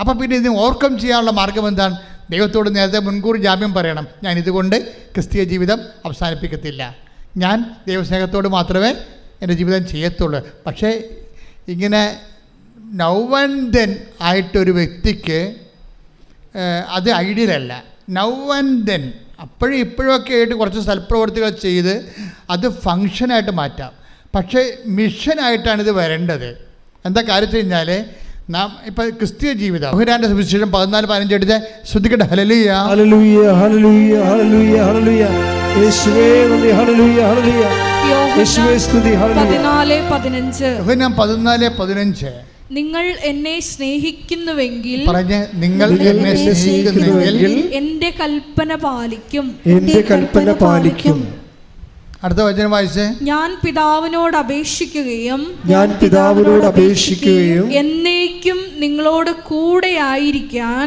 അപ്പം പിന്നെ ഇത് ഓവർകം ചെയ്യാനുള്ള മാർഗം എന്താണ്? ദൈവത്തോട് നേരത്തെ മുൻകൂർ ജാമ്യം പറയണം. ഞാൻ ഇതുകൊണ്ട് ക്രിസ്തീയ ജീവിതം അവസാനിപ്പിക്കത്തില്ല, ഞാൻ ദൈവസ്നേഹത്തോട് മാത്രമേ എൻ്റെ ജീവിതം ചെയ്യത്തുള്ളൂ. പക്ഷേ ഇങ്ങനെ നൗ ആൻഡ് ദെൻ ആയിട്ടൊരു വ്യക്തിക്ക് അത് ഐഡിയലല്ല. നൗ ആൻഡ് ദെൻ, അപ്പോഴും ഇപ്പോഴൊക്കെ ആയിട്ട് കുറച്ച് സൽപ്രവൃത്തികൾ ചെയ്ത് അത് ഫങ്ഷനായിട്ട് മാറ്റാം. പക്ഷേ മിഷനായിട്ടാണ് ഇത് വരേണ്ടത്. എന്താ കാര്യം വെച്ച് കഴിഞ്ഞാൽ, നാം ഇപ്പം ക്രിസ്തീയ ജീവിതം യോഹന്നാന്റെ സുവിശേഷം 14:15 എടുത്ത് ശ്രദ്ധിക്കട്ടെ. ഹല്ലേലൂയ, ഹല്ലേലൂയ, ഹല്ലേലൂയ, ഹല്ലേലൂയ, ഹല്ലേലൂയ. യേശുവേ നന്ദി. ഹല്ലേലൂയ, ഹല്ലേലൂയ. യേശുവേ സ്തുതി. ഹല്ലേലൂയ. 14:15. യോഹന്നാൻ 14:15. നിങ്ങൾ എന്നെ സ്നേഹിക്കുന്നുവെങ്കിൽ, പറഞ്ഞ്, നിങ്ങൾ എന്നെ സ്നേഹിക്കുന്നുവെങ്കിൽ എന്റെ കൽപ്പന പാലിക്കും. എന്റെ കൽപ്പന പാലിക്കും. അടുത്ത വചനം വായിച്ചേ. ഞാൻ പിതാവിനോട് അപേക്ഷിക്കുകയും എന്നേക്കും നിങ്ങളോട് കൂടെ ആയിരിക്കാൻ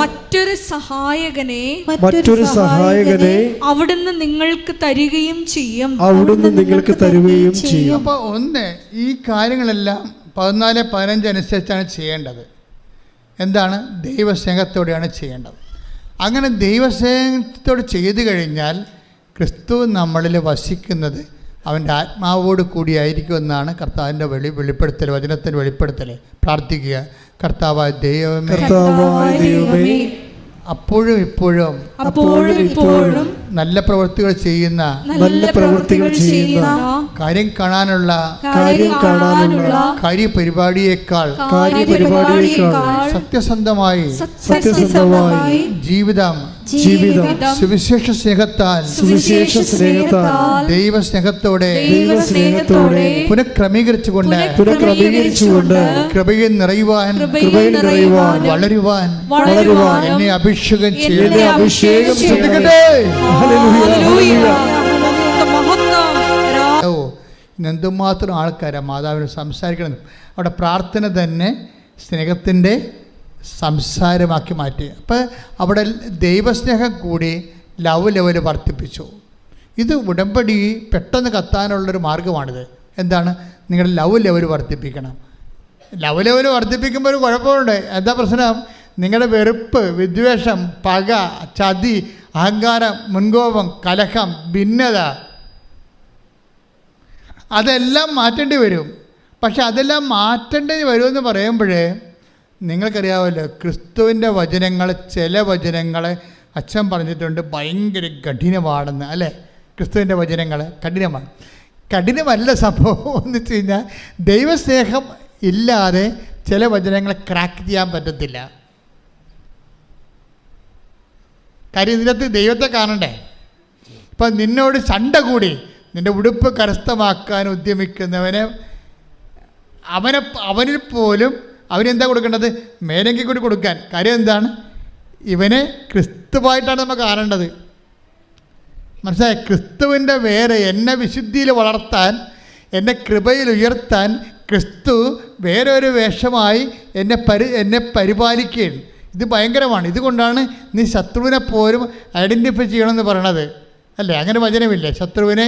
മറ്റൊരു സഹായകനെ അവിടുന്ന് നിങ്ങൾക്ക് തരികയും ചെയ്യും. അപ്പോൾ 1, ഈ കാര്യങ്ങളെല്ലാം 14:15 അനുസരിച്ചാണ് ചെയ്യേണ്ടത്. എന്താണ്? ദൈവസ്നേഹത്തോടെയാണ് ചെയ്യേണ്ടത്. അങ്ങനെ ദൈവസ്നേഹത്തോട് ചെയ്തു കഴിഞ്ഞാൽ ക്രിസ്തു നമ്മളിൽ വസിക്കുന്നത് അവൻ്റെ ആത്മാവോട് കൂടിയായിരിക്കുമെന്നാണ് കർത്താവിൻ്റെ വെളിപ്പെടുത്തൽ, വചനത്തിൻ്റെ വെളിപ്പെടുത്തൽ. പ്രാർത്ഥിക്കുക. കർത്താവായ ദൈവമേ, അപ്പോഴും ഇപ്പോഴും നല്ല പ്രവൃത്തികൾ ചെയ്യുന്ന കാര്യം കാണാനുള്ള കാര്യപരിപാടിയേക്കാൾ സത്യസന്ധമായി ജീവിതം സുവിശേഷ സ്നേഹത്താൽ ദൈവസ്നേഹത്തോടെ പുനഃക്രമീകരിച്ചുകൊണ്ട് കൃപയിൽ നിറയുവാൻ വളരുവാൻ എന്നെ അഭിഷേകം ചെയ്യട്ടെ. എന്തുമാത്രം ആൾക്കാരാണ് മാതാവിന് സംസാരിക്കണം. അവിടെ പ്രാർത്ഥന തന്നെ സ്നേഹത്തിൻ്റെ സംസാരമാക്കി മാറ്റി. അപ്പോൾ അവിടെ ദൈവസ്നേഹം കൂടി ലവ് ലെവൽ വർദ്ധിപ്പിച്ചു. ഇത് ഉടമ്പടി പെട്ടെന്ന് കത്താനുള്ളൊരു മാർഗ്ഗമാണിത്. എന്താണ്? നിങ്ങളുടെ ലവ് ലെവൽ വർദ്ധിപ്പിക്കണം. ലവ് ലെവൽ വർദ്ധിപ്പിക്കുമ്പോൾ ഒരു കുഴപ്പമുണ്ട്. എന്താ പ്രശ്നം? നിങ്ങളുടെ വെറുപ്പ്, വിദ്വേഷം, പക, ചതി, അഹങ്കാരം, മുൻകോപം, കലഹം, ഭിന്നത, അതെല്ലാം മാറ്റേണ്ടി വരും. പക്ഷെ അതെല്ലാം മാറ്റേണ്ടി വരുമെന്ന് പറയുമ്പോഴേ നിങ്ങൾക്കറിയാമല്ലോ, ക്രിസ്തുവിൻ്റെ വചനങ്ങൾ, ചില വചനങ്ങൾ അച്ഛൻ പറഞ്ഞിട്ടുണ്ട് ഭയങ്കര കഠിനമാണെന്ന്. അല്ലേ? ക്രിസ്തുവിൻ്റെ വചനങ്ങൾ കഠിനമാണ്. കഠിനമല്ല സംഭവം. എന്ന് വെച്ച് കഴിഞ്ഞാൽ ദൈവസ്നേഹം ഇല്ലാതെ ചില വചനങ്ങൾ ക്രാക്ക് ചെയ്യാൻ പറ്റത്തില്ല. കാര്യം ഇതിനകത്ത് ദൈവത്തെ കാണണ്ടേ. ഇപ്പം നിന്നോട് ചണ്ട കൂടി നിൻ്റെ ഉടുപ്പ് കരസ്ഥമാക്കാൻ ഉദ്യമിക്കുന്നവന് അവനിൽ പോലും അവനെന്താ കൊടുക്കേണ്ടത്? മേലെങ്കിൽ കൂടി കൊടുക്കാൻ. കാര്യം എന്താണ്? ഇവനെ ക്രിസ്തുവായിട്ടാണ് നമ്മൾ കാണേണ്ടത്. മനസ്സിലായി? ക്രിസ്തുവിൻ്റെ വേറെ എന്നെ വിശുദ്ധിയിൽ വളർത്താൻ, എന്നെ കൃപയിൽ ഉയർത്താൻ ക്രിസ്തു വേറെ ഒരു വേഷമായി എന്നെ പരിപാലിക്കുകയാണ്. ഇത് ഭയങ്കരമാണ്. ഇതുകൊണ്ടാണ് നീ ശത്രുവിനെ പോലും ഐഡൻറ്റിഫൈ ചെയ്യണമെന്ന് പറയണത്. അല്ലേ? അങ്ങനെ വചനമില്ലേ? ശത്രുവിനെ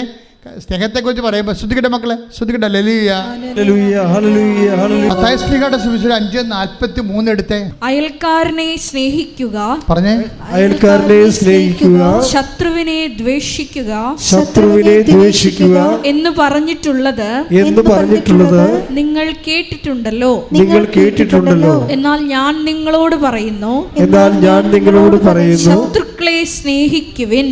സ്നേഹത്തെക്കുറിച്ച് പറയുമ്പോൾ ശ്രദ്ധിക്കട്ടെ മക്കളെ, ശ്രദ്ധിക്കട്ടെ. ഹല്ലേലൂയ, ഹല്ലേലൂയ, ഹല്ലേലൂയ, ഹല്ലേലൂയ. മത്തായി ശ്ലീഹയുടെ സുവിശേഷം 5:43 എടുത്തേ. അയൽക്കാരനെ സ്നേഹിക്കുക, പറഞ്ഞേ, അയൽക്കാരനെ സ്നേഹിക്കുക, ശത്രുവിനെ ദ്വേഷിക്കുക ശത്രുവിനെ ദ്വേഷിക്കുക എന്ന് പറഞ്ഞിട്ടുള്ളത് നിങ്ങൾ കേട്ടിട്ടുണ്ടല്ലോ. എന്നാൽ ഞാൻ നിങ്ങളോട് പറയുന്നു, ശത്രുക്കളെ സ്നേഹിക്കുവിൻ,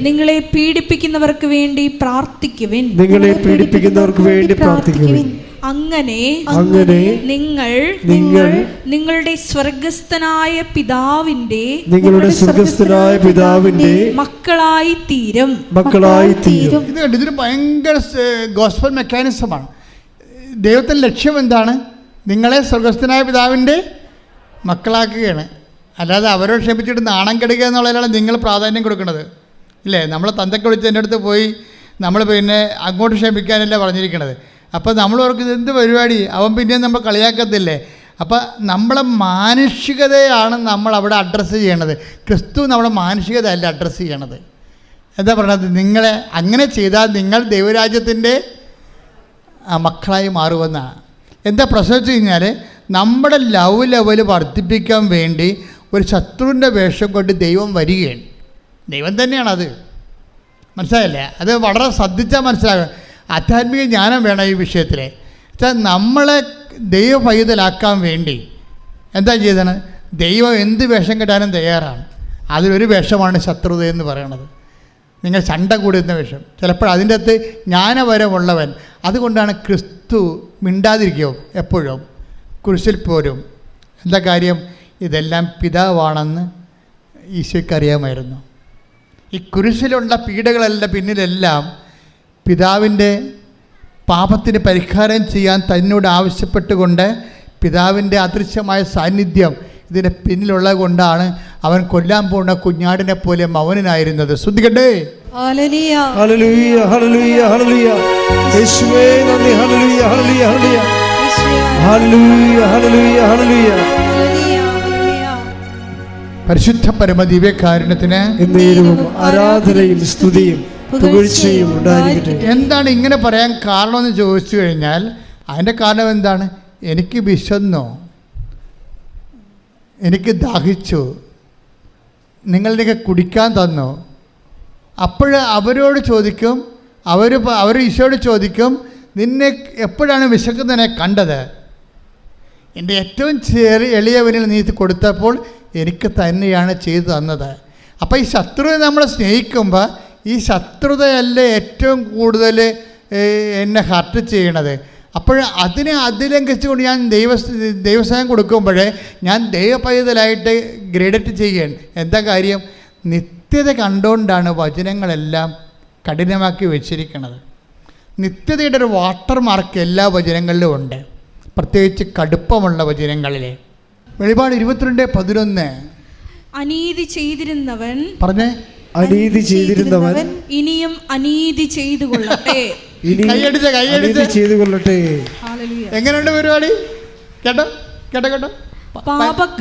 നിങ്ങളെ പീഡിപ്പിക്കുന്നവർക്ക് വേണ്ടി പ്രാർത്ഥിക്കുവിൻ. അങ്ങനെ നിങ്ങൾ നിങ്ങളുടെ സ്വർഗസ്ഥനായ പിതാവിന്റെ മക്കളായി തീരും. ഇതൊരു ഭയങ്കര ഗോസ്പൽ മെക്കാനിസമാണ്. ദൈവത്തിൻ്റെ ലക്ഷ്യം എന്താണ്? നിങ്ങളെ സ്വർഗസ്ഥനായ പിതാവിൻ്റെ മക്കളാക്കുകയാണ്. അല്ലാതെ അവരോട് ക്ഷമിച്ചിട്ട് നാണം കെടുക്കുക എന്നുള്ളതിലാണ് നിങ്ങൾ പ്രാധാന്യം കൊടുക്കുന്നത്, ഇല്ലേ? നമ്മളെ തന്തയ്ക്ക് വിളിച്ച് എൻ്റെ അടുത്ത് പോയി നമ്മൾ പിന്നെ അങ്ങോട്ട് ക്ഷമിക്കാനല്ല പറഞ്ഞിരിക്കണത്. അപ്പോൾ നമ്മൾ ഓർക്കുന്നത് എന്ത് പരിപാടി, അവൻ പിന്നെയും നമ്മൾ കളിയാക്കത്തില്ലേ? അപ്പോൾ നമ്മളെ മാനുഷികതയാണ് നമ്മൾ അവിടെ അഡ്രസ്സ് ചെയ്യണത്. ക്രിസ്തു നമ്മുടെ മാനുഷികത അല്ല അഡ്രസ്സ് ചെയ്യണത്. എന്താ പറയണത്? നിങ്ങളെ അങ്ങനെ ചെയ്താൽ നിങ്ങൾ ദൈവരാജ്യത്തിൻ്റെ മക്കളായി മാറുമെന്നാണ്. എന്താ പ്രശ്നം വെച്ച് കഴിഞ്ഞാൽ, നമ്മുടെ ലവ് ലെവൽ വർദ്ധിപ്പിക്കാൻ വേണ്ടി ഒരു ശത്രുവിൻ്റെ വേഷം കൊണ്ട് ദൈവം വരികയാണ്. ദൈവം തന്നെയാണത്, മനസ്സിലായില്ലേ? അത് വളരെ ശ്രദ്ധിച്ചാൽ മനസ്സിലാകും. ആധ്യാത്മിക ജ്ഞാനം വേണം ഈ വിഷയത്തിൽ. നമ്മളെ ദൈവ പൈതലാക്കാൻ വേണ്ടി എന്താ ചെയ്തത്? ദൈവം എന്ത് വേഷം കെട്ടാനും തയ്യാറാണ്. അതിലൊരു വേഷമാണ് ശത്രുത എന്ന് പറയണത്. നിങ്ങൾ ചണ്ട കൂടുന്ന വേഷം, ചിലപ്പോൾ അതിൻ്റെ അകത്ത് ജ്ഞാനപരമുള്ളവൻ. അതുകൊണ്ടാണ് ക്രിസ്തു മിണ്ടാതിരിക്കും എപ്പോഴും, കുരിശിൽ പോരും. എന്താ കാര്യം? ഇതെല്ലാം പിതാവാണെന്ന് ഈശോയ്ക്ക് അറിയാമായിരുന്നു. ഈ കുരിശിലുള്ള പീഡകളെല്ലാം പിന്നിലെല്ലാം പിതാവിൻ്റെ പാപത്തിന് പരിഹാരം ചെയ്യാൻ തന്നോട് ആവശ്യപ്പെട്ടുകൊണ്ട് പിതാവിൻ്റെ അദൃശ്യമായ സാന്നിധ്യം ഇതിൻ്റെ പിന്നിലുള്ളത് കൊണ്ടാണ് അവൻ കൊല്ലാൻ പോകുന്ന കുഞ്ഞാടിനെ പോലെ മൗനനായിരുന്നത്. ശ്രദ്ധിക്കട്ടെ. ഹല്ലേലൂയ, ഹല്ലേലൂയ, ഹല്ലേലൂയ. യേശുവേ നന്ദി. ഹല്ലേലൂയ, ഹല്ലേലൂയ, ഹല്ലേലൂയ. ഹല്ലേലൂയ, ഹല്ലേലൂയ, ഹല്ലേലൂയ. പരിശുദ്ധ പരമദിവ്യകാരുണ്യത്തിന് എന്നേരവും ആരാധനയും സ്തുതിയും പുകഴ്ചയും ഉണ്ടായിരിക്കട്ടെ. എന്താണ് ഇങ്ങനെ പറയാൻ കാരണമെന്ന് ചോദിച്ചു കഴിഞ്ഞാൽ, അതിൻ്റെ കാരണം എന്താണ്? എനിക്ക് വിശന്നോ, എനിക്ക് ദാഹിച്ചു, നിങ്ങളിലേക്ക് കുടിക്കാൻ തന്നോ? അപ്പോൾ അവരോട് ചോദിക്കും, അവർ ഈശോയോട് ചോദിക്കും, നിന്നെ എപ്പോഴാണ് വിശക്കുന്നതിനെ കണ്ടത്? എൻ്റെ ഏറ്റവും എളിയവനിൽ നീ കൊടുത്തപ്പോൾ എനിക്ക് തന്നെയാണ് ചെയ്തു തന്നത്. അപ്പോൾ ഈ ശത്രുവിനെ നമ്മൾ സ്നേഹിക്കുമ്പോൾ ഈ ശത്രുതയല്ല ഏറ്റവും കൂടുതൽ എന്നെ ഹർട്ട് ചെയ്യണത്. അപ്പോൾ അതിനെ അതിലംഘിച്ചുകൊണ്ട് ഞാൻ ദൈവസ്നേഹം കൊടുക്കുമ്പോൾ ഞാൻ ദൈവപൈതലായിട്ട് ഗ്രേഡറ്റ് ചെയ്യുകയാണ്. എന്താ കാര്യം? നിത്യത കണ്ടുകൊണ്ടാണ് വചനങ്ങളെല്ലാം കഠിനമാക്കി വെച്ചിരിക്കുന്നത്. നിത്യതയുടെ ഒരു വാട്ടർ മാർക്ക് എല്ലാ വചനങ്ങളിലും ഉണ്ട്, പ്രത്യേകിച്ച് കടുപ്പമുള്ള വചനങ്ങളിൽ. വെളിപാട് 22:11. അനീതി ചെയ്തിരുന്നവൻ, പറഞ്ഞേ, അനീതി ചെയ്തിരുന്നവൻ ഇനിയും അനീതി ചെയ്തു കൊള്ളട്ടെ. കൈയടിച്ച് ചെയ്തു കൊള്ളട്ടെ. എങ്ങനെയുണ്ട് പരിപാടി? കേട്ടോ കേട്ടോ കേട്ടോ.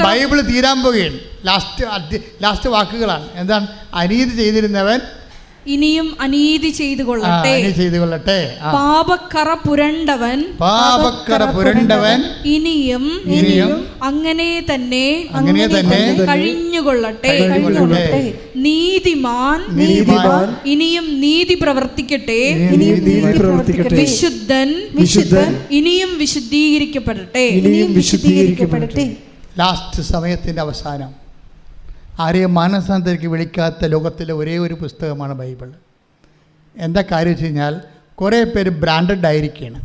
ബൈബിള് തീരാൻ പോകുകയാണ്. ലാസ്റ്റ് വാക്കുകളാണ്. എന്താണ്? അനീതി ചെയ്തിരുന്നവൻ ഇനിയും അനീതി ചെയ്തു കൊള്ളട്ടെ. പാപക്കറ പുരണ്ടവൻ ഇനിയും അങ്ങനെ തന്നെ കഴിഞ്ഞുകൊള്ളട്ടെ. നീതിമാൻ ഇനിയും നീതി പ്രവർത്തിക്കട്ടെ. വിശുദ്ധൻ ഇനിയും വിശുദ്ധീകരിക്കപ്പെടട്ടെ. ലാസ്റ്റ് സമയത്തിൻ്റെ അവസാനം ആരെയും മാനസാന്തരയ്ക്ക് വിളിക്കാത്ത ലോകത്തിലെ ഒരേ ഒരു പുസ്തകമാണ് ബൈബിൾ. എന്താ കാര്യം വെച്ച് കഴിഞ്ഞാൽ, കുറേ പേര് ബ്രാൻഡഡ് ആയിരിക്കുകയാണ്.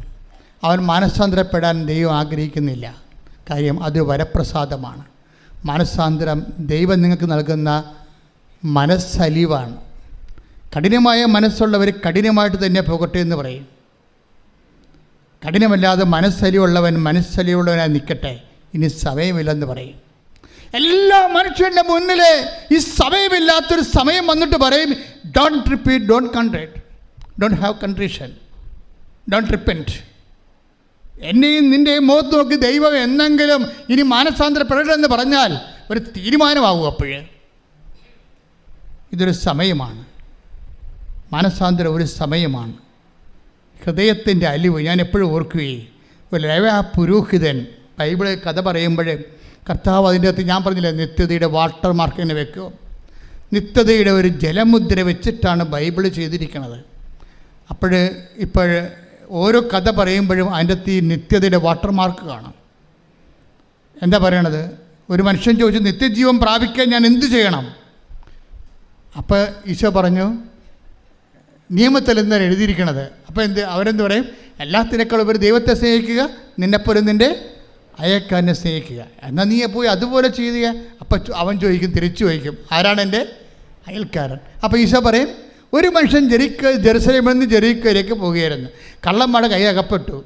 അവൻ മാനസാന്തരപ്പെടാൻ ദൈവം ആഗ്രഹിക്കുന്നില്ല. കാര്യം അത് വരപ്രസാദമാണ്. മാനസാന്തരം ദൈവം നിങ്ങൾക്ക് നൽകുന്ന മനസ്സലിവാണ്. കഠിനമായ മനസ്സുള്ളവർ കഠിനമായിട്ട് തന്നെ പോകട്ടെ എന്ന് പറയും. കഠിനമല്ലാതെ മനസ്സലിവുള്ളവനായി നിൽക്കട്ടെ, ഇനി സമയമില്ലെന്ന് പറയും. എല്ലാ മനുഷ്യരുടെ മുന്നിൽ ഈ സമയമില്ലാത്തൊരു സമയം വന്നിട്ട് പറയും, don't repeat, don't contrite, don't have contrition, don't repent. എന്നെയും നിൻ്റെയും മുഖത്ത് നോക്കി ദൈവം എന്നെങ്കിലും ഇനി മാനസാന്തരപ്പെടണമെന്ന് പറഞ്ഞാൽ ഒരു തീരുമാനമാകും. അപ്പോഴേ ഇതൊരു സമയമാണ്. മാനസാന്തരം ഒരു സമയമാണ്. ഹൃദയത്തിൻ്റെ അലിവ് ഞാൻ എപ്പോഴും ഓർക്കുകയും ഒരു ലേവ്യ പുരോഹിതൻ ബൈബിളിൽ കഥ പറയുമ്പോൾ കർത്താവ് അതിൻ്റെ അകത്ത് ഞാൻ പറഞ്ഞില്ലേ നിത്യതയുടെ വാട്ടർ മാർക്ക് തന്നെ വെക്കുക. നിത്യതയുടെ ഒരു ജലമുദ്ര വെച്ചിട്ടാണ് ബൈബിൾ ചെയ്തിരിക്കുന്നത്. ഇപ്പോൾ ഓരോ കഥ പറയുമ്പോഴും അതിൻ്റെ അകത്ത് ഈ നിത്യതയുടെ വാട്ടർ മാർക്ക് കാണാം. എന്താ പറയണത്? ഒരു മനുഷ്യൻ ചോദിച്ചു, നിത്യജീവൻ പ്രാപിക്കാൻ ഞാൻ എന്ത് ചെയ്യണം? അപ്പോൾ ഈശോ പറഞ്ഞു, നിയമത്തിൽ എന്താണ് എഴുതിയിരിക്കണത്? അപ്പോൾ അവരെന്ത് പറയും? എല്ലാത്തിനേക്കാളും ഒരു ദൈവത്തെ സ്നേഹിക്കുക, നിന്നെപ്പോലും നിൻ്റെ അയൽക്കാരനെ സ്നേഹിക്കുക. എന്നാൽ നീ പോയി അതുപോലെ ചെയ്യുക. അപ്പം അവൻ ചോദിക്കും, തിരിച്ചു ചോദിക്കും, ആരാണ് എൻ്റെ അയൽക്കാരൻ? അപ്പോൾ ഈശോ പറയും, ഒരു മനുഷ്യൻ ജെറുസലേമിൽ നിന്ന് ജെറീക്കോയിലേക്ക് പോവുകയായിരുന്നു. കള്ളന്മാരുടെ കൈ അകപ്പെട്ടു.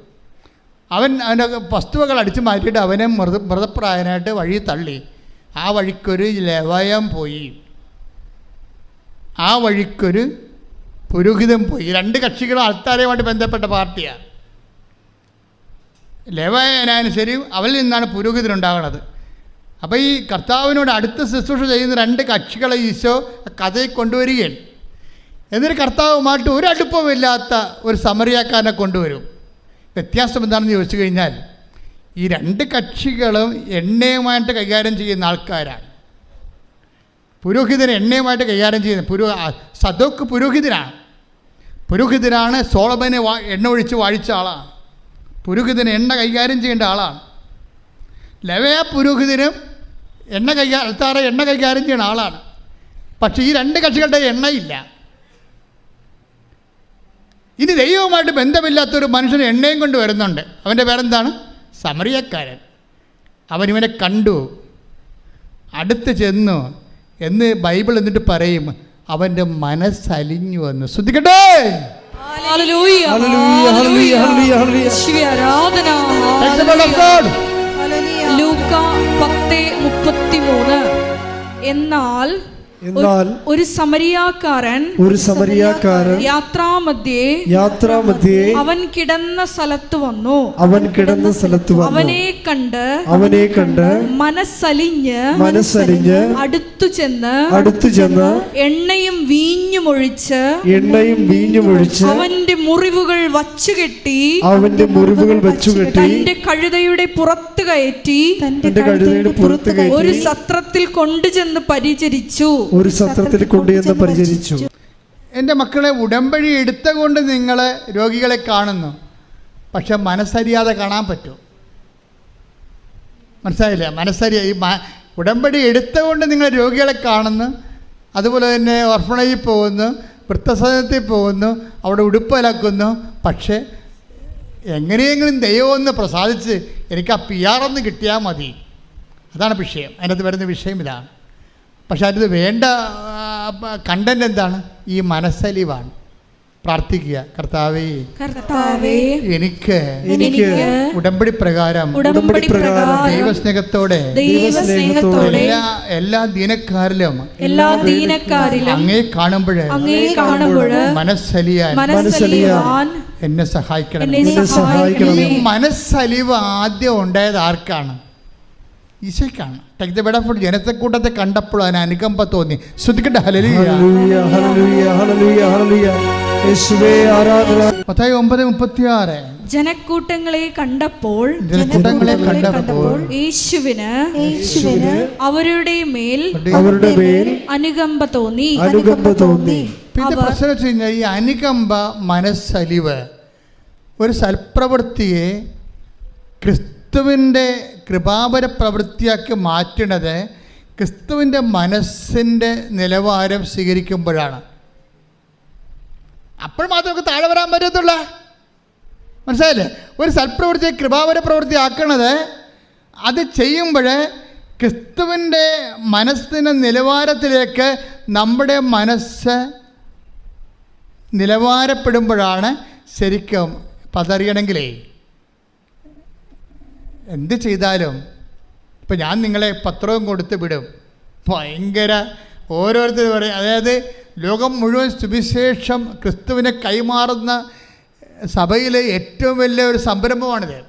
അവൻ്റെ വസ്തുവകൾ അടിച്ചു മാറ്റിയിട്ട് അവനെ മൃതപ്രായനായിട്ട് വഴി തള്ളി. ആ വഴിക്കൊരു ലേവ്യൻ പോയി, ആ വഴിക്കൊരു പുരോഹിതൻ പോയി. രണ്ട് കക്ഷികളും അൾത്താരയുമായിട്ട് ബന്ധപ്പെട്ട പാർട്ടിയാണ്. ലേവ്യനായാലും ശരി, അവരിൽ നിന്നാണ് പുരോഹിതനുണ്ടാകുന്നത്. അപ്പോൾ ഈ കർത്താവിനോട് അടുത്ത ശുശ്രൂഷ ചെയ്യുന്ന രണ്ട് കക്ഷികളെ ഈശോ കഥയിൽ കൊണ്ടുവരികയാണ്. എന്നിട്ട് കർത്താവുമായിട്ട് ഒരു അടുപ്പമില്ലാത്ത ഒരു സമറിയാക്കാരനെ കൊണ്ടുവരും. വ്യത്യാസം എന്താണെന്ന് ചോദിച്ചു കഴിഞ്ഞാൽ, ഈ രണ്ട് കക്ഷികളും എണ്ണയുമായിട്ട് കൈകാര്യം ചെയ്യുന്ന ആൾക്കാരാണ്. പുരോഹിതൻ എണ്ണയുമായിട്ട് കൈകാര്യം ചെയ്യുന്ന സദോക്ക് പുരോഹിതനാണ് സോളമനെ എണ്ണ ഒഴിച്ച് വാഴിച്ച ആളാണ്. പുരോഹിതന് എണ്ണ കൈകാര്യം ചെയ്യേണ്ട ആളാണ്. ലേവ്യ പുരോഹിതനും അൾത്താര എണ്ണ കൈകാര്യം ചെയ്യുന്ന ആളാണ്. പക്ഷേ ഈ രണ്ട് കക്ഷികളുടെ എണ്ണയില്ല. ഇനി ദൈവവുമായിട്ട് ബന്ധമില്ലാത്തൊരു മനുഷ്യന് എണ്ണയും കൊണ്ട് വരുന്നുണ്ട്. അവൻ്റെ പേരെന്താണ്? സമറിയക്കാരൻ. അവനിവനെ കണ്ടു, അടുത്ത് ചെന്നു എന്ന് ബൈബിൾ എന്നിട്ട് പറയും, അവൻ്റെ മനസ്സലിഞ്ഞു വന്നു. ശ്രദ്ധിക്കട്ടെ. ലൂക്കാ 10:33. എന്നാൽ ഒരു സമരിയാക്കാരൻ യാത്രാമധ്യേ അവൻ കിടന്ന സ്ഥലത്ത് വന്നു. അവനെ കണ്ട് മനസ്സലിഞ്ഞ് അടുത്തു ചെന്ന് എണ്ണയും വീഞ്ഞും ഒഴിച്ച് അവന്റെ മുറിവുകൾ വച്ചുകെട്ടി തന്റെ കഴുതയുടെ പുറത്ത് കയറ്റി ഒരു സത്രത്തിൽ കൊണ്ടുചെന്ന് പരിചരിച്ചു. എൻ്റെ മക്കളെ, ഉടമ്പടി എടുത്തുകൊണ്ട് നിങ്ങൾ രോഗികളെ കാണുന്നു, പക്ഷെ മനസ്സറിയാതെ കാണാൻ പറ്റും. മനസ്സിലായില്ല? ഈ ഉടമ്പടി എടുത്തുകൊണ്ട് നിങ്ങൾ രോഗികളെ കാണുന്നു, അതുപോലെ തന്നെ ഓർഫണേജിൽ പോകുന്നു, വൃദ്ധസദനത്തിൽ പോകുന്നു, അവിടെ ഉടുപ്പലക്കുന്നു. പക്ഷേ എങ്ങനെയെങ്കിലും ദൈവം ഒന്ന് പ്രസാദിച്ച് എനിക്ക് ആ PR ഒന്ന് കിട്ടിയാൽ മതി. അതാണ് വിഷയം. അതിനകത്ത് വരുന്ന വിഷയം ഇതാണ്. പക്ഷെ അതിന് വേണ്ട കണ്ടന്റ് എന്താണ്? ഈ മനസ്സലിവാണ്. പ്രാർത്ഥിക്കുക, കർത്താവേ എനിക്ക് ഉടമ്പടി പ്രകാരം ദൈവസ്നേഹത്തോടെ എല്ലാ ദീനക്കാരിലും അങ്ങേ കാണുമ്പോൾ മനസ്സലിയാൻ എന്നെ സഹായിക്കണം. മനസ്സലിവ് ആദ്യം ഉണ്ടായത് ആർക്കാണ്? ഈശോയ്ക്കാണ്. Take the bed of food. ജനത്തെക്കൂട്ടത്തെ കണ്ടപ്പോൾ അതിന് അനുകമ്പ തോന്നി. ശ്രദ്ധിക്കട്ടെ. മത്തായി 9:36. ജനക്കൂട്ടങ്ങളെ കണ്ടപ്പോൾ യേശുവിന് അവരുടെ മേൽ അനുകമ്പ തോന്നി. പിന്നെ പ്രശ്നം വെച്ച് കഴിഞ്ഞാൽ ഈ അനുകമ്പ, മനസ്സലിവ്, ഒരു സൽപ്രവൃത്തിയെ ക്രിസ്തുവിൻ്റെ കൃപാപര പ്രവൃത്തിയാക്കി മാറ്റുന്നത് ക്രിസ്തുവിൻ്റെ മനസ്സിൻ്റെ നിലവാരം സ്വീകരിക്കുമ്പോഴാണ്. അപ്പോൾ മാത്രം നമുക്ക് താഴെ വരാൻ പറ്റത്തുള്ള. മനസ്സിലായില്ലേ? ഒരു സൽപ്രവൃത്തിയെ കൃപാപര പ്രവൃത്തി ആക്കണത്, അത് ചെയ്യുമ്പോൾ ക്രിസ്തുവിൻ്റെ മനസ്സിൻ്റെ നിലവാരത്തിലേക്ക് നമ്മുടെ മനസ്സ് നിലവാരപ്പെടുമ്പോഴാണ് ശരിക്കും. അപ്പം അതറിയണമെങ്കിലേ എന്ത് ചെയ്താലും, ഇപ്പം ഞാൻ നിങ്ങളെ പത്രവും കൊടുത്ത് വിടും, ഭയങ്കര ഓരോരുത്തർ പറയും. അതായത് ലോകം മുഴുവൻ സുവിശേഷം ക്രിസ്തുവിനെ കൈമാറുന്ന സഭയിലെ ഏറ്റവും വലിയ ഒരു സംരംഭമാണിത്.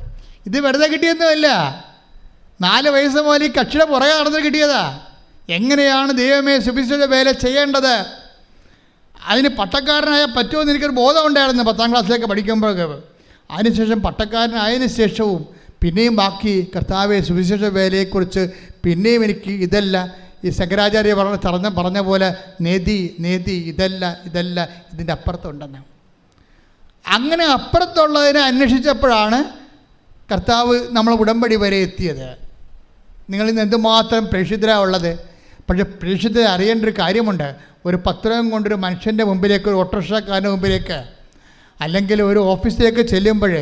ഇത് വെറുതെ കിട്ടിയൊന്നുമല്ല. 4 വയസ്സ് മുതൽ ഈ കക്ഷിയുടെ പുറകെ നടന്ന് കിട്ടിയതാ. എങ്ങനെയാണ് ദൈവമേ സുവിശേഷ വേല ചെയ്യേണ്ടത്? അതിന് പട്ടക്കാരനായ പറ്റുമെന്ന് എനിക്കൊരു ബോധം ഉണ്ടായിരുന്നു 10ാം ക്ലാസ്സിലേക്ക് പഠിക്കുമ്പോഴൊക്കെ. അതിനുശേഷം പട്ടക്കാരനായതിനു ശേഷവും പിന്നെയും ബാക്കി കർത്താവെ സുവിശേഷ വേലയെക്കുറിച്ച് പിന്നെയും എനിക്ക് ഇതല്ല, ഈ ശങ്കരാചാര്യ പറഞ്ഞ പോലെ നേതി ഇതല്ല ഇതിൻ്റെ അപ്പുറത്തുണ്ടെന്ന്. അങ്ങനെ അപ്പുറത്തുള്ളതിനെ അന്വേഷിച്ചപ്പോഴാണ് കർത്താവ് നമ്മളെ ഉടമ്പടി വരെ എത്തിയത്. നിങ്ങളിന്ന് എന്തുമാത്രം പ്രേക്ഷിതരാണ് ഉള്ളത്. പക്ഷേ പ്രേക്ഷിതരെ അറിയേണ്ട ഒരു കാര്യമുണ്ട്. ഒരു പത്രം കൊണ്ടൊരു മനുഷ്യൻ്റെ മുമ്പിലേക്ക്, ഒരു ഓട്ടോറിക്ഷക്കാരൻ്റെ മുമ്പിലേക്ക്, അല്ലെങ്കിൽ ഒരു ഓഫീസിലേക്ക് ചെല്ലുമ്പോൾ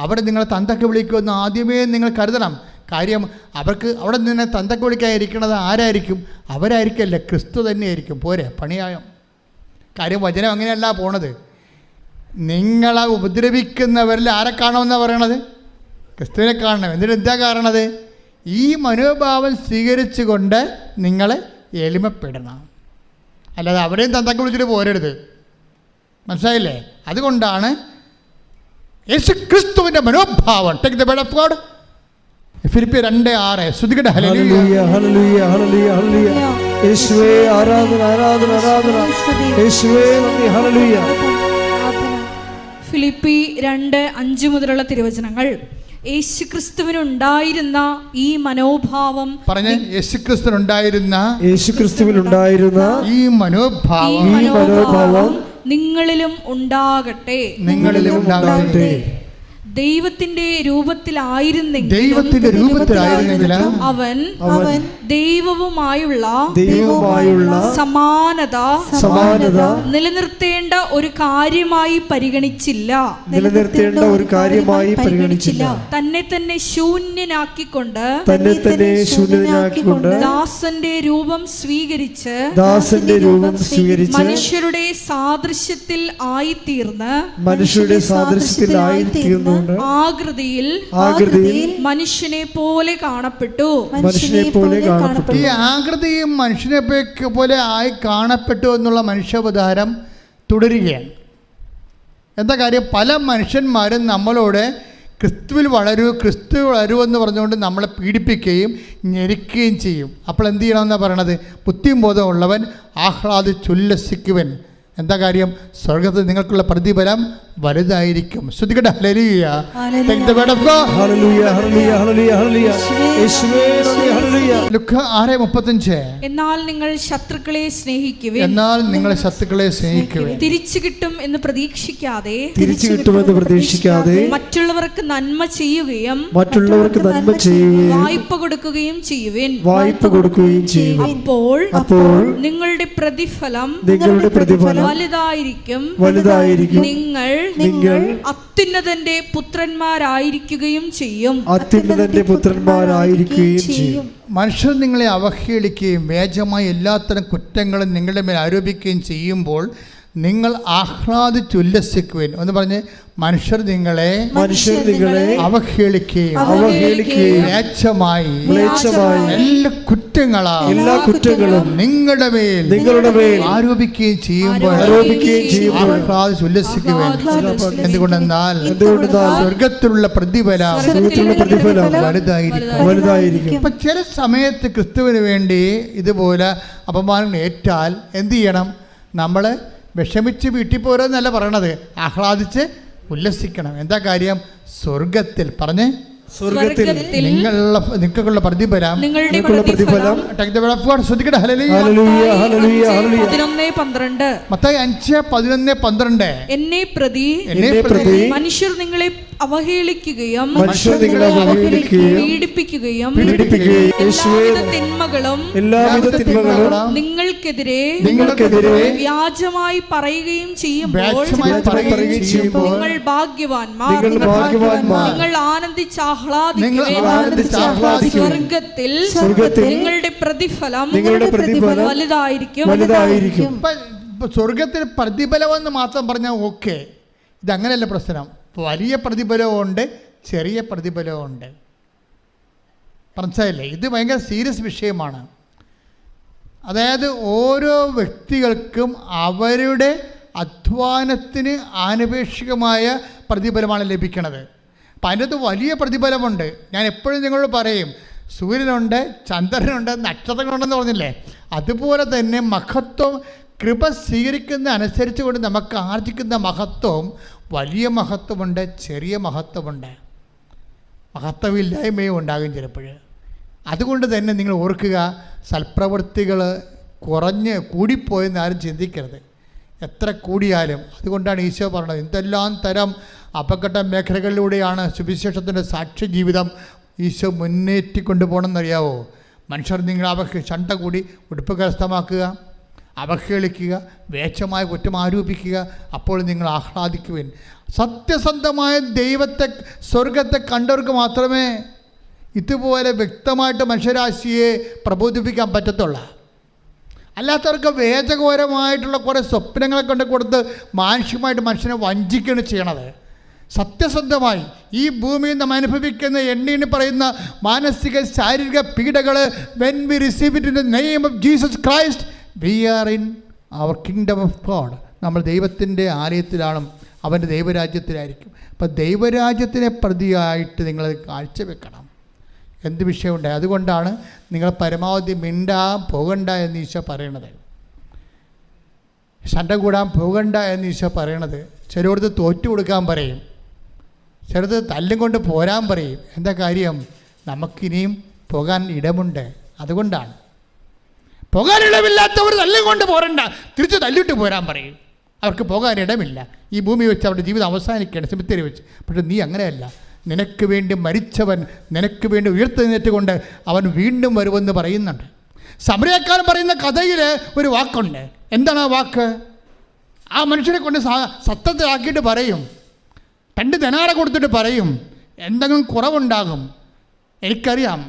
അവിടെ നിങ്ങളെ തന്തക്ക് വിളിക്കുമെന്ന് ആദ്യമേ നിങ്ങൾ കരുതണം. കാര്യം അവർക്ക് അവിടെ നിന്ന് തന്തക്ക് വിളിക്കാതിരിക്കുന്നത് ആരായിരിക്കും? അവരായിരിക്കല്ലേ, ക്രിസ്തു തന്നെയായിരിക്കും. പോരെ, പണിയായം. കാര്യം വചനം അങ്ങനെയല്ല പോണത്. നിങ്ങളെ ഉപദ്രവിക്കുന്നവരിൽ ആരെ കാണുമെന്നാണ് പറയണത്? ക്രിസ്തുവിനെ കാണണം. എന്നിട്ട് എന്താ കാണണത്? ഈ മനോഭാവം സ്വീകരിച്ചുകൊണ്ട് നിങ്ങൾ എളിമപ്പെടണം. അല്ലാതെ അവരെയും തന്തക്ക് വിളിച്ചിട്ട് പോരരുത്. മനസ്സിലായില്ലേ? അതുകൊണ്ടാണ് യേശു ക്രിസ്തുവിൻ്റെ മനോഭാവം. Take the word of God. ഫിലിപ്പിയർ 2:6. ശ്രുതികട ഹല്ലേലൂയ ഹല്ലേലൂയ ഹല്ലേലൂയ ഹല്ലേലൂയ. യേശുവേ ആരാധന ആരാധന ആരാധന. യേശുവേ നന്ദി. ഹല്ലേലൂയ. ഫിലിപ്പി 2:5 മുതലുള്ള തിരുവചനങ്ങൾ. യേശുക്രിസ്തുവിനുണ്ടായിരുന്ന ഈ മനോഭാവം, പറഞ്ഞേ, യേശുക്രിസ്തുവിനുണ്ടായിരുന്ന ഈ മനോഭാവം നിങ്ങളിലും ഉണ്ടാകട്ടെ. ദൈവത്തിന്റെ രൂപത്തിലായിരുന്നെങ്കിൽ അവൻ ദൈവവുമായുള്ള സമാനത നിലനിർത്തേണ്ട ഒരു കാര്യമായി പരിഗണിച്ചില്ല. തന്നെ തന്നെ ശൂന്യനാക്കിക്കൊണ്ട് ദാസന്റെ രൂപം സ്വീകരിച്ച് മനുഷ്യരുടെ സാദൃശ്യത്തിൽ ആയിത്തീർന്ന് ആകൃതിയിൽ മനുഷ്യനെ പോലെ കാണപ്പെട്ടു. ഈ ആകൃതിയും മനുഷ്യനെ പോലെ ആയി കാണപ്പെട്ടു എന്നുള്ള മനുഷ്യാവതാരം തുടരുകയാണ്. എന്താ കാര്യം? പല മനുഷ്യന്മാരും നമ്മളോട് ക്രിസ്തുവിൽ വളരൂ എന്ന് പറഞ്ഞുകൊണ്ട് നമ്മളെ പീഡിപ്പിക്കുകയും ഞെരിക്കുകയും ചെയ്യും. അപ്പോൾ എന്ത് ചെയ്യണമെന്നാണ് പറയണത്? ബുദ്ധിയും ബോധമുള്ളവൻ ആഹ്ലാദിച്ചുല്ലസിക്കുവൻ. എന്താ കാര്യം? സ്വർഗ്ഗത്തിൽ നിങ്ങൾക്കുള്ള പ്രതിഫലം വലുതായിരിക്കും. ശ്രുതികട ഹല്ലേലൂയ. Take the word of God. ഹല്ലേലൂയ ഹല്ലേലൂയ ഹല്ലേലൂയ ഹല്ലേലൂയ. യേശുവേ നന്ദി. ഹല്ലേലൂയ. ലുക്ക 6:35. എന്നാൽ നിങ്ങൾ ശത്രുക്കളെ സ്നേഹിക്കുവിൻ. തിരിച്ചു കിട്ടും എന്ന് പ്രതീക്ഷിക്കാതെ മറ്റുള്ളവർക്ക് നന്മ ചെയ്യുകയും വായ്പ കൊടുക്കുകയും ചെയ്യുവിൻ. അപ്പോൾ നിങ്ങളുടെ പ്രതിഫലം വലുതായിരിക്കും. നിങ്ങൾ അത്യുന്നതന്റെ പുത്രന്മാരായിരിക്കുകയും ചെയ്യും. മനുഷ്യർ നിങ്ങളെ അവഹേളിക്കുകയും വ്യാജമായ എല്ലാത്തരം കുറ്റങ്ങളും നിങ്ങളുടെ മേൽ ആരോപിക്കുകയും ചെയ്യുമ്പോൾ നിങ്ങൾ ആഹ്ലാദിച്ചുല്ലസിക്കുവിൻ. എന്ന് പറഞ്ഞ് മനുഷ്യർ നിങ്ങളെ അവഹേളിക്കുകയും എല്ലാ കുറ്റങ്ങളും നിങ്ങളുടെ മേൽ ആരോപിക്കുകയും ചെയ്യുമ്പോൾ ആഹ്ലാദിച്ചുല്ലസിക്കുവിൻ. എന്തുകൊണ്ടെന്നാൽ സ്വർഗത്തിലുള്ള പ്രതിഫലം വലുതായിരിക്കും. ഇപ്പൊ ചില സമയത്ത് ക്രിസ്തുവിന് വേണ്ടി ഇതുപോലെ അപമാനം ഏറ്റാൽ എന്ത് ചെയ്യണം? നമ്മൾ വിഷമിച്ച് വീട്ടിൽ പോരെന്നല്ല പറയണത്, ആഹ്ലാദിച്ച് ഉല്ലസിക്കണം. എന്താ കാര്യം? സ്വർഗത്തിൽ പറഞ്ഞ് നിങ്ങൾക്കുള്ള പ്രതിഫലം മത്തായി 5:11-12. എന്നെ പ്രതി മനുഷ്യർ നിങ്ങളെ അവഹേളിക്കുകയും പീഡിപ്പിക്കുകയും എല്ലാവിധ തിന്മകളും നിങ്ങൾക്കെതിരെ വ്യാജമായി പറയുകയും ചെയ്യുമ്പോൾ നിങ്ങൾ ഭാഗ്യവാന്മാർ. നിങ്ങൾ ആനന്ദിച്ച് സ്വർഗത്തിൽ നിങ്ങളുടെ പ്രതിഫലം വലുതായിരിക്കും. സ്വർഗത്തിൽ പ്രതിഫലമെന്ന് മാത്രം പറഞ്ഞാൽ ഓക്കെ. ഇതങ്ങനെയല്ല പ്രശ്നം. വലിയ പ്രതിഫലമുണ്ട്, ചെറിയ പ്രതിഫലമുണ്ട്. മനസ്സിലായില്ലേ? ഇത് ഭയങ്കര സീരിയസ് വിഷയമാണ്. അതായത് ഓരോ വ്യക്തികൾക്കും അവരുടെ അധ്വാനത്തിന് ആനുപേക്ഷികമായ പ്രതിഫലമാണ് ലഭിക്കുന്നത്. അപ്പം അതിൻ്റെ അകത്ത് വലിയ പ്രതിഫലമുണ്ട്. ഞാൻ എപ്പോഴും നിങ്ങളോട് പറയും, സൂര്യനുണ്ട്, ചന്ദ്രനുണ്ട്, നക്ഷത്രങ്ങളുണ്ടെന്ന് പറഞ്ഞില്ലേ? അതുപോലെ തന്നെ മഹത്വം കൃപ സ്വീകരിക്കുന്ന അനുസരിച്ച് കൊണ്ട് നമുക്ക് ആർജിക്കുന്ന മഹത്വം, വലിയ മഹത്വമുണ്ട്, ചെറിയ മഹത്വമുണ്ട്, മഹത്വമില്ലായ്മയും ഉണ്ടാകും ചിലപ്പോൾ. അതുകൊണ്ട് തന്നെ നിങ്ങൾ ഓർക്കുക, സൽപ്രവൃത്തികൾ കൂടിപ്പോയെന്ന് ആരും ചിന്തിക്കരുത്, എത്ര കൂടിയാലും. അതുകൊണ്ടാണ് ഈശോ പറഞ്ഞത്, എന്തെല്ലാം തരം അപകട മേഖലകളിലൂടെയാണ് സുവിശേഷത്തിൻ്റെ സാക്ഷ്യ ജീവിതം ഈശോ മുന്നേറ്റിക്കൊണ്ടു പോകണമെന്നറിയാവോ? മനുഷ്യർ നിങ്ങൾ ചണ്ട കൂടി ഉടുപ്പ് കരസ്ഥമാക്കുക, അവഹേളിക്കുക, വേച്ചമായ കുറ്റം ആരോപിക്കുക, അപ്പോൾ നിങ്ങൾ ആഹ്ലാദിക്കുവിൻ. സത്യസന്ധമായ ദൈവത്തെ, സ്വർഗത്തെ കണ്ടവർക്ക് മാത്രമേ ഇതുപോലെ വ്യക്തമായിട്ട് മനുഷ്യരാശിയെ പ്രബോധിപ്പിക്കാൻ പറ്റത്തുള്ളൂ. അല്ലാത്തവർക്ക് വേദഘോരമായിട്ടുള്ള കുറേ സ്വപ്നങ്ങളെ കൊണ്ട് കൊടുത്ത് മാനുഷികമായിട്ട് മനുഷ്യനെ വഞ്ചിക്കുകയാണ് ചെയ്യണത്. സത്യസന്ധമായി ഈ ഭൂമിയിൽ നാം അനുഭവിക്കുന്ന എണ്ണീന്ന് പറയുന്ന മാനസിക ശാരീരിക പീഡകൾ, when we receive it in the name of Jesus Christ, we are in our kingdom of God. നമ്മൾ ദൈവത്തിൻ്റെ ആലയത്തിലാണ്, അവൻ്റെ ദൈവരാജ്യത്തിലായിരിക്കും. അപ്പം ദൈവരാജ്യത്തിനെ പ്രതിയായിട്ട് നിങ്ങൾ കാഴ്ചവെക്കണം. എന്ത് വിഷയമുണ്ടായി? അതുകൊണ്ടാണ് നിങ്ങൾ പരമാവധി പോകണ്ട എന്ന് ഈശോ പറയണത്, ശണ്ട കൂടാൻ പോകണ്ട എന്ന് ഈശോ പറയണത്. ചിലയിടത്ത് തോറ്റു കൊടുക്കാൻ പറയും, ചിലത് തല്ലും കൊണ്ട് പോരാൻ പറയും. എന്താ കാര്യം? നമുക്കിനിയും പോകാൻ ഇടമുണ്ട്. അതുകൊണ്ടാണ്. പോകാൻ ഇടമില്ലാത്തവർ തല്ലും കൊണ്ട് പോരണ്ട, തിരിച്ച് തല്ലിട്ട് പോരാൻ പറയും. അവർക്ക് പോകാൻ ഇടമില്ല. ഈ ഭൂമി വെച്ച് അവരുടെ ജീവിതം അവസാനിക്കുകയാണ്, സെമിത്തേരി വെച്ച്. പക്ഷെ നീ അങ്ങനെയല്ല. നിനക്ക് വേണ്ടി മരിച്ചവൻ നിനക്ക് വേണ്ടി ഉയർത്തെഴുന്നേറ്റുകൊണ്ട് അവൻ വീണ്ടും വരുമെന്ന് പറയുന്നുണ്ട്. സമരക്കാരൻ പറയുന്ന കഥയിൽ ഒരു വാക്കുണ്ട്. എന്താണ് ആ വാക്ക്? ആ മനുഷ്യനെ കൊണ്ട് സത്യത്തിലാക്കിയിട്ട് പറയും, 2 ദിനാറ കൊടുത്തിട്ട് പറയും, എന്തെങ്കിലും കുറവുണ്ടാകും, എനിക്കറിയാം,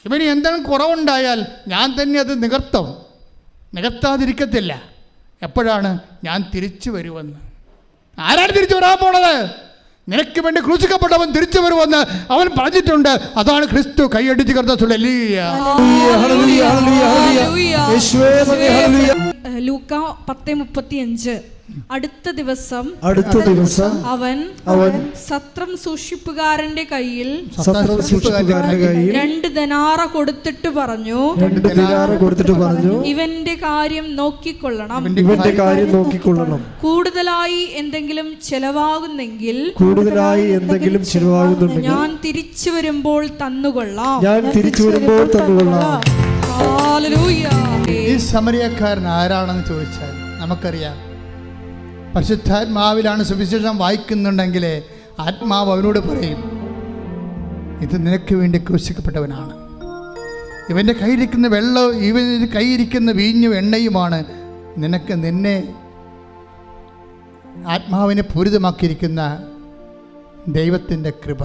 ഇവന് എന്തെങ്കിലും കുറവുണ്ടായാൽ ഞാൻ തന്നെ അത് നികത്താതിരിക്കത്തില്ല. എപ്പോഴാണ്? ഞാൻ തിരിച്ചു വരുമെന്ന്. ആരാണ് തിരിച്ചു വരാൻ പോണത്? നിനക്ക് വേണ്ടി ക്രൂശിക്കപ്പെട്ടവൻ തിരിച്ചു വരുമെന്ന് അവൻ പറഞ്ഞിട്ടുണ്ട്. അതാണ് ക്രിസ്തു. കൈയടിച്ച് കർത്താവേ. ലൂക്ക 10:35. അടുത്ത ദിവസം അവൻ സത്രം സൂക്ഷിപ്പുകാരന്റെ കയ്യിൽ 2 ദിനാറ കൊടുത്തിട്ട് പറഞ്ഞു, ഇവന്റെ കാര്യം നോക്കിക്കൊള്ളണം. കൂടുതലായി എന്തെങ്കിലും ചെലവാകുന്നെങ്കിൽ ഞാൻ തിരിച്ചു വരുമ്പോൾ തന്നുകൊള്ളാം. ഈ സമരിയക്കാരൻ ആരാണെന്ന് ചോദിച്ചാൽ നമുക്കറിയാം. പരിശുദ്ധാത്മാവിലാണ് സുവിശേഷം വായിക്കുന്നുണ്ടെങ്കിൽ ആത്മാവ് അവനോട് പറയും, ഇത് നിനക്ക് വേണ്ടി ക്രൂശിക്കപ്പെട്ടവനാണ്. ഇവൻ്റെ കയ്യിരിക്കുന്ന വെള്ളം, ഇവൻ്റെ കയ്യിരിക്കുന്ന വീഞ്ഞും എണ്ണയുമാണ് നിന്നെ ആത്മാവിനെ പൂരിതമാക്കിയിരിക്കുന്ന ദൈവത്തിൻ്റെ കൃപ.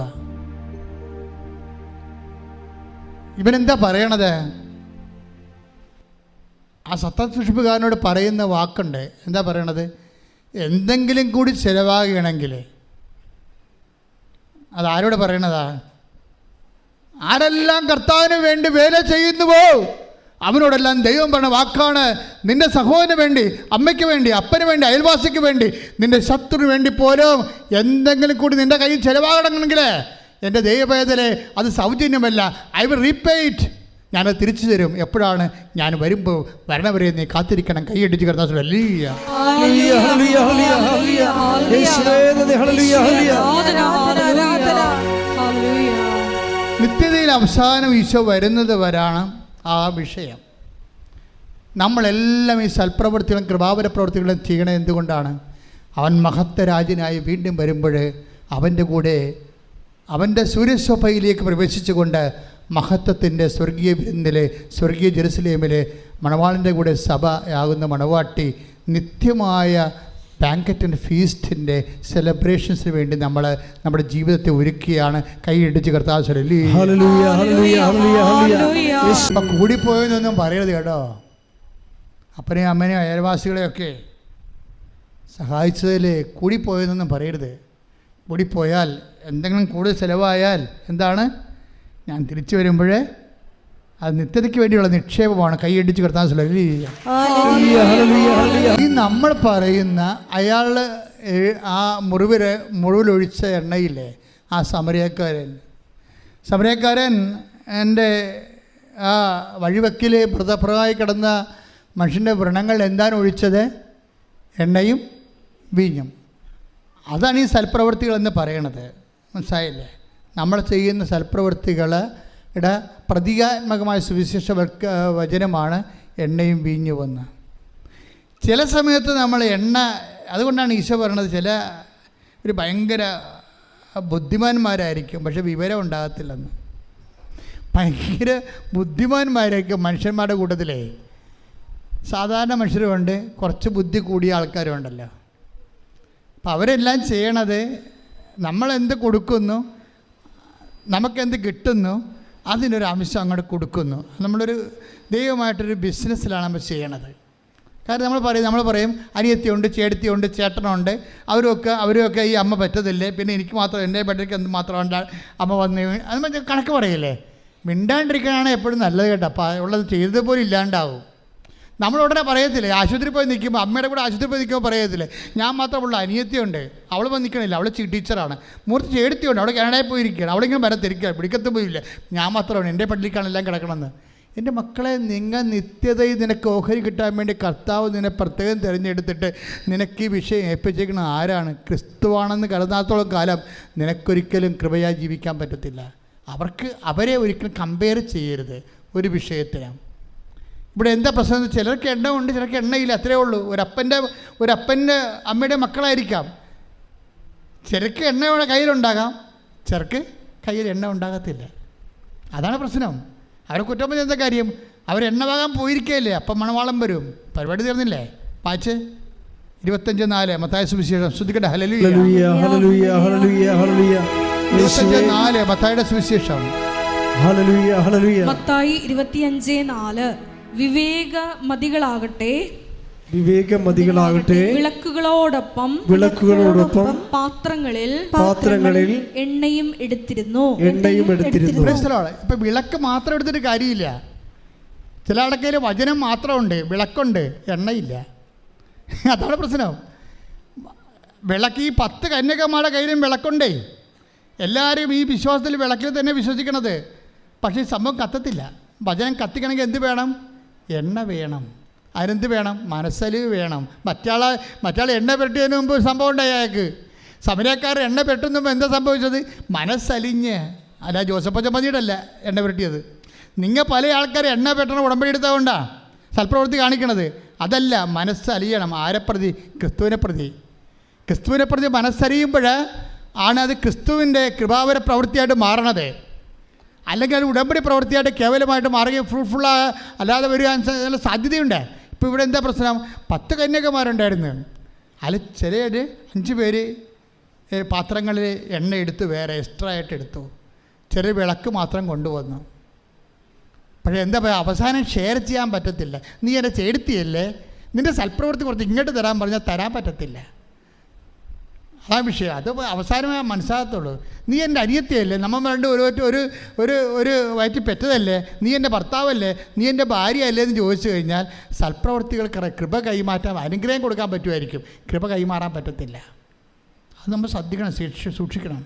ഇവനെന്താ പറയണത്? ആ സത്യസൂക്ഷിപ്പുകാരനോട് പറയുന്ന വാക്കുണ്ട്. എന്താ പറയണത്? എന്തെങ്കിലും കൂടി ചിലവാകണമെങ്കിൽ അതാരോട് പറയണതാ? ആരെല്ലാം കർത്താവിന് വേണ്ടി വേല ചെയ്യുന്നുവോ അവനോടെല്ലാം ദൈവം പറഞ്ഞ വാക്കാണ്. നിൻ്റെ സഹോദരന് വേണ്ടി, അമ്മയ്ക്ക് വേണ്ടി, അപ്പന് വേണ്ടി, അയൽവാസിക്ക് വേണ്ടി, നിൻ്റെ ശത്രുവിന് വേണ്ടി പോലും എന്തെങ്കിലും കൂടി നിൻ്റെ കയ്യിൽ ചിലവാകണമെങ്കിൽ എൻ്റെ ദൈവവേദനെ അത് സൗജന്യമല്ല. I will repay it. ഞാനത് തിരിച്ചു തരും. എപ്പോഴാണ്? ഞാൻ വരുമ്പോൾ വരണവരെ നീ കാത്തിരിക്കണം. കൈയടിച്ച് കിടന്ന നിത്യതയിൽ അവസാനം ഈശോ വരുന്നത് വരാണ് ആ വിഷയം. നമ്മളെല്ലാം ഈ സൽപ്രവൃത്തികളും കൃപാവര പ്രവൃത്തികളും ചെയ്യണത് എന്തുകൊണ്ടാണ്? അവൻ മഹത്വരാജനായി വീണ്ടും വരുമ്പോൾ അവൻ്റെ കൂടെ അവൻ്റെ സൂര്യശോഭയിലേക്ക് പ്രവേശിച്ചുകൊണ്ട് മഹത്വത്തിൻ്റെ സ്വർഗീയ വിരുന്നിലെ, സ്വർഗീയ ജെറുസലേമിലെ മണവാളിൻ്റെ കൂടെ സഭയാകുന്ന മണവാട്ടി നിത്യമായ ബാങ്കറ്റ് ആൻഡ് ഫീസ്റ്റിൻ്റെ സെലിബ്രേഷൻസിന് വേണ്ടി നമ്മുടെ ജീവിതത്തെ ഒരുക്കിയാണ്. കൈയിടിച്ച് കർത്താവ് കൂടിപ്പോയെന്നൊന്നും പറയരുത് കേട്ടോ. അപ്പനെയും അമ്മനെയും അയൽവാസികളെയൊക്കെ സഹായിച്ചതിൽ കൂടിപ്പോയെന്നൊന്നും പറയരുത്. കൂടിപ്പോയാൽ, എന്തെങ്കിലും കൂടുതൽ ചിലവായാൽ എന്താണ്? ഞാൻ തിരിച്ചു വരുമ്പോഴേ അത് നിത്യതയ്ക്ക് വേണ്ടിയുള്ള നിക്ഷേപമാണ്. കൈയടിച്ച് കിടത്താൻ ഈ നമ്മൾ പറയുന്ന അയാൾ ആ മുറിവിലൊഴിച്ച എണ്ണയില്ലേ, ആ സമരക്കാരൻ എൻ്റെ ആ വഴിവെക്കിൽ മൃതപ്രമായി കിടന്ന മനുഷ്യൻ്റെ വ്രണങ്ങൾ എന്താണ് ഒഴിച്ചത്? എണ്ണയും വീഞ്ഞും. അതാണ് ഈ സൽപ്രവൃത്തികളെന്ന് പറയണത്. മനസ്സിലായില്ലേ? നമ്മൾ ചെയ്യുന്ന സൽപ്രവൃത്തികളുടെ പ്രതീകാത്മകമായ സുവിശേഷ വചനമാണ് എണ്ണയും വീഞ്ഞുമെന്ന്. ചില സമയത്ത് നമ്മൾ അതുകൊണ്ടാണ് ഈശോ പറയണത്, ചില ഒരു ഭയങ്കര ബുദ്ധിമാന്മാരായിരിക്കും, പക്ഷെ വിവരം ഉണ്ടാകത്തില്ലെന്ന്. ഭയങ്കര ബുദ്ധിമാന്മാരായിരിക്കും മനുഷ്യന്മാരുടെ കൂട്ടത്തിലേ. സാധാരണ മനുഷ്യരുമുണ്ട്, കുറച്ച് ബുദ്ധി കൂടിയ ആൾക്കാരുണ്ടല്ലോ. അപ്പം അവരെല്ലാം ചെയ്യണത് നമ്മളെന്ത് കൊടുക്കുന്നു, നമുക്കെന്ത് കിട്ടുന്നു, അതിനൊരു അംശം അങ്ങോട്ട് കൊടുക്കുന്നു. നമ്മളൊരു ദൈവമായിട്ടൊരു ബിസിനസ്സിലാണ് നമ്മൾ ചെയ്യണത്. കാരണം നമ്മൾ പറയും അനിയത്തിയുണ്ട്, ചേട്ടത്തിയുണ്ട്, ചേട്ടനുണ്ട്, അവരൊക്കെ ഈ അമ്മ പറ്റത്തില്ലേ, പിന്നെ എനിക്ക് മാത്രം എൻ്റെ ബെറ്റർക്ക് എന്ത് മാത്രം അമ്മ വന്ന് അത് കണക്ക് പറയില്ലേ. മിണ്ടാണ്ടിരിക്കാനാണ് എപ്പോഴും നല്ലത് കേട്ടോ. അപ്പോൾ ഉള്ളത് ചെയ്തതുപോലെ ഇല്ലാണ്ടാവും. നമ്മളുടനെ പറയത്തില്ലേ, ആശുപത്രി പോയി നിൽക്കുമ്പോൾ, അമ്മയുടെ കൂടെ ആശുപത്രി പോയി നിൽക്കുമ്പോൾ പറയത്തില്ലേ, ഞാൻ മാത്രമുള്ള അനിയത്തിയുണ്ട്, അവൾ വന്ന് നിൽക്കണില്ല, അവൾ ടീച്ചറാണ്, മൂർത്തി ചേടത്തിയുണ്ട്, അവിടെ കാനഡയിൽ പോയിരിക്കുകയാണ്, അവളിങ്ങനെ വരത്തിരിക്കുക, പിടിക്കത്ത് പോയില്ല, ഞാൻ മാത്രമാണ് എൻ്റെ പള്ളിക്കാണ് എല്ലാം കിടക്കണമെന്ന്. എൻ്റെ മക്കളെ, നിങ്ങൾ നിത്യതയിൽ നിനക്ക് ഓഹരി കിട്ടാൻ വേണ്ടി കർത്താവ് നിന്നെ പ്രത്യേകം തിരഞ്ഞെടുത്തിട്ട് നിനക്ക് ഈ വിഷയം ഏൽപ്പിച്ചേക്കുന്ന ആരാണ്? ക്രിസ്തുവാണെന്ന് കരുതാത്തോളം കാലം നിനക്കൊരിക്കലും കൃപയായി ജീവിക്കാൻ പറ്റത്തില്ല. അവരെ ഒരിക്കലും കമ്പയർ ചെയ്യരുത് ഒരു വിഷയത്തിന്. ഇവിടെ എന്താ പ്രശ്നം? ചിലർക്ക് എണ്ണ ഉണ്ട്, ചിലർക്ക് എണ്ണയില്ല, അത്രേ ഉള്ളൂ. ഒരപ്പൻ്റെ അമ്മയുടെ മക്കളായിരിക്കാം. ചിലർക്ക് എണ്ണ കയ്യിലുണ്ടാകാം, ചിലർക്ക് കയ്യിൽ എണ്ണ ഉണ്ടാകത്തില്ല. അതാണ് പ്രശ്നം. അവരെ കുറ്റം പറഞ്ഞ എന്താ കാര്യം? അവരെണ്ണ വാങ്ങാൻ പോയിരിക്കുകയല്ലേ, അപ്പം മണവാളം വരും. പരിപാടി തീർന്നില്ലേ? വായിച്ച് 25:4 മത്തായി സുവിശേഷം. ശ്രദ്ധിക്കട്ടെ. ഹല്ലേലൂയ, ഹല്ലേലൂയ, ഹല്ലേലൂയ, ഹല്ലേലൂയ. 25:4 മത്തായിയുടെ സുവിശേഷം. ഹല്ലേലൂയ, ഹല്ലേലൂയ. മത്തായി 25:4 വിവേകമതികളാകട്ടെ വിളക്കുകളോടൊപ്പം പാത്രങ്ങളിൽ എണ്ണയും എടുത്തിരുന്നു. ഇപ്പം വിളക്ക് മാത്രം എടുത്തിട്ട് കാര്യമില്ല. ചില ആൾക്കാർ വചനം മാത്രമുണ്ട്, വിളക്കുണ്ട്, എണ്ണയില്ല. അതാണ് പ്രശ്നം. വിളക്ക് ഈ 10 കന്യകമാരുടെ കയ്യിലും വിളക്കുണ്ടേ. എല്ലാവരും ഈ വിശ്വാസത്തിൽ വിളക്കിൽ തന്നെ വിശ്വസിക്കണത്. പക്ഷേ ഈ സംഭവം കത്തത്തില്ല. വചനം കത്തിക്കണമെങ്കിൽ എന്ത് വേണം? എണ്ണ വേണം. അതിനെന്ത് വേണം? മനസ്സലിവ് വേണം. മറ്റാൾ എണ്ണ പെരട്ടിയതിന് മുമ്പ് ഒരു സംഭവം ഉണ്ടായി. അയാൾക്ക് സമരക്കാർ എണ്ണ പെട്ടുമ്പോൾ എന്താ സംഭവിച്ചത്? മനസ്സലിഞ്ഞ്. അല്ല, ജോസഫ് ചമ്മതിയിട്ടല്ല എണ്ണ പെരട്ടിയത്. നിങ്ങൾ പല ആൾക്കാർ എണ്ണ പെട്ടണ ഉടമ്പടി എടുത്തതുകൊണ്ടാണ് സൽപ്രവൃത്തി കാണിക്കണത്. അതല്ല, മനസ്സലിയണം. ആരെ പ്രതി? ക്രിസ്തുവിനെ പ്രതി മനസ്സലിയുമ്പോൾ ആണ് അത് ക്രിസ്തുവിൻ്റെ കൃപാവര പ്രവൃത്തിയായിട്ട് മാറണത്. അല്ലെങ്കിൽ അത് ഉടമ്പടി പ്രവൃത്തിയായിട്ട് കേവലമായിട്ട് മാറുകയും ഫ്രൂട്ട്ഫുൾ അല്ലാതെ വരിക സാധ്യതയുണ്ട്. ഇപ്പോൾ ഇവിടെ എന്താ പ്രശ്നം? 10 കന്യകമാരുണ്ടായിരുന്നു. അതിൽ ചില 5 പേര് പാത്രങ്ങളിൽ എണ്ണ എടുത്ത് വേറെ എക്സ്ട്രാ ആയിട്ട് എടുത്തു. ചെറിയ വിളക്ക് മാത്രം കൊണ്ടുവന്നു. പക്ഷേ എന്താ പറയുക, അവസാനം ഷെയർ ചെയ്യാൻ പറ്റത്തില്ല. നീ എൻ്റെ ചേർത്തിയല്ലേ, നിൻ്റെ സൽപ്രവൃത്തി കുറച്ച് ഇങ്ങോട്ട് തരാൻ പറഞ്ഞാൽ തരാൻ പറ്റത്തില്ല. അതാ വിഷയം. അത് അവസാനമേ മനസ്സിലാകത്തുള്ളൂ. നീ എൻ്റെ അനിയത്തിയല്ലേ, നമ്മൾ രണ്ട് ഒരു വയറ്റിൽ പെറ്റതല്ലേ, നീ എൻ്റെ ഭർത്താവല്ലേ, നീ എൻ്റെ ഭാര്യ അല്ലേ എന്ന് ചോദിച്ചു കഴിഞ്ഞാൽ സൽപ്രവൃത്തികൾക്ക് കൃപ കൈമാറ്റാൻ, അനുഗ്രഹം കൊടുക്കാൻ പറ്റുമായിരിക്കും, കൃപ കൈമാറാൻ പറ്റത്തില്ല. അത് നമ്മൾ ശ്രദ്ധിക്കണം, സൂക്ഷിക്കണം.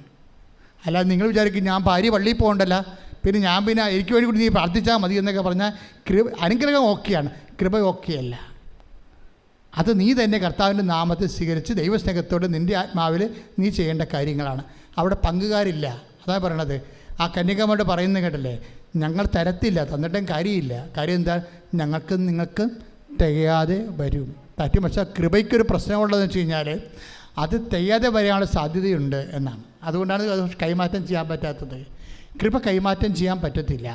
അല്ലാതെ നിങ്ങൾ വിചാരിക്കും ഞാൻ ഭാര്യ പള്ളിയിൽ പോകണ്ടല്ല, പിന്നെ എനിക്ക് വേണ്ടി കൂടി നീ പ്രാർത്ഥിച്ചാൽ മതി എന്നൊക്കെ പറഞ്ഞാൽ അനുഗ്രഹം ഓക്കെയാണ്, കൃപ ഓക്കെയല്ല. അത് നീ തന്നെ കർത്താവിൻ്റെ നാമത്തിൽ സ്വീകരിച്ച് ദൈവസ്നേഹത്തോടെ നിൻ്റെ ആത്മാവിൽ നീ ചെയ്യേണ്ട കാര്യങ്ങളാണ്. അവിടെ പങ്കുകാരില്ല. അതാ പറയണത്. ആ കന്യകമാരോട് പറയുന്നത് കേട്ടല്ലേ, ഞങ്ങൾ തരത്തില്ല, തന്നിട്ടും കാര്യമില്ല. കാര്യം എന്താ? നിങ്ങൾക്ക് തികയാതെ വരും. പക്ഷേ കൃപയ്ക്കൊരു പ്രശ്നമുള്ളതെന്ന് വെച്ച് കഴിഞ്ഞാൽ അത് തികയാതെ വരാനുള്ള സാധ്യതയുണ്ട് എന്നാണ്. അതുകൊണ്ടാണ് അത് കൈമാറ്റം ചെയ്യാൻ പറ്റാത്തത്. കൃപ കൈമാറ്റം ചെയ്യാൻ പറ്റത്തില്ല.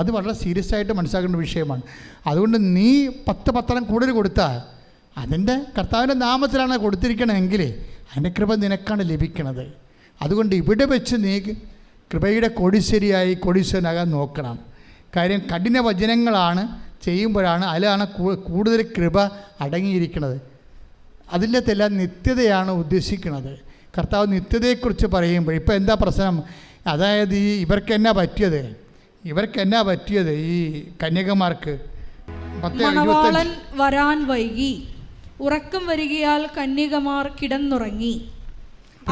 അത് വളരെ സീരിയസ് ആയിട്ട് മനസ്സിലാക്കേണ്ട വിഷയമാണ്. അതുകൊണ്ട് നീ 10 പത്രം കൂടുതൽ കൊടുത്താൽ അതിൻ്റെ കർത്താവിൻ്റെ നാമത്തിലാണ് കൊടുത്തിരിക്കണമെങ്കിൽ അതിൻ്റെ കൃപ നിനക്കാണ് ലഭിക്കണത്. അതുകൊണ്ട് ഇവിടെ വെച്ച് നീ കൃപയുടെ കോടീശ്വരനാകാൻ നോക്കണം. കാര്യം കഠിന വചനങ്ങളാണ് ചെയ്യുമ്പോഴാണ് അതിലാണ് കൂടുതൽ കൃപ അടങ്ങിയിരിക്കുന്നത്. അതിൻ്റെതെല്ലാം നിത്യതയാണ് ഉദ്ദേശിക്കുന്നത്. കർത്താവ് നിത്യതയെക്കുറിച്ച് പറയുമ്പോൾ ഇപ്പോൾ എന്താ പ്രശ്നം? അതായത് ഇവർക്ക് എന്നാ പറ്റിയത് ഈ കന്യകമാർക്ക്? മണവാളൻ വരാൻ വൈകി, ഉറക്കം വരികയാൽ കന്യകമാർ കിടന്നുറങ്ങി.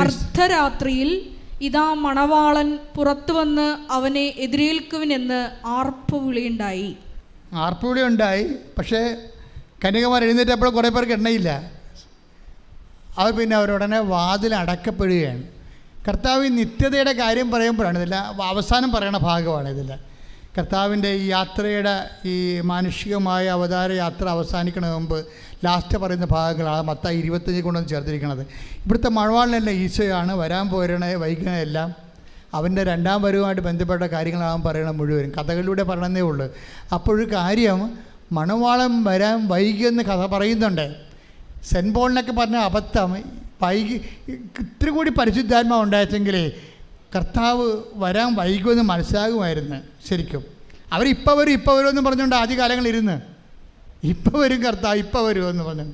അർദ്ധരാത്രിയിൽ ഇതാ മണവാളൻ പുറത്തു വന്ന് അവനെ എതിരേൽക്കുവിനെന്ന് ആർപ്പുവിളിയുണ്ടായി. ആർപ്പുവിളി ഉണ്ടായി. പക്ഷേ കന്യകമാർ എഴുന്നേറ്റപ്പോൾ കുറേ പേർക്ക് എണ്ണയില്ല. അവർ പിന്നെ അവരുടനെ വാതിൽ അടക്കപ്പെടുകയാണ്. കർത്താവ് നിത്യതയുടെ കാര്യം പറയുമ്പോഴാണ് ഇതില്ല, അവസാനം പറയണ ഭാഗമാണ് ഇതില്ല. കർത്താവിൻ്റെ ഈ യാത്രയുടെ ഈ മാനുഷികമായ അവതാര യാത്ര അവസാനിക്കണ മുമ്പ് ലാസ്റ്റ് പറയുന്ന ഭാഗങ്ങളാണ് മത്തായി 25 കൊണ്ടൊന്ന് ചേർത്തിരിക്കുന്നത്. ഇവിടുത്തെ മണവാളനല്ല ഈശോയാണ്, വരാൻ പോരണേ വൈകണതെല്ലാം അവൻ്റെ രണ്ടാം വരവുമായിട്ട് ബന്ധപ്പെട്ട കാര്യങ്ങളാണ് പറയണത് മുഴുവനും. കഥകളിലൂടെ പറയണമെന്നേ ഉള്ളൂ. അപ്പോഴൊരു കാര്യം, മണവാളൻ വരാൻ വൈകിയെന്ന് കഥ പറയുന്നുണ്ട്. സെൻറ്റ് പോളിനൊക്കെ പറഞ്ഞ അബദ്ധം, വൈകി ഇത്തിരി കൂടി പരിശുദ്ധാത്മാവ് ഉണ്ടായിട്ടെങ്കിലേ കർത്താവ് വരാൻ വൈകുമെന്ന് മനസ്സിലാകുമായിരുന്നു. ശരിക്കും അവരിപ്പോൾ വരുമെന്ന് പറഞ്ഞുകൊണ്ട് ആദ്യകാലങ്ങളിരുന്ന് ഇപ്പോൾ വരും കർത്താവ്, ഇപ്പോൾ വരുമെന്ന് പറഞ്ഞു.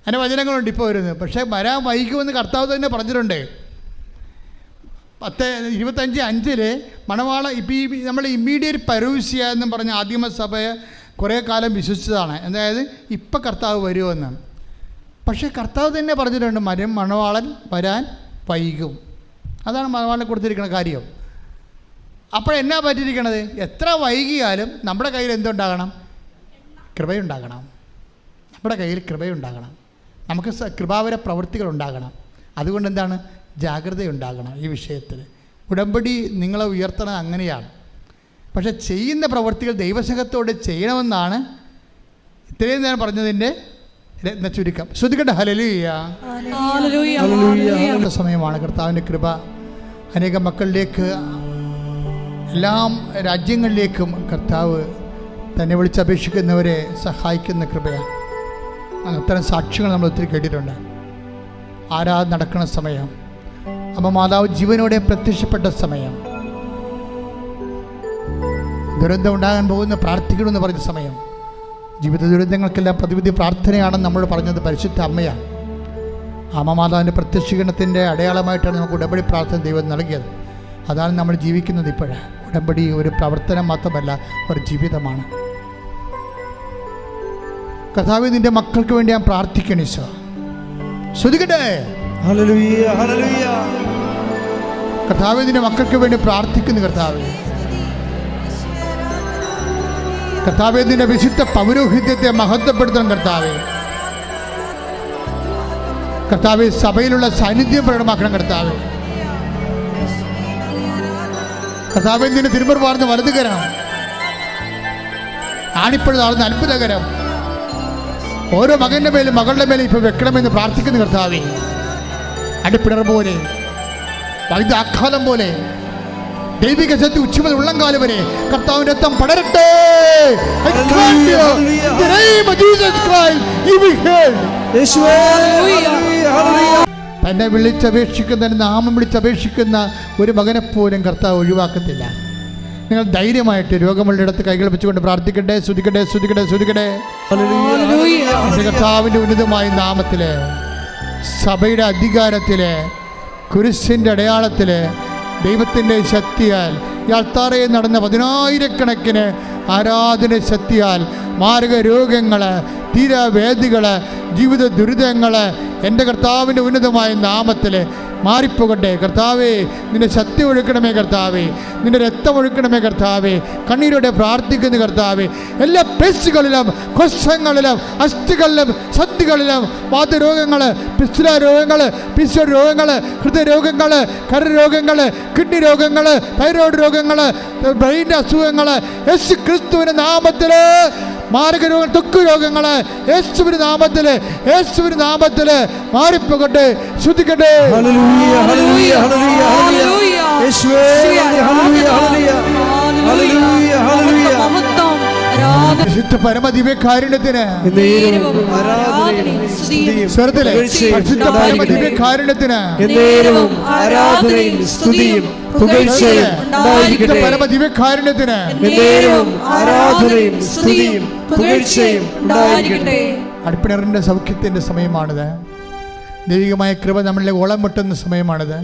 അതിൻ്റെ വചനങ്ങളുണ്ട് ഇപ്പോൾ വരുന്നത്. പക്ഷേ വരാൻ വൈകുമെന്ന് കർത്താവ് തന്നെ പറഞ്ഞിട്ടുണ്ട്. 10:25 മണവാള ഇപ്പം ഈ നമ്മൾ ഇമ്മീഡിയറ്റ് പരൂസ്യ എന്നും പറഞ്ഞ ആദിമസഭയെ കുറേ കാലം വിശ്വസിച്ചതാണ്. അതായത് ഇപ്പം കർത്താവ് വരുമെന്ന്. പക്ഷേ കർത്താവ് തന്നെ പറഞ്ഞിട്ടുണ്ട് മണവാളൻ വരാൻ വൈകും. അതാണ് മണവാളനെ കൊടുത്തിരിക്കുന്ന കാര്യം. അപ്പോഴെന്നാ പറ്റിയിരിക്കണത്? എത്ര വൈകിയാലും നമ്മുടെ കയ്യിൽ എന്തുണ്ടാകണം? കൃപയുണ്ടാകണം. നമ്മുടെ കയ്യിൽ കൃപയുണ്ടാകണം. നമുക്ക് കൃപാവര പ്രവൃത്തികളുണ്ടാകണം. അതുകൊണ്ട് എന്താണ്? ജാഗ്രതയുണ്ടാകണം ഈ വിഷയത്തിൽ. ഉടമ്പടി നിങ്ങളെ ഉയർത്തണം അങ്ങനെയാണ്. പക്ഷെ ചെയ്യുന്ന പ്രവൃത്തികൾ ദൈവസഹത്തോടെ ചെയ്യണമെന്നാണ് ഇത്രയും നേരം പറഞ്ഞതിൻ്റെ ചുരുക്കം. ശ്രദ്ധിക്കട്ടെ. ഹല്ലേലൂയ. സമയമാണ് കർത്താവിൻ്റെ കൃപ അനേകം മക്കളിലേക്ക്, എല്ലാം രാജ്യങ്ങളിലേക്കും കർത്താവ് തന്നെ വിളിച്ചപേക്ഷിക്കുന്നവരെ സഹായിക്കുന്ന കൃപയാണ്. അത്തരം സാക്ഷ്യങ്ങൾ നമ്മൾ ഒത്തിരി കേട്ടിട്ടുണ്ട്. ആരാധന നടക്കുന്ന സമയം, അമ്മ മാതാവ് ജീവനോടെ പ്രത്യക്ഷപ്പെട്ട സമയം, ദുരന്തം ഉണ്ടാകാൻ പോകുന്ന പ്രാർത്ഥിക്കണമെന്ന് പറഞ്ഞ സമയം, ജീവിത ദുരന്തങ്ങൾക്കെല്ലാം പ്രതിവിധി പ്രാർത്ഥനയാണെന്ന് നമ്മൾ പറഞ്ഞത് പരിശുദ്ധ അമ്മയാണ്. അമ്മ മാതാവിൻ്റെ പ്രത്യക്ഷീകരണത്തിൻ്റെ അടയാളമായിട്ടാണ് നമുക്ക് ഉടമ്പടി പ്രാർത്ഥന ദൈവം നൽകിയത്. അതാണ് നമ്മൾ ജീവിക്കുന്നത് ഇപ്പോഴ്. ഉടമ്പടി ഒരു പ്രവർത്തനം മാത്രമല്ല, ഒരു ജീവിതമാണ്. കർത്താവേ, നിൻ്റെ മക്കൾക്ക് വേണ്ടി ഞാൻ പ്രാർത്ഥിക്കണം. ഈശോ ശ്രദ്ധിക്കട്ടെ. ഹല്ലേലൂയ, ഹല്ലേലൂയ. കർത്താവേ, നിൻ്റെ മക്കൾക്ക് വേണ്ടി പ്രാർത്ഥിക്കുന്നു. കർത്താവേ, നിൻ്റെ വിശുദ്ധ പൗരോഹിത്യത്തെ മഹത്വപ്പെടുത്തണം. കർത്താവേ, സഭയിലുള്ള സാന്നിധ്യം പ്രകടമാക്കണം. കർത്താവേ, നിന്റെ തിരുമുറുവാർന്ന വലതുകരം ആണിപ്പഴുതാർന്ന അത്ഭുതകരം ഓരോ മകൻ്റെ മേലും മകളുടെ മേലും ഇപ്പോൾ വെക്കണമെന്ന് പ്രാർത്ഥിക്കുന്നു. കർത്താവേ, അടിപ്പിടർ പോലെ, വൈദ്യാഘാതം പോലെ, ദൈവിക ശക്തി ഉച്ചമുതൽ ഉള്ളംകാലം വരെ കർത്താവിന്റെ രക്തം പടരട്ടെ. തന്നെ വിളിച്ചപേക്ഷിക്കുന്ന, നാമം വിളിച്ചപേക്ഷിക്കുന്ന ഒരു മകനെപ്പോലും കർത്താവ് ഒഴിവാക്കത്തില്ല. നിങ്ങൾ ധൈര്യമായിട്ട് രോഗമുള്ള ഇടത്ത് കൈകൾ വെച്ചുകൊണ്ട് പ്രാർത്ഥിക്കട്ടെ. സ്തുതിക്കട്ടെ. കർത്താവിൻ്റെ ഉന്നതമായ നാമത്തില്, സഭയുടെ അധികാരത്തില്, കുരിശിൻ്റെ അടയാളത്തില്, ദൈവത്തിൻ്റെ ശക്തിയാൽ, ഈ അൾത്താറയിൽ നടന്ന 10,000 ആരാധന ശക്തിയാൽ മാരക രോഗങ്ങൾ, തീരവേദികൾ, ജീവിത ദുരിതങ്ങൾ എൻ്റെ കർത്താവിൻ്റെ ഉന്നതമായ നാമത്തിൽ മാറിപ്പോകട്ടെ. കർത്താവേ, നിന്റെ ശക്തി ഒഴുക്കണമേ. കർത്താവേ, നിന്റെ രക്തം ഒഴുക്കണമേ. കർത്താവേ, കണ്ണീരോടെ പ്രാർത്ഥിക്കുന്ന കർത്താവേ, എല്ലാ പേശികളിലും, കോശങ്ങളിലും, അസ്ഥികളിലും, സന്ധികളിലും വാതരോഗങ്ങൾ, പിസ്തുല രോഗങ്ങൾ, പിസ്വ രോഗങ്ങൾ, ഹൃദയരോഗങ്ങൾ, കരരോഗങ്ങൾ, കിഡ്നി രോഗങ്ങൾ, തൈറോയ്ഡ് രോഗങ്ങൾ, ബ്രെയിൻ്റെ അസുഖങ്ങൾ യേശു ക്രിസ്തുവിൻ്റെ നാമത്തിൽ, മാരക രോഗങ്ങൾ, ത്വക്ക് രോഗങ്ങൾ യേശുവിൻ്റെ നാമത്തിൽ മാറിപ്പോകട്ടെ. ശ്രദ്ധിക്കട്ടെ. വിശുദ്ധ പരമദിവ്യകാരുണ്യത്തിന് അടിപ്പിണറിന്റെ സൗഖ്യത്തിന്റെ സമയമാണിത്. ദൈവികമായ കൃപ നമ്മളിലെ ഓളം വെട്ടുന്ന സമയമാണിത്.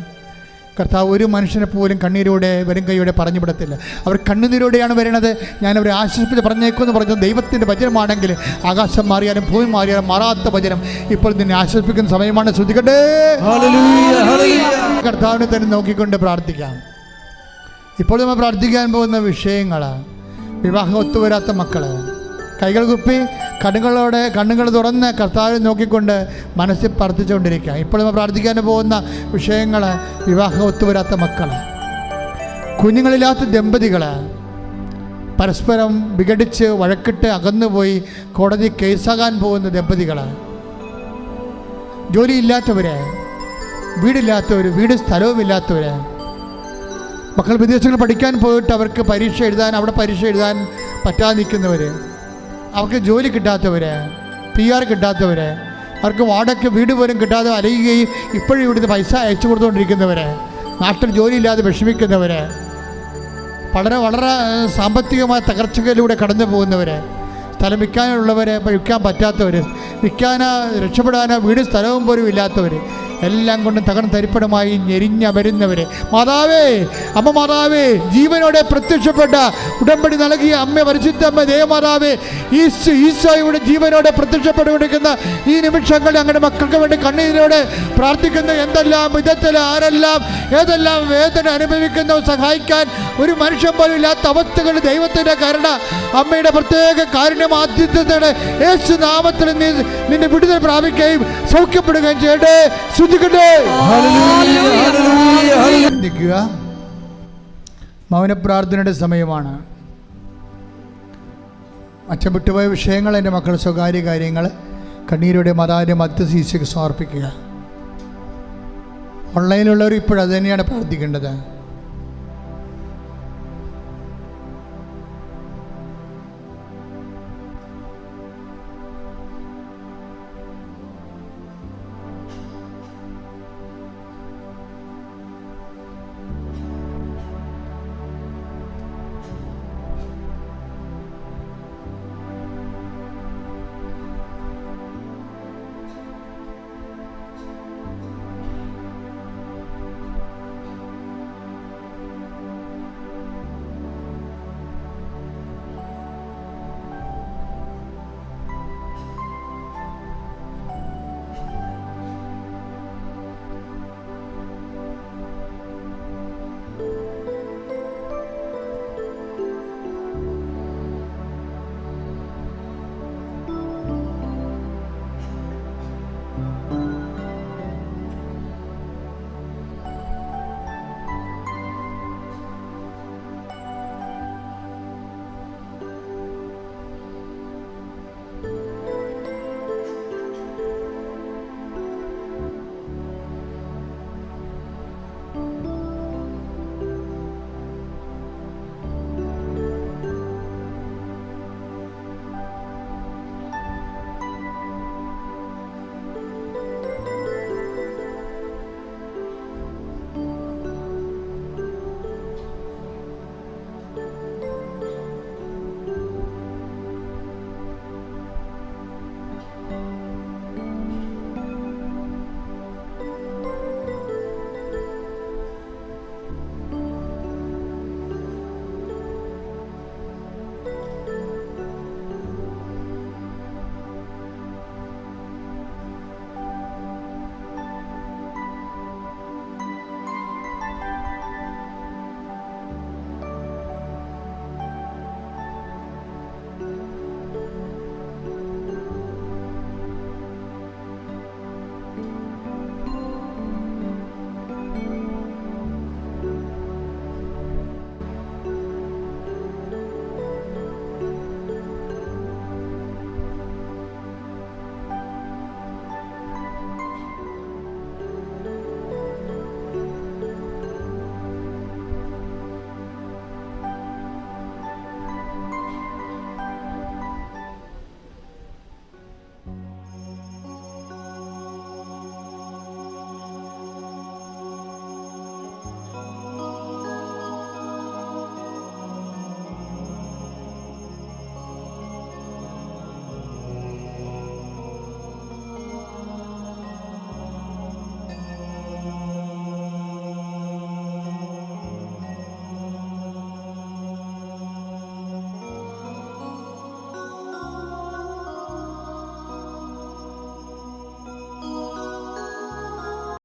കർത്താവ് ഒരു മനുഷ്യനെ പോലും കണ്ണീരോടെ വരും കൈയോടെ പറഞ്ഞു വിടത്തില്ല. അവർ കണ്ണുനീരോടെയാണ് വരുന്നത്. ഞാൻ അവരെ ആശ്വസിപ്പിച്ച് പറഞ്ഞേക്കുമെന്ന് പറഞ്ഞത് ദൈവത്തിൻ്റെ വചനമാണെങ്കിൽ ആകാശം മാറിയാലും ഭൂമി മാറിയാലും മാറാത്ത വചനം ഇപ്പോൾ നിന്നെ ആശ്വസിപ്പിക്കുന്ന സമയമാണ്. ശ്രദ്ധിക്കട്ടെ. കർത്താവിനെ തന്നെ നോക്കിക്കൊണ്ട് പ്രാർത്ഥിക്കാം. ഇപ്പോൾ നമ്മൾ പ്രാർത്ഥിക്കാൻ പോകുന്ന വിഷയങ്ങൾ വിവാഹം ഒത്തുവരാത്ത മക്കൾ, കൈകൾ കുപ്പി കണ്ണുകൾ തുറന്ന് കർത്താവിനെ നോക്കിക്കൊണ്ട് മനസ്സിൽ പ്രാർത്ഥിച്ചുകൊണ്ടിരിക്കുക. ഇപ്പോൾ നമ്മൾ പ്രാർത്ഥിക്കാൻ പോകുന്ന വിഷയങ്ങൾ വിവാഹം ഒത്തുവരാത്ത മക്കൾ, കുഞ്ഞുങ്ങളില്ലാത്ത ദമ്പതികൾ, പരസ്പരം വിഘടിച്ച് വഴക്കിട്ട് അകന്നുപോയി കോടതി കേസാകാൻ പോകുന്ന ദമ്പതികൾ, ജോലിയില്ലാത്തവർ, വീടില്ലാത്തവർ, വീട് സ്ഥലവുമില്ലാത്തവർ, മക്കൾ വിദേശങ്ങൾ പഠിക്കാൻ പോയിട്ട് അവർക്ക് അവിടെ പരീക്ഷ എഴുതാൻ പറ്റാതെ നിൽക്കുന്നവർ, അവർക്ക് ജോലി കിട്ടാത്തവർ, PR കിട്ടാത്തവർ, അവർക്ക് വാടക വീട് പോലും കിട്ടാതെ അലയുകയും ഇപ്പോഴും ഇവിടുന്ന് പൈസ അയച്ചു കൊടുത്തുകൊണ്ടിരിക്കുന്നവർ, നാട്ടിൽ ജോലിയില്ലാതെ വിഷമിക്കുന്നവർ, വളരെ സാമ്പത്തികമായ തകർച്ചകളിലൂടെ കടന്നു പോകുന്നവർ, സ്ഥലം വിൽക്കാനുള്ളവർ, വിൽക്കാൻ പറ്റാത്തവർ, രക്ഷപ്പെടാനോ വീട് സ്ഥലവും പോലും ഇല്ലാത്തവർ, എല്ലാം കൊണ്ടും തരിപ്പണമായി ഞെരിഞ്ഞമരുന്നവർ, അമ്മ മാതാവേ, ജീവനോടെ പ്രത്യക്ഷപ്പെട്ട ഉടമ്പടി നൽകിയ അമ്മ പരിശുദ്ധമ്മ ദേവമാതാവേ, ഈശോയുടെ ജീവനോടെ പ്രത്യക്ഷപ്പെട്ടുകൊണ്ടിരിക്കുന്ന ഈ നിമിഷങ്ങളിൽ ഞങ്ങളുടെ മക്കൾക്ക് വേണ്ടി കണ്ണീരോടെ പ്രാർത്ഥിക്കുന്ന എന്തെല്ലാം വിധത്തിൽ ആരെല്ലാം ഏതെല്ലാം വേദന അനുഭവിക്കുന്നോ സഹായിക്കാൻ ഒരു മനുഷ്യൻ പോലും ഇല്ലാത്ത അവസ്ഥകൾ ദൈവത്തിൻ്റെ കരുണ, അമ്മയുടെ പ്രത്യേക കാരുണ്യമാധ്യത്തോടെ യേശു നാമത്തിൽ നിന്നെ വിടുതൽ പ്രാപിക്കുകയും സൗഖ്യപ്പെടുകയും ചെയ്യട്ടെ. നിൽക്കുക. മൗനപ്രാർത്ഥനയുടെ സമയമാണ്. അച്ഛൻ വിട്ടുപോയ വിഷയങ്ങൾ, എൻ്റെ മക്കളുടെ സ്വകാര്യ കാര്യങ്ങൾ കണ്ണീരോടെ മാതാവിൻ്റെ മധ്യസ്ഥീശയ്ക്ക് സമർപ്പിക്കുക. ഓൺലൈനിലുള്ളവർ ഇപ്പോഴത് തന്നെയാണ് പ്രാർത്ഥിക്കേണ്ടത്.